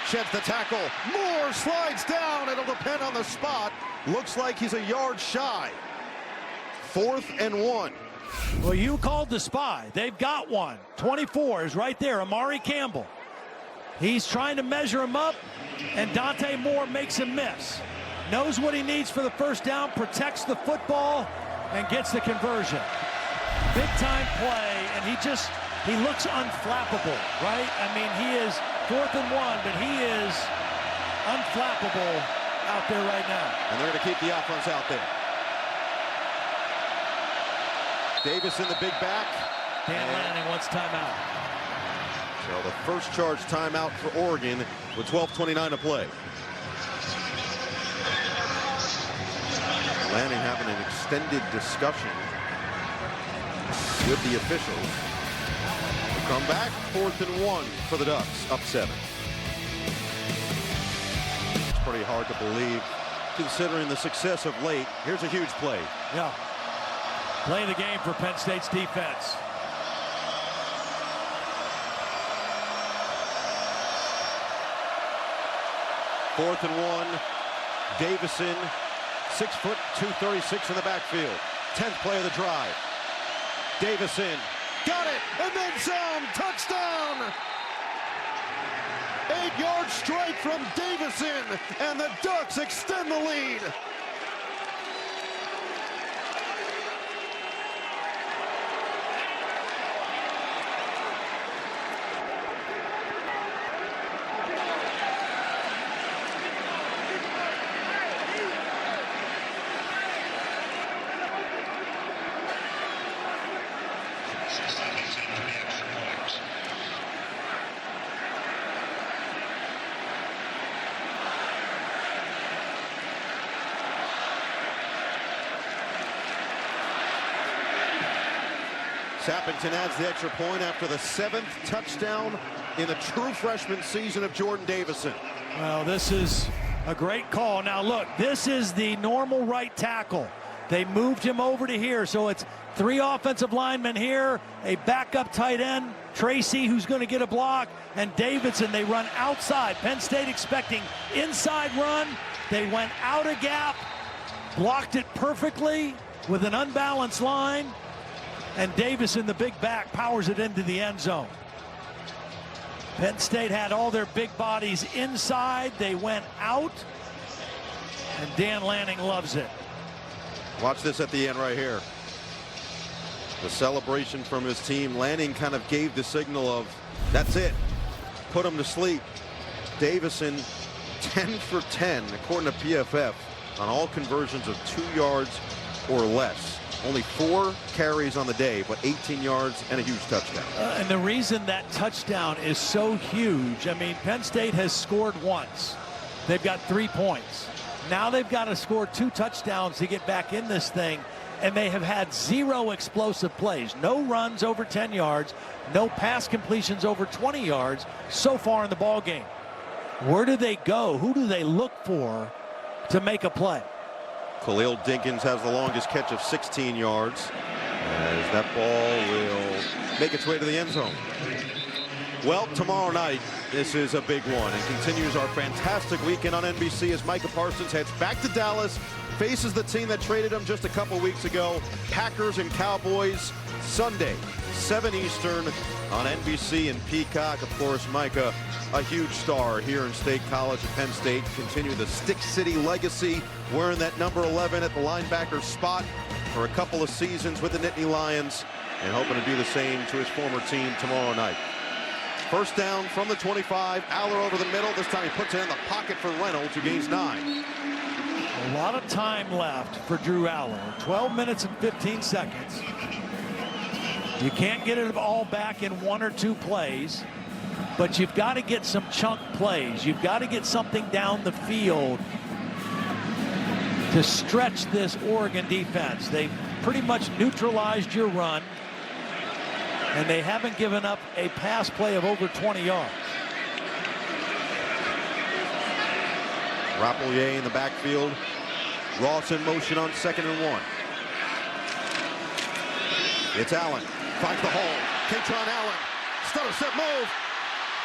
sheds the tackle. Moore slides down. It'll depend on the spot. Looks like he's a yard shy. 4th and 1. Well, you called the spy. They've got one. 24 is right there, Amari Campbell. He's trying to measure him up, and Dante Moore makes him miss. Knows what he needs for the 1st down, protects the football, and gets the conversion. Big time play, and he looks unflappable, right? I mean, he is 4th and 1, but he is unflappable out there right now. And they're going to keep the offense out there. Davis in the big back. Dan Lanning wants timeout. So the first charge timeout for Oregon with 12:29 to play. Lanning having an extended discussion with the officials. We'll come back, 4th and 1 for the Ducks, up 7. It's pretty hard to believe considering the success of late. Here's a huge play. Yeah. Play the game for Penn State's defense. Fourth and 1. Davison, 6 foot, 236 in the backfield. 10th play of the drive. Davison got it, and then some. Touchdown! 8-yard strike from Davison, and the Ducks extend the lead. Sappington adds the extra point after the 7th touchdown in the true freshman season of Jordan Davison. Well, this is a great call. Now, look, this is the normal right tackle. They moved him over to here, so it's 3 offensive linemen here, a backup tight end, Tracy, who's going to get a block, and Davidson. They run outside. Penn State expecting inside run. They went out a gap, blocked it perfectly with an unbalanced line. And Davis in the big back powers it into the end zone. Penn State had all their big bodies inside. They went out. And Dan Lanning loves it. Watch this at the end right here. The celebration from his team. Lanning kind of gave the signal of, that's it. Put him to sleep. Davison, 10 for 10, according to PFF, on all conversions of 2 yards or less. Only 4 carries on the day, but 18 yards and a huge touchdown. And the reason that touchdown is so huge, I mean, Penn State has scored once. They've got 3 points. Now they've got to score 2 touchdowns to get back in this thing, and they have had 0 explosive plays. No runs over 10 yards, no pass completions over 20 yards so far in the ball game. Where do they go? Who do they look for to make a play? Khalil Dinkins has the longest catch of 16 yards as that ball will make its way to the end zone. Well, tomorrow night, this is a big one and continues our fantastic weekend on NBC as Micah Parsons heads back to Dallas faces the team that traded him just a couple weeks ago. Packers and Cowboys, Sunday, 7 Eastern on NBC and Peacock. Of course, Micah, a huge star here in State College at Penn State. Continue the Stick City legacy, wearing that number 11 at the linebacker spot for a couple of seasons with the Nittany Lions, and hoping to do the same to his former team tomorrow night. First down from the 25, Aller over the middle. This time he puts it in the pocket for Reynolds, who gains 9. A lot of time left for Drew Aller. 12 minutes and 15 seconds. You can't get it all back in 1 or 2 plays, but you've got to get some chunk plays. You've got to get something down the field to stretch this Oregon defense. They've pretty much neutralized your run, and they haven't given up a pass play of over 20 yards. Rapelier in the backfield. Ross in motion on 2nd and 1. It's Allen. Finds the hole. Katron Allen. Stutter step move.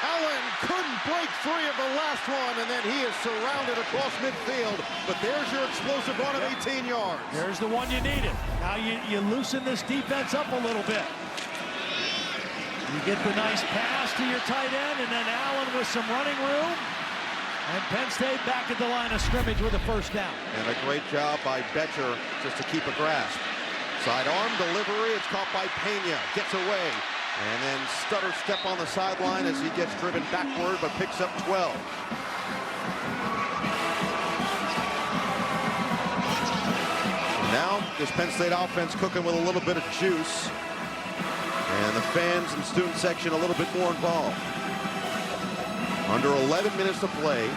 Allen couldn't break free of the last one, and then he is surrounded across midfield. But there's your explosive run of 18 yards. There's the one you needed. Now you loosen this defense up a little bit. You get the nice pass to your tight end, and then Allen with some running room. And Penn State back at the line of scrimmage with a first down. And a great job by Betcher just to keep a grasp. Sidearm delivery. It's caught by Pena. Gets away. And then stutter step on the sideline as he gets driven backward, but picks up 12. Now this Penn State offense cooking with a little bit of juice. And the fans and student section a little bit more involved. Under 11 minutes to play,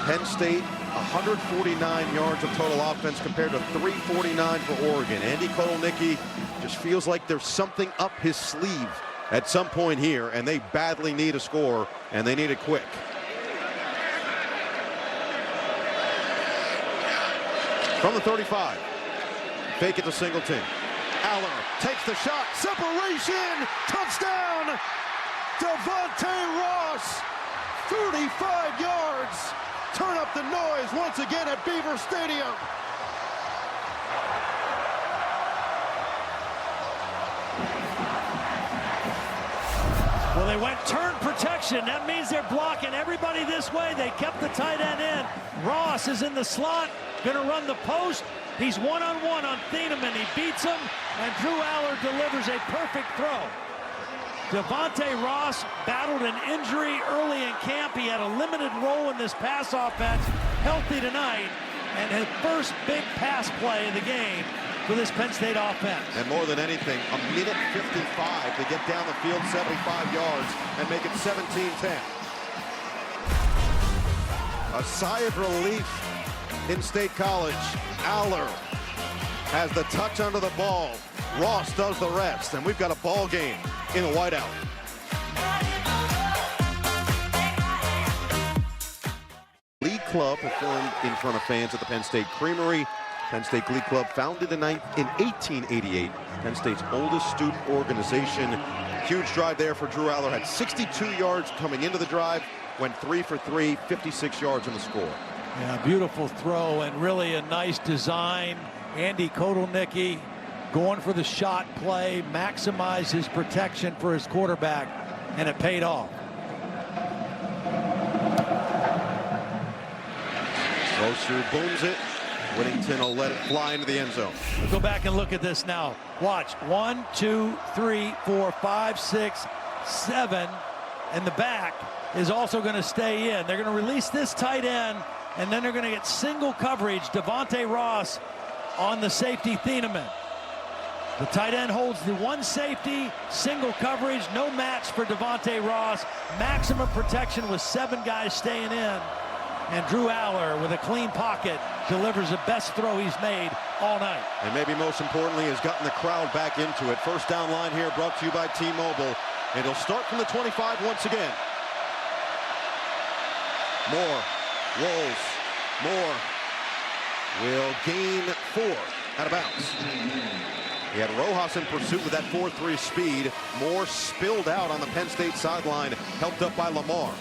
Penn State 149 yards of total offense compared to 349 for Oregon. Andy Kotelnicki just feels like there's something up his sleeve at some point here, and they badly need a score, and they need it quick. From the 35, fake it to Singleton. Aller takes the shot, separation, touchdown, Devontae Ross, 35 yards. Turn up the noise once again at Beaver Stadium. Well, they went turn protection. That means they're blocking everybody this way. They kept the tight end in. Ross is in the slot, gonna run the post. He's one-on-one on Thieneman. He beats him, and Drew Aller delivers a perfect throw. Devontae Ross battled an injury early in camp. He had a limited role in this pass offense, healthy tonight, and his first big pass play of the game for this Penn State offense. And more than anything, a minute 55 to get down the field 75 yards and make it 17-10. A sigh of relief in State College. Aller has the touch under the ball. Ross does the rest, and we've got a ball game in a whiteout. Glee Club performed in front of fans at the Penn State Creamery. Penn State Glee Club, founded in 1888, Penn State's oldest student organization. Huge drive there for Drew Aller. Had 62 yards coming into the drive, went 3 for 3, 56 yards in the score. Yeah, beautiful throw and really a nice design. Andy Kotelnicki going for the shot play, maximize his protection for his quarterback, and it paid off. Goes through, booms it. Whittington will let it fly into the end zone. We'll go back and look at this now. Watch, 1, 2, 3, 4, 5, 6, 7, and the back is also going to stay in. They're going to release this tight end, and then they're going to get single coverage. Devontae Ross on the safety, Thieneman. The tight end holds the one safety, single coverage, no match for Devontae Ross. Maximum protection with 7 guys staying in. And Drew Aller, with a clean pocket, delivers the best throw he's made all night. And maybe most importantly, has gotten the crowd back into it. First down line here brought to you by T-Mobile. And he'll start from the 25 once again. Moore rolls. Moore will gain 4 out of bounds. He had Rojas in pursuit with that 4.3 speed. Moore spilled out on the Penn State sideline, helped up by Lamar.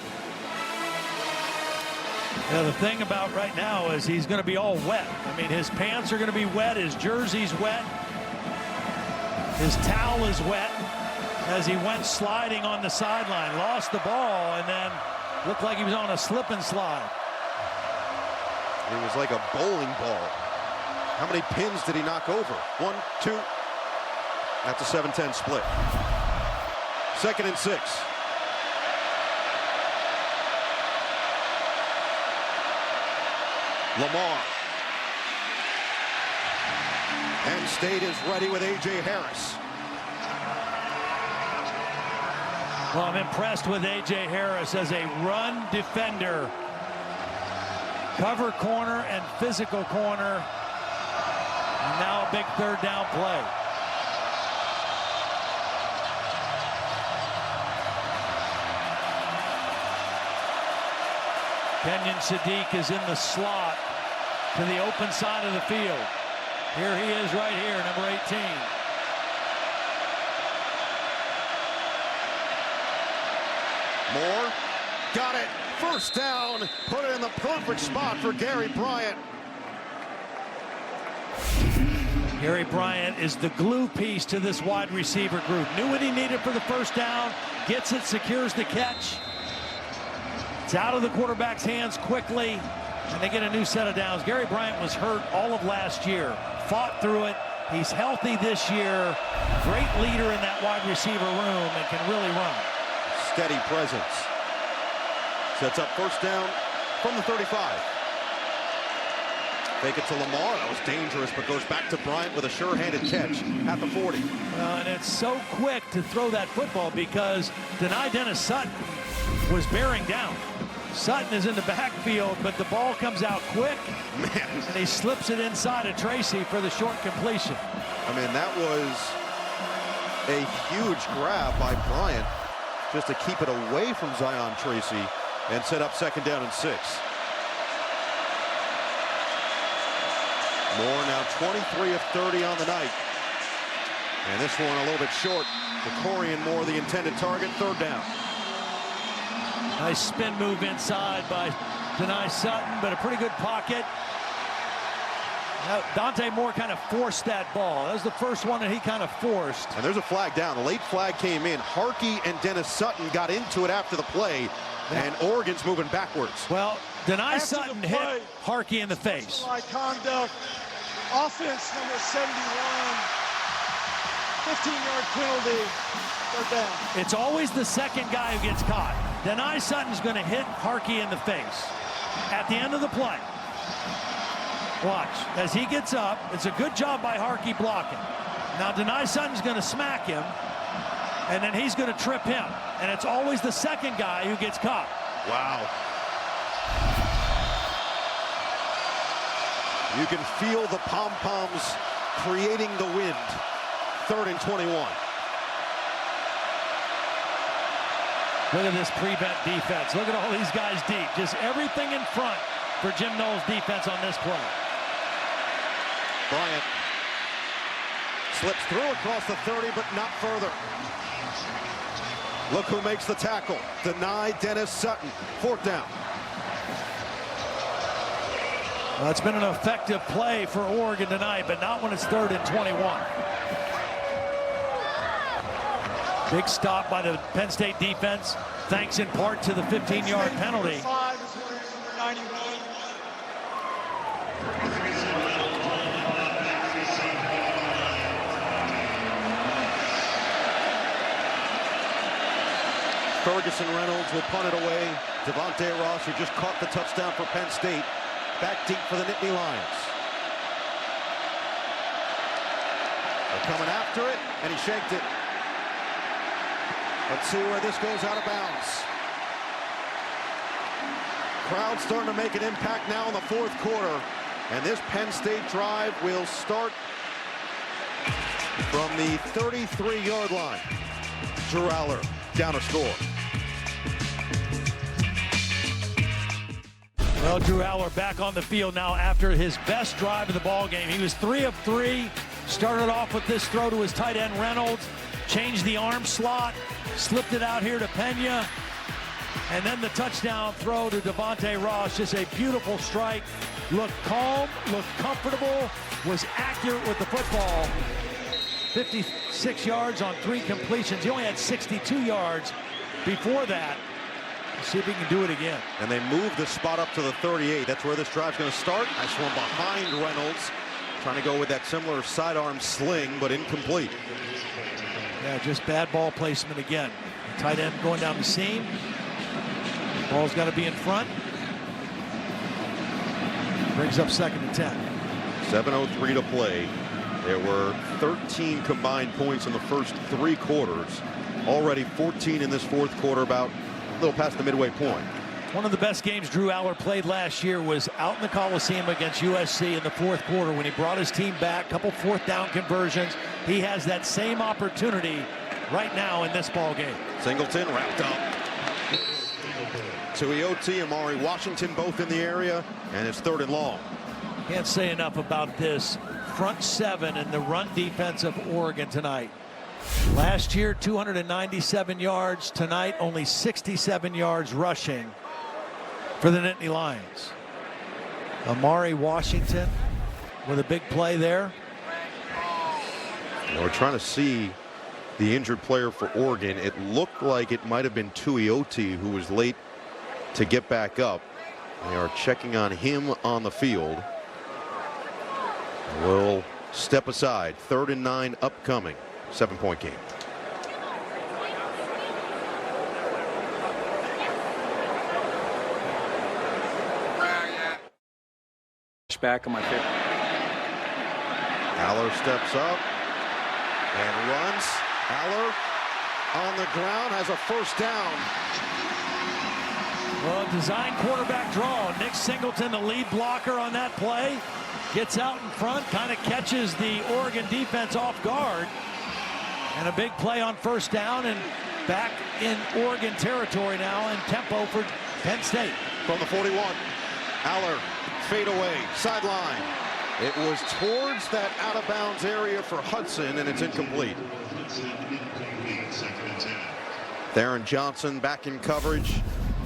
Yeah, the thing about right now is he's going to be all wet. I mean, his pants are going to be wet, his jersey's wet, his towel is wet as he went sliding on the sideline. Lost the ball and then looked like he was on a slip and slide. It was like a bowling ball. How many pins did he knock over? 1, 2. That's a 7-10 split. 2nd and 6. Lamar. Penn State is ready with A.J. Harris. Well, I'm impressed with A.J. Harris as a run defender. Cover corner and physical corner. And now a big 3rd down play. Kenyon Sadiq is in the slot to the open side of the field. Here he is right here, number 18. Moore got it. 1st down. Put it in the perfect spot for Gary Bryant. Gary Bryant is the glue piece to this wide receiver group. Knew what he needed for the 1st down. Gets it, secures the catch. It's out of the quarterback's hands quickly, and they get a new set of downs. Gary Bryant was hurt all of last year. Fought through it. He's healthy this year. Great leader in that wide receiver room and can really run. Steady presence. Sets up 1st down from the 35. Fake it to Lamar. That was dangerous, but goes back to Bryant with a sure-handed catch at the 40. And it's so quick to throw that football because Dennis Sutton was bearing down. Sutton is in the backfield, but the ball comes out quick. Man. And he slips it inside of Tracy for the short completion. I mean, that was a huge grab by Bryant just to keep it away from Zion Tracy and set up 2nd down and 6. Moore now 23 of 30 on the night. And this one a little bit short. Corian Moore, the intended target, 3rd down. Nice spin move inside by Dennis Sutton, but a pretty good pocket. Now, Dante Moore kind of forced that ball. That was the first one that he kind of forced. And there's a flag down. The late flag came in. Harkey and Dennis Sutton got into it after the play, and Oregon's moving backwards. Well, Dennis Sutton hit Harkey in the face. Conduct. Offense number 71. 15-yard penalty. 3rd down. It's always the 2nd guy who gets caught. Dennis Sutton's going to hit Harkey in the face at the end of the play. Watch, as he gets up, it's a good job by Harkey blocking. Now Dennis Sutton's going to smack him, and then he's going to trip him. And it's always the 2nd guy who gets caught. Wow. You can feel the pom-poms creating the wind. 3rd and 21. Look at this prevent defense. Look at all these guys deep. Just everything in front for Jim Knowles' defense on this play. Bryant slips through across the 30, but not further. Look who makes the tackle. Deny Dennis Sutton. 4th down. Well, it's been an effective play for Oregon tonight, but not when it's 3rd and 21. Big stop by the Penn State defense, thanks in part to the 15-yard penalty. 5 is wearing number 91. Ferguson Reynolds will punt it away. Devontae Ross, who just caught the touchdown for Penn State, back deep for the Nittany Lions. They're coming after it, and he shanked it. Let's see where this goes out of bounds. Crowd starting to make an impact now in the 4th quarter. And this Penn State drive will start from the 33-yard line. Drew Aller down a score. Well, Drew Aller back on the field now after his best drive of the ball game. He was 3 of 3. Started off with this throw to his tight end Reynolds. Changed the arm slot. Slipped it out here to Pena. And then the touchdown throw to Devontae Ross, just a beautiful strike. Looked calm, looked comfortable, was accurate with the football. 56 yards on 3 completions. He only had 62 yards before that. Let's see if he can do it again. And they move the spot up to the 38. That's where this drive's going to start. Nice one behind Reynolds. Trying to go with that similar sidearm sling, but incomplete. Yeah, just bad ball placement again. The tight end going down the seam. Ball's got to be in front. Brings up 2nd and 10. 7:03 to play. There were 13 combined points in the first 3 quarters. Already 14 in this 4th quarter, about a little past the midway point. One of the best games Drew Aller played last year was out in the Coliseum against USC in the 4th quarter when he brought his team back. Couple 4th down conversions. He has that same opportunity right now in this ball game. Singleton wrapped up. Tuioti, Amari Washington both in the area, and it's 3rd and long. Can't say enough about this front 7 and the run defense of Oregon tonight. Last year 297 yards. Tonight only 67 yards rushing for the Nittany Lions. Amari Washington with a big play there. We're trying to see the injured player for Oregon. It looked like it might have been Tuioti who was late to get back up. They are checking on him on the field. We'll step aside. 3rd and 9 upcoming. 7-point game. Back on my favorite. Aller steps up and runs. Aller on the ground has a 1st down. Well, design quarterback draw. Nick Singleton, the lead blocker on that play, gets out in front, kind of catches the Oregon defense off guard. And a big play on 1st down, and back in Oregon territory now, and tempo for Penn State. From the 41, Aller fade away, sideline. It was towards that out-of-bounds area for Hudson, and it's incomplete. Theron Johnson back in coverage.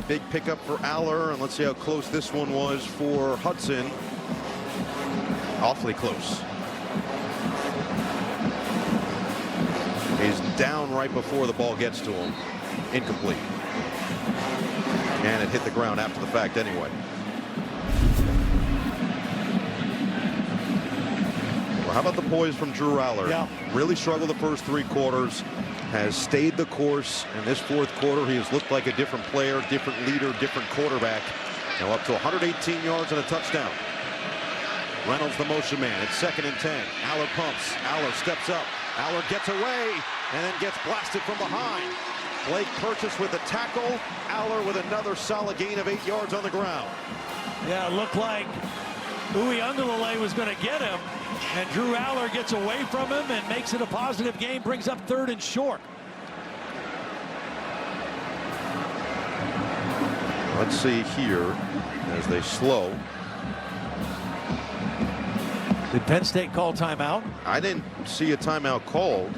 Big pickup for Aller, and let's see how close this one was for Hudson. Awfully close. He's down right before the ball gets to him. Incomplete. And it hit the ground after the fact anyway. Well, how about the poise from Drew Aller? Yeah. Really struggled the first 3 quarters. Has stayed the course. In this 4th quarter, he has looked like a different player, different leader, different quarterback. Now up to 118 yards and a touchdown. Reynolds the motion man. It's 2nd and 10. Aller pumps. Aller steps up. Aller gets away and then gets blasted from behind. Blake Purchase with the tackle. Aller with another solid gain of 8 yards on the ground. Yeah, it looked like Uyunglele was going to get him, and Drew Aller gets away from him and makes it a positive game, brings up 3rd and short. Let's see here as they slow. Did Penn State call timeout? I didn't see a timeout called.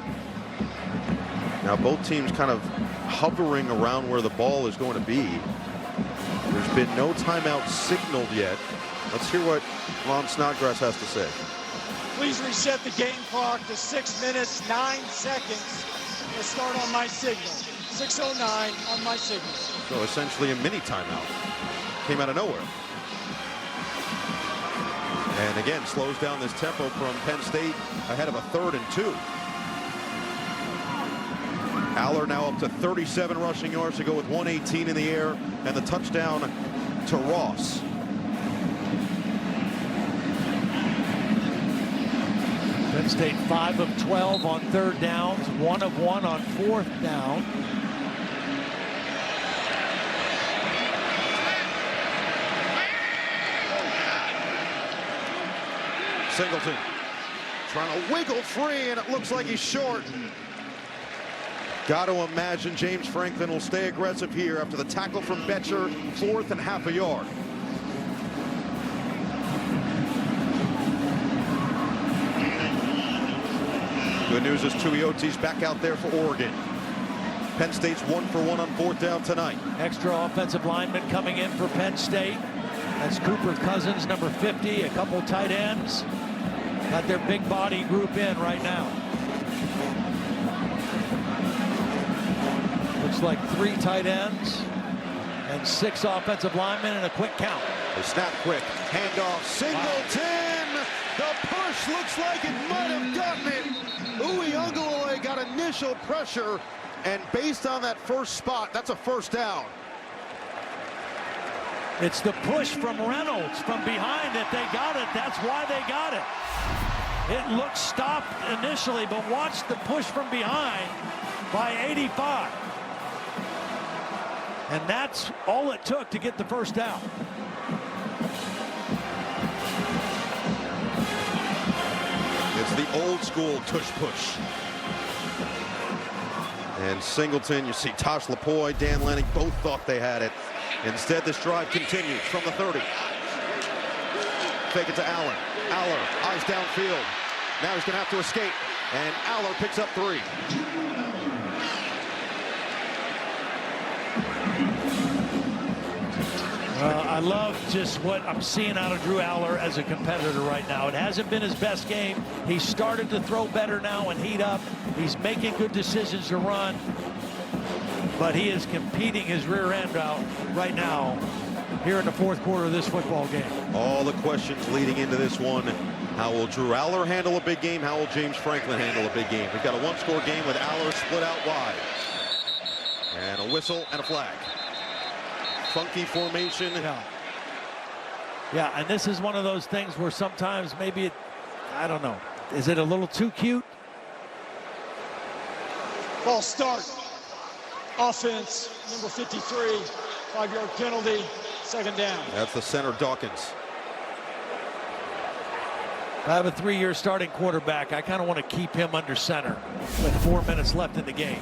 Now both teams kind of hovering around where the ball is going to be. There's been no timeout signaled yet. Let's hear what Ron Snodgrass has to say. Please reset the game clock to 6 minutes, 9 seconds. We'll start on my signal. 6:09 on my signal. So essentially a mini timeout. Came out of nowhere. And again, slows down this tempo from Penn State ahead of a 3rd and 2. Aller now up to 37 rushing yards to go with 118 in the air, and the touchdown to Ross. Penn State 5 of 12 on 3rd downs, 1 of 1 on 4th down. Singleton trying to wiggle free, and it looks like he's short. Got to imagine James Franklin will stay aggressive here after the tackle from Betcher. 4th and half a yard. Good news is Tuioti's back out there for Oregon. Penn State's 1 for 1 on 4th down tonight. Extra offensive lineman coming in for Penn State. That's Cooper Cousins, number 50, a couple tight ends. Got their big body group in right now. Looks like 3 tight ends and 6 offensive linemen and a quick count. They snap quick, handoff, Singleton. Wow. The push looks like it might have gotten it. Uiagalelei got initial pressure, and based on that first spot, that's a first down. It's the push from Reynolds from behind that they got it. That's why they got it. It looked stopped initially, but watch the push from behind by 85. And that's all it took to get the first down. It's the old school tush push. And Singleton, you see Tosh Lapoy, Dan Lanning, both thought they had it. Instead, this drive continues from the 30. Fake it to Allen. Aller, eyes downfield. Now he's going to have to escape. And Aller picks up 3. I love just what I'm seeing out of Drew Aller as a competitor right now. It hasn't been his best game. He's started to throw better now and heat up. He's making good decisions to run. But he is competing his rear end out right now here in the 4th quarter of this football game. All the questions leading into this one. How will Drew Aller handle a big game? How will James Franklin handle a big game? We've got a 1-score game with Aller split out wide. And a whistle and a flag. Funky formation. Yeah, and this is one of those things where sometimes maybe I don't know. Is it a little too cute? Ball start. Offense, number 53, 5-yard penalty, 2nd down. That's the center, Dawkins. If I have a 3-year starting quarterback, I kind of want to keep him under center with 4 minutes left in the game.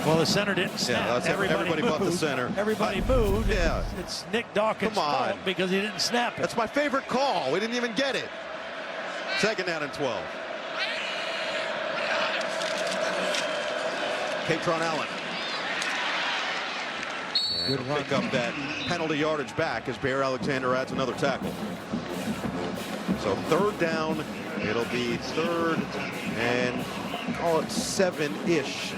Well, the center didn't snap. Yeah, everybody but the center. Everybody moved. Yeah. It's Nick Dawkins' fault because he didn't snap it. That's my favorite call. We didn't even get it. 2nd down and 12. Katron Allen. Good run. Pick up that penalty yardage back as Bear Alexander adds another tackle. So 3rd down. It'll be 3rd and call it 7-ish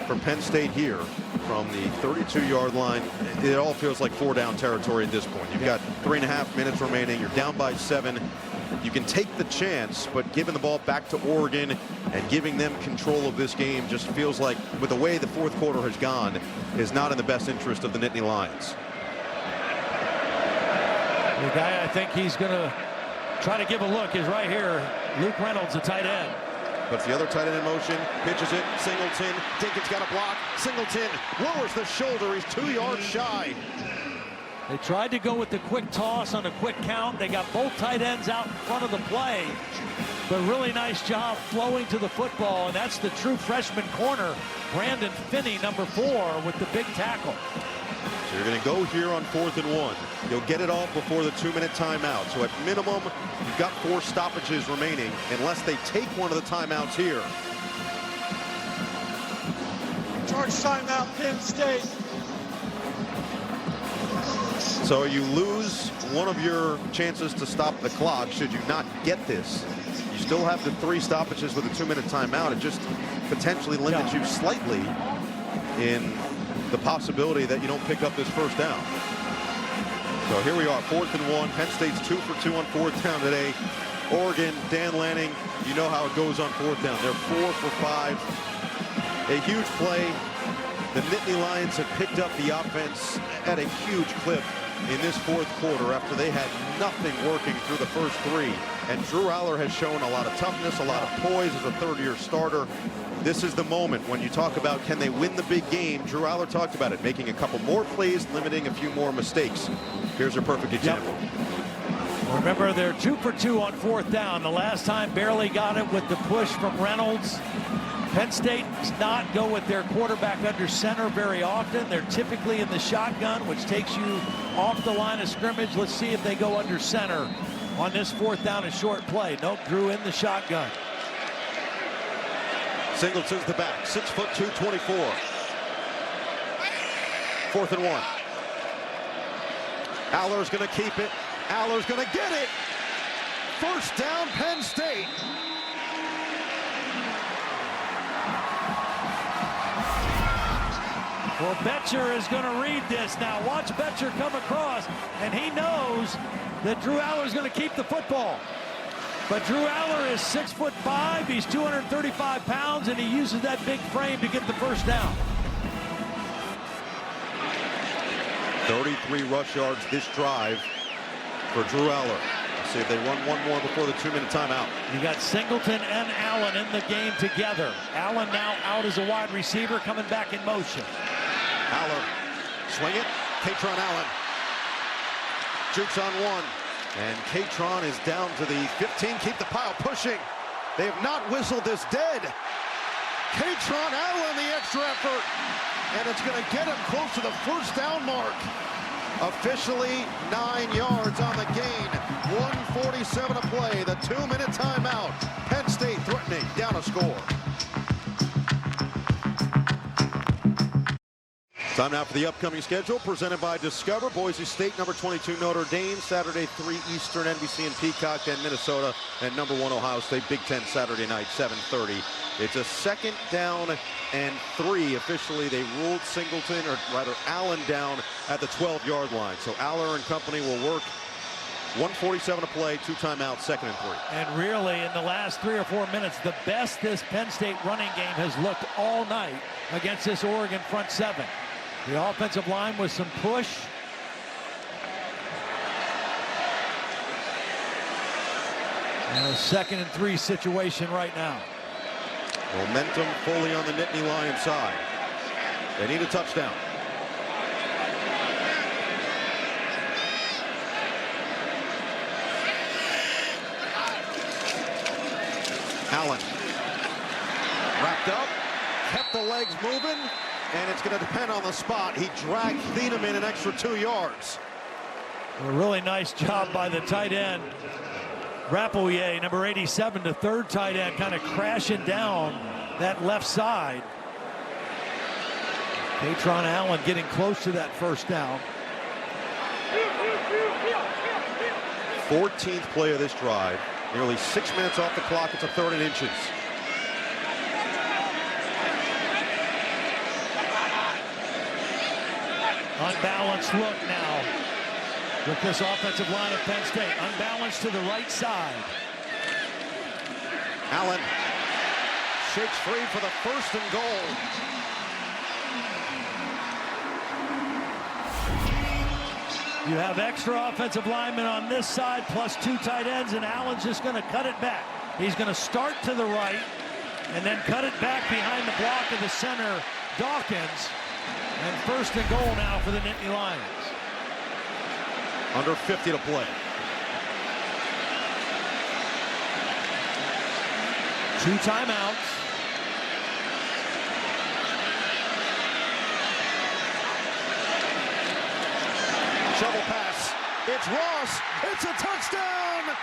for Penn State here from the 32-yard line. It all feels like 4-down territory at this point. You've got 3.5 minutes remaining. You're down by 7. You can take the chance, but giving the ball back to Oregon and giving them control of this game just feels like, with the way the 4th quarter has gone, is not in the best interest of the Nittany Lions. The guy I think he's going to try to give a look is right here, Luke Reynolds, the tight end. Puts the other tight end in motion, pitches it, Singleton, Dinkins got a block, Singleton lowers the shoulder, he's 2 yards shy. They tried to go with the quick toss on a quick count. They got both tight ends out in front of the play, but really nice job flowing to the football, and that's the true freshman corner, Brandon Finney, number 4, with the big tackle. So you're going to go here on 4th and 1. You'll get it off before the 2-minute timeout. So at minimum, you've got 4 stoppages remaining unless they take one of the timeouts here. Charge timeout, Penn State. So you lose one of your chances to stop the clock should you not get this. You still have the 3 stoppages with a 2-minute timeout. It just potentially limits you slightly in the possibility that you don't pick up this first down. So here we are, 4th and 1. Penn State's 2 for 2 on 4th down today. Oregon, Dan Lanning, you know how it goes on 4th down. They're 4 for 5. A huge play. The Nittany Lions have picked up the offense at a huge clip in this 4th quarter after they had nothing working through the first 3. And Drew Aller has shown a lot of toughness, a lot of poise as a 3rd-year starter. This is the moment when you talk about can they win the big game. Drew Aller talked about it, making a couple more plays, limiting a few more mistakes. Here's a perfect example. Remember, they're 2 for 2 on 4th down. The last time barely got it with the push from Reynolds. Penn State does not go with their quarterback under center very often. They're typically in the shotgun, which takes you off the line of scrimmage. Let's see if they go under center on this 4th down and short play. Nope, Drew in the shotgun. Singleton's the back, 6'2", 224. 4th and 1. Aller's going to keep it. Aller's going to get it. First down, Penn State. Well, Betcher is going to read this now. Watch Betcher come across, and he knows that Drew Aller is going to keep the football. But Drew Aller is 6'5". He's 235 pounds, and he uses that big frame to get the first down. 33 rush yards this drive for Drew Aller. Let's see if they run one more before the 2-minute timeout. You got Singleton and Allen in the game together. Allen now out as a wide receiver, coming back in motion. Aller, swing it. Katron Allen jukes on one, and Katron is down to the 15. Keep the pile pushing. They have not whistled this dead. Katron Allen, the extra effort, and it's going to get him close to the first down mark. Officially 9 yards on the gain. 1:47 to play. The 2-minute timeout. Penn State threatening down a score. Time now for the upcoming schedule presented by Discover. Boise State, number 22 Notre Dame, Saturday 3 Eastern, NBC and Peacock, and Minnesota and number 1 Ohio State, Big Ten Saturday night, 7:30. It's a 2nd down and 3. Officially, they ruled Singleton, or rather Allen, down at the 12-yard line. So Aller and company will work. 1:47 to play, 2 timeouts, 2nd and 3. And really, in the last 3 or 4 minutes, the best this Penn State running game has looked all night against this Oregon front 7. The offensive line with some push. And a 2nd and 3 situation right now. Momentum fully on the Nittany Lions side. They need a touchdown. Allen wrapped up, kept the legs moving, and it's going to depend on the spot. He dragged Thieneman an extra 2 yards. A really nice job by the tight end. Rapelier, number 87, the 3rd tight end, kind of crashing down that left side. Katron Allen getting close to that first down. 14th play of this drive. Nearly 6 minutes off the clock. It's a 3rd and inches. Unbalanced look now with this offensive line of Penn State. Unbalanced to the right side. Allen shakes free for the 1st and goal. You have extra offensive linemen on this side, plus 2 tight ends, and Allen's just going to cut it back. He's going to start to the right and then cut it back behind the block of the center, Dawkins. And 1st and goal now for the Nittany Lions. Under 50 to play. 2 timeouts. Shovel pass. It's Ross. It's a touchdown.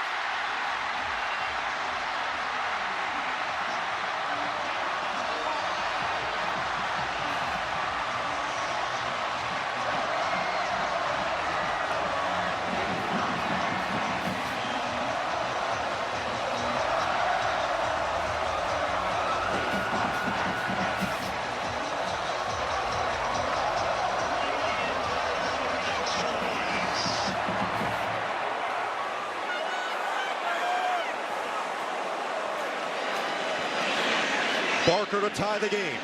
Barker to tie the game.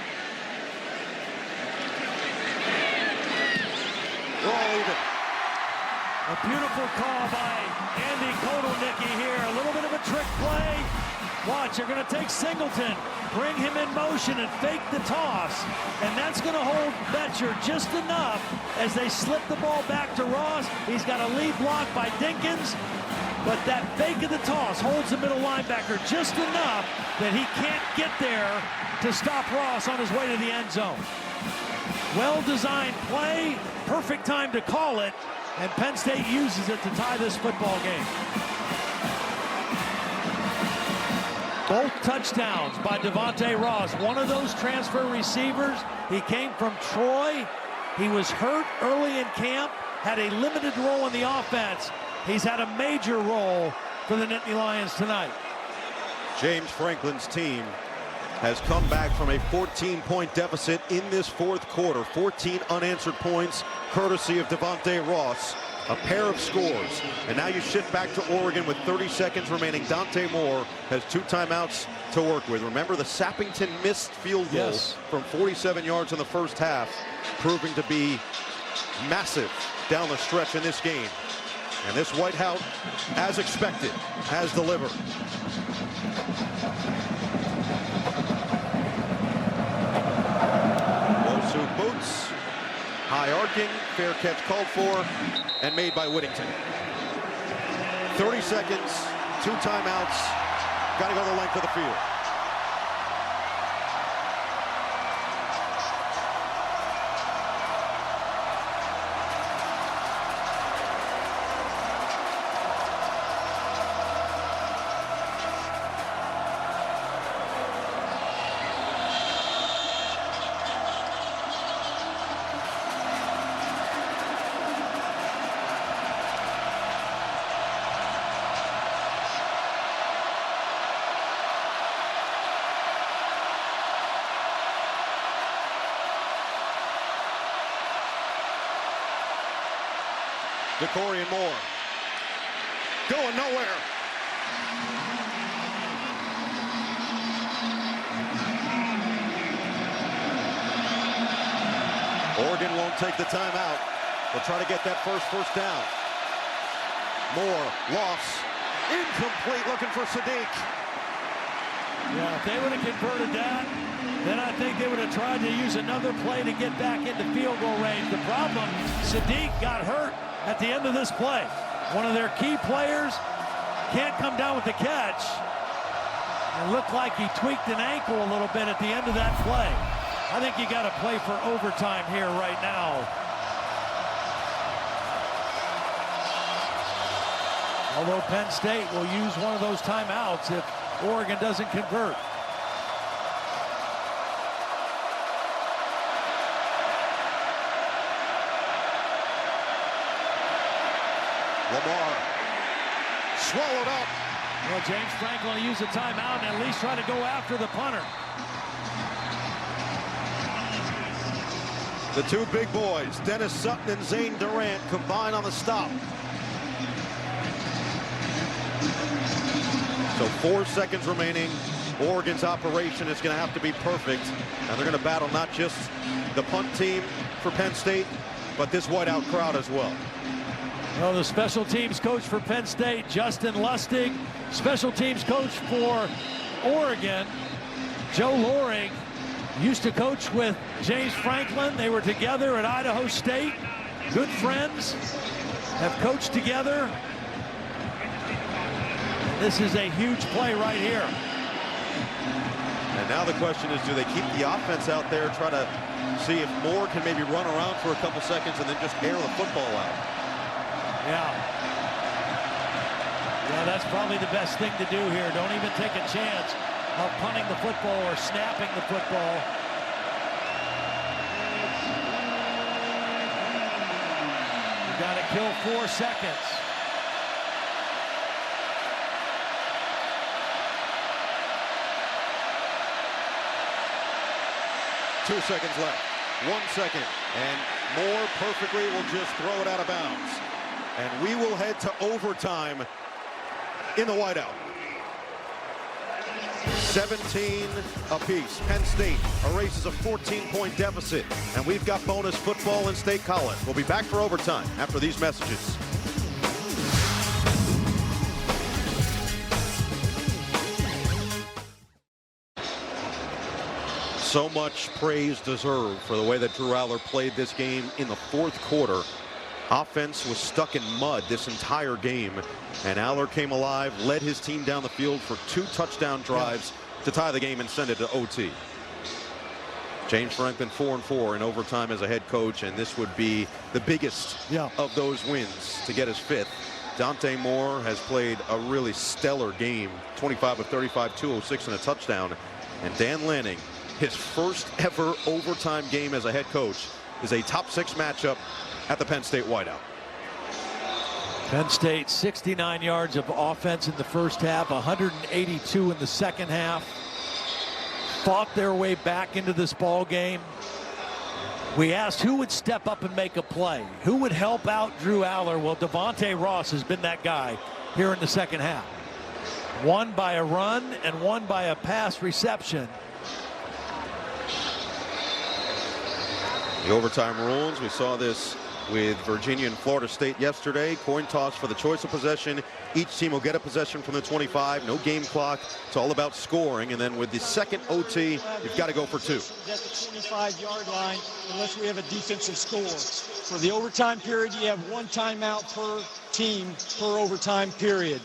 We're all even. A beautiful call by Andy Kotelnicki here. A little bit of a trick play. Watch, they're going to take Singleton, bring him in motion and fake the toss. And that's going to hold Betcher just enough as they slip the ball back to Ross. He's got a lead block by Dinkins. But that fake of the toss holds the middle linebacker just enough that he can't get there to stop Ross on his way to the end zone. Well-designed play, perfect time to call it, and Penn State uses it to tie this football game. Both touchdowns by Devontae Ross. One of those transfer receivers, he came from Troy. He was hurt early in camp, had a limited role in the offense. He's had a major role for the Nittany Lions tonight. James Franklin's team has come back from a 14-point deficit in this fourth quarter. 14 unanswered points, courtesy of Devontae Ross. A pair of scores. And now you shift back to Oregon with 30 seconds remaining. Dante Moore has 2 timeouts to work with. Remember the Sappington missed field goal from 47 yards in the first half, proving to be massive down the stretch in this game. And this Whiteout, as expected, has delivered. Wosu boots, high arcing, fair catch called for, and made by Whittington. 30 seconds, 2 timeouts, got to go the length of the field. DeCorian Moore going nowhere. Oregon won't take the timeout. They'll try to get that first down. Moore, loss, incomplete, looking for Sadiq. Yeah, if they would have converted that, then I think they would have tried to use another play to get back into field goal range. The problem, Sadiq got hurt at the end of this play. One of their key players can't come down with the catch. It looked like he tweaked an ankle a little bit at the end of that play. I think you got to play for overtime here right now. Although Penn State will use one of those timeouts if Oregon doesn't convert. Lamar swallowed up. Well, James Franklin will use a timeout and at least try to go after the punter. The 2 big boys, Dennis Sutton and Zane Durant, combine on the stop. So 4 seconds remaining. Oregon's operation is going to have to be perfect. And they're going to battle not just the punt team for Penn State, but this whiteout crowd as well. Well, the special teams coach for Penn State, Justin Lustig. Special teams coach for Oregon, Joe Loring, used to coach with James Franklin. They were together at Idaho State. Good friends, have coached together. This is a huge play right here. And now the question is, do they keep the offense out there, try to see if Moore can maybe run around for a couple seconds and then just air the football out? Yeah, that's probably the best thing to do here. Don't even take a chance of punting the football or snapping the football. You got to kill 4 seconds. Two seconds left. 1 second. And Moore perfectly will just throw it out of bounds. And we will head to overtime in the whiteout. 17 apiece. Penn State erases a 14-point deficit. And we've got bonus football in State College. We'll be back for overtime after these messages. So much praise deserved for the way that Drew Aller played this game in the fourth quarter. Offense was stuck in mud this entire game, and Aller came alive, led his team down the field for 2 touchdown drives to tie the game and send it to OT. James Franklin 4-4 in overtime as a head coach, and this would be the biggest of those wins to get his 5th Dante Moore has played a really stellar game. 25 of 35, 206 and a touchdown. And Dan Lanning, his first ever overtime game as a head coach, is a top 6 matchup at the Penn State wideout. Penn State 69 yards of offense in the first half, 182 in the second half. Fought their way back into this ball game. We asked who would step up and make a play, who would help out Drew Aller. Well, Devontae Ross has been that guy here in the second half. One by a run and one by a pass reception. The overtime rules, we saw this with Virginia and Florida State yesterday. Coin toss for the choice of possession. Each team will get a possession from the 25. No game clock. It's all about scoring. And then with the second OT, you've got to go for 2. At the 25-yard line, unless we have a defensive score. For the overtime period, you have 1 timeout per team per overtime period.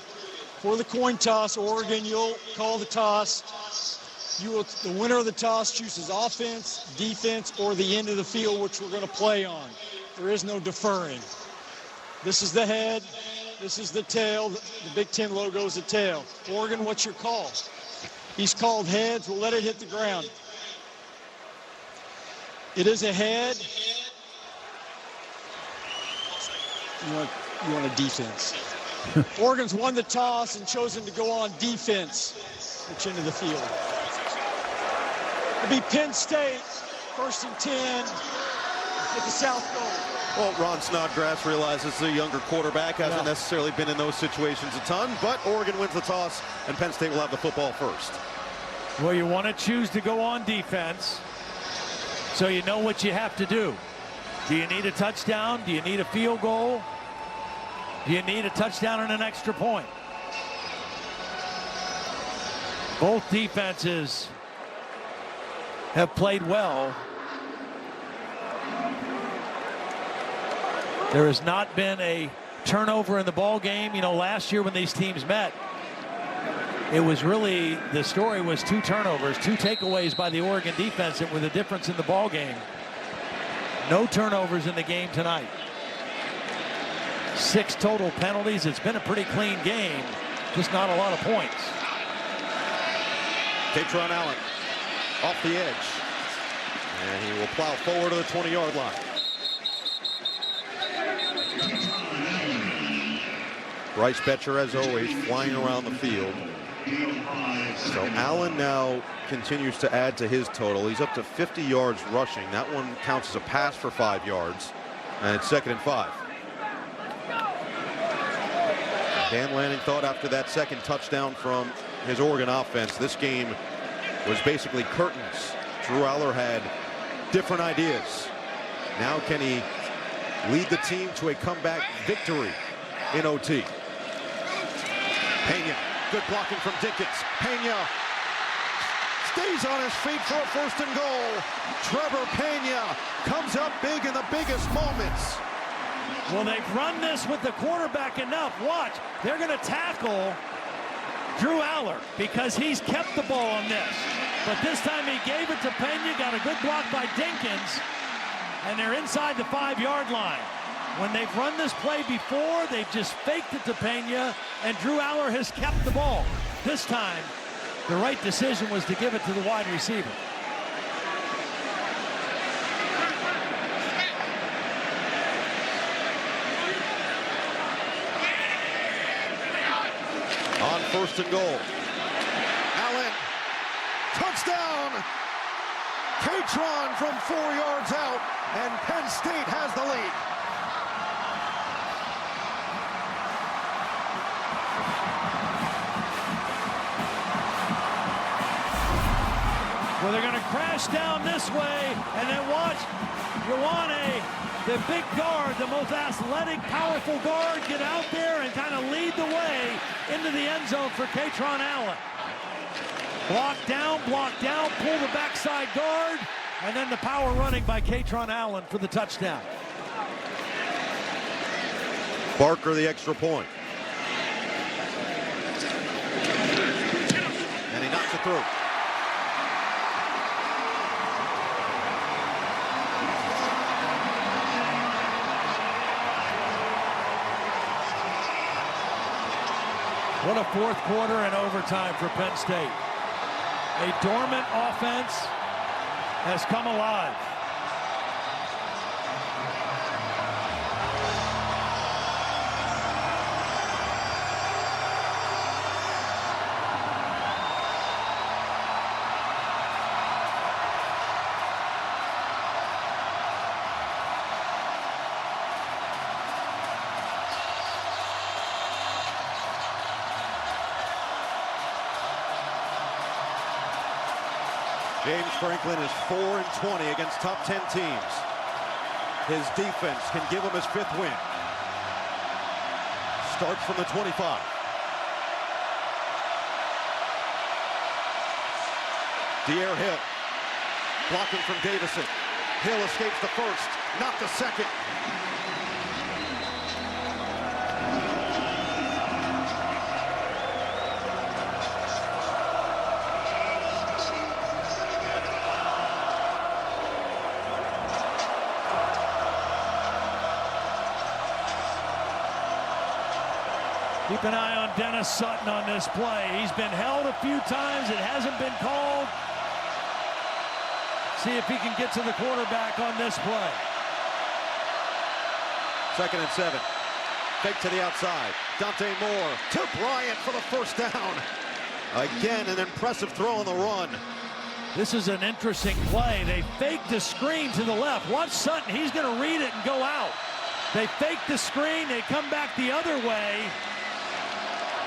For the coin toss, Oregon, you'll call the toss. The winner of the toss chooses offense, defense, or the end of the field, which we're going to play on. There is no deferring. This is the head. This is the tail. The Big Ten logo is the tail. Oregon, what's your call? He's called heads. We'll let it hit the ground. It is a head. You want a defense. Oregon's won the toss and chosen to go on defense, which into the field. It'll be Penn State, 1st and 10 at the south goal. Well, Ron Snodgrass realizes the younger quarterback hasn't necessarily been in those situations a ton, but Oregon wins the toss, and Penn State will have the football first. Well, you want to choose to go on defense, so you know what you have to do. Do you need a touchdown? Do you need a field goal? Do you need a touchdown and an extra point? Both defenses have played well. There has not been a turnover in the ball game. You know, last year when these teams met, it was really, the story was 2 turnovers, 2 takeaways by the Oregon defense that were the difference in the ball game. No turnovers in the game tonight. 6 total penalties. It's been a pretty clean game, just not a lot of points. Katron Allen off the edge, and he will plow forward to the 20-yard line. Bryce Betcher, as always, flying around the field. So Allen now continues to add to his total. He's up to 50 yards rushing. That one counts as a pass for 5 yards, and it's 2nd and 5. Dan Lanning thought after that second touchdown from his Oregon offense, this game was basically curtains. Drew Aller had different ideas. Now can he lead the team to a comeback victory in OT? Pena, good blocking from Dinkins. Pena stays on his feet for a 1st and goal. Trevor Pena comes up big in the biggest moments. Well, they've run this with the quarterback enough. Watch, they're going to tackle Drew Aller because he's kept the ball on this. But this time he gave it to Pena, got a good block by Dinkins, and they're inside the 5-yard line. When they've run this play before, they've just faked it to Pena, and Drew Aller has kept the ball. This time, the right decision was to give it to the wide receiver. On 1st and goal. Allen, touchdown! Katron from 4 yards out, and Penn State has the lead. Well, they're going to crash down this way, and then watch Ioane, the big guard, the most athletic, powerful guard, get out there and kind of lead the way into the end zone for Katron Allen. Block down, pull the backside guard, and then the power running by Katron Allen for the touchdown. Barker the extra point. And he knocks it through. What a fourth quarter and overtime for Penn State. A dormant offense has come alive. James Franklin is 4-20 against top 10 teams. His defense can give him his 5th win. Starts from the 25. De'Aaron Hill blocking from Davison. Hill escapes the first, not the second. Keep an eye on Dennis Sutton on this play. He's been held a few times. It hasn't been called. See if he can get to the quarterback on this play. 2nd and 7. Fake to the outside. Dante Moore to Bryant for the first down. Again, an impressive throw on the run. This is an interesting play. They faked the screen to the left. Watch Sutton. He's going to read it and go out. They fake the screen. They come back the other way.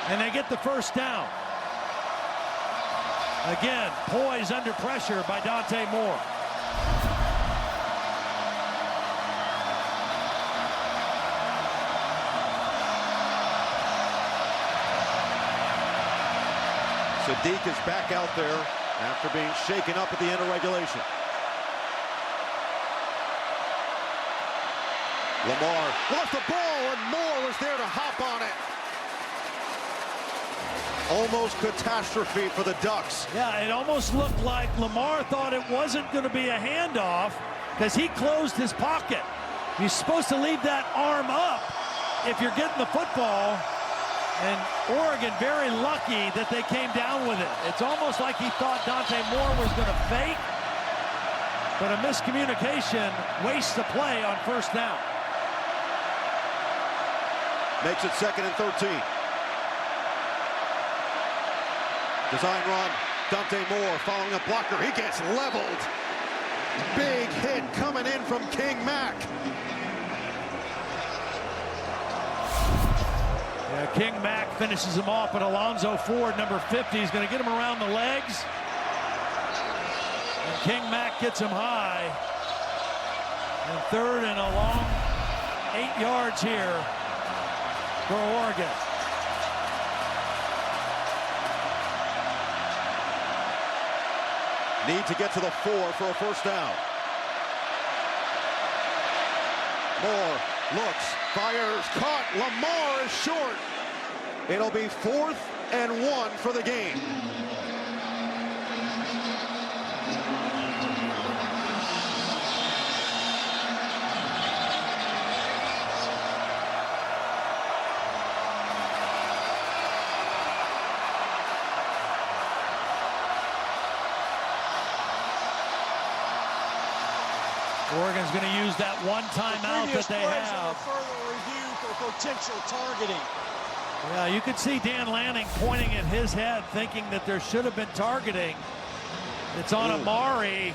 And they get the first down. Again, poised under pressure by Dante Moore. Sadiq is back out there after being shaken up at the end of regulation. Lamar lost the ball, and Moore was there to hop on it. Almost catastrophe for the Ducks. Yeah, it almost looked like Lamar thought it wasn't going to be a handoff because he closed his pocket. You're supposed to leave that arm up if you're getting the football. And Oregon very lucky that they came down with it. It's almost like he thought Dante Moore was going to fake, but a miscommunication wastes the play on first down. Makes it 2nd and 13. Design run, Dante Moore following a blocker. He gets leveled. Big hit coming in from King Mack. Yeah, King Mack finishes him off, but Alonzo Ford, number 50, is going to get him around the legs. And King Mack gets him high. And 3rd and a long 8 yards here for Oregon. Need to get to the 4 for a first down. Moore looks, fires, caught. Lamar is short. It'll be 4th and 1 for the game. Oregon's going to use that one timeout that they have. Further review for potential targeting. Yeah, you could see Dan Lanning pointing at his head, thinking that there should have been targeting. It's on Amari.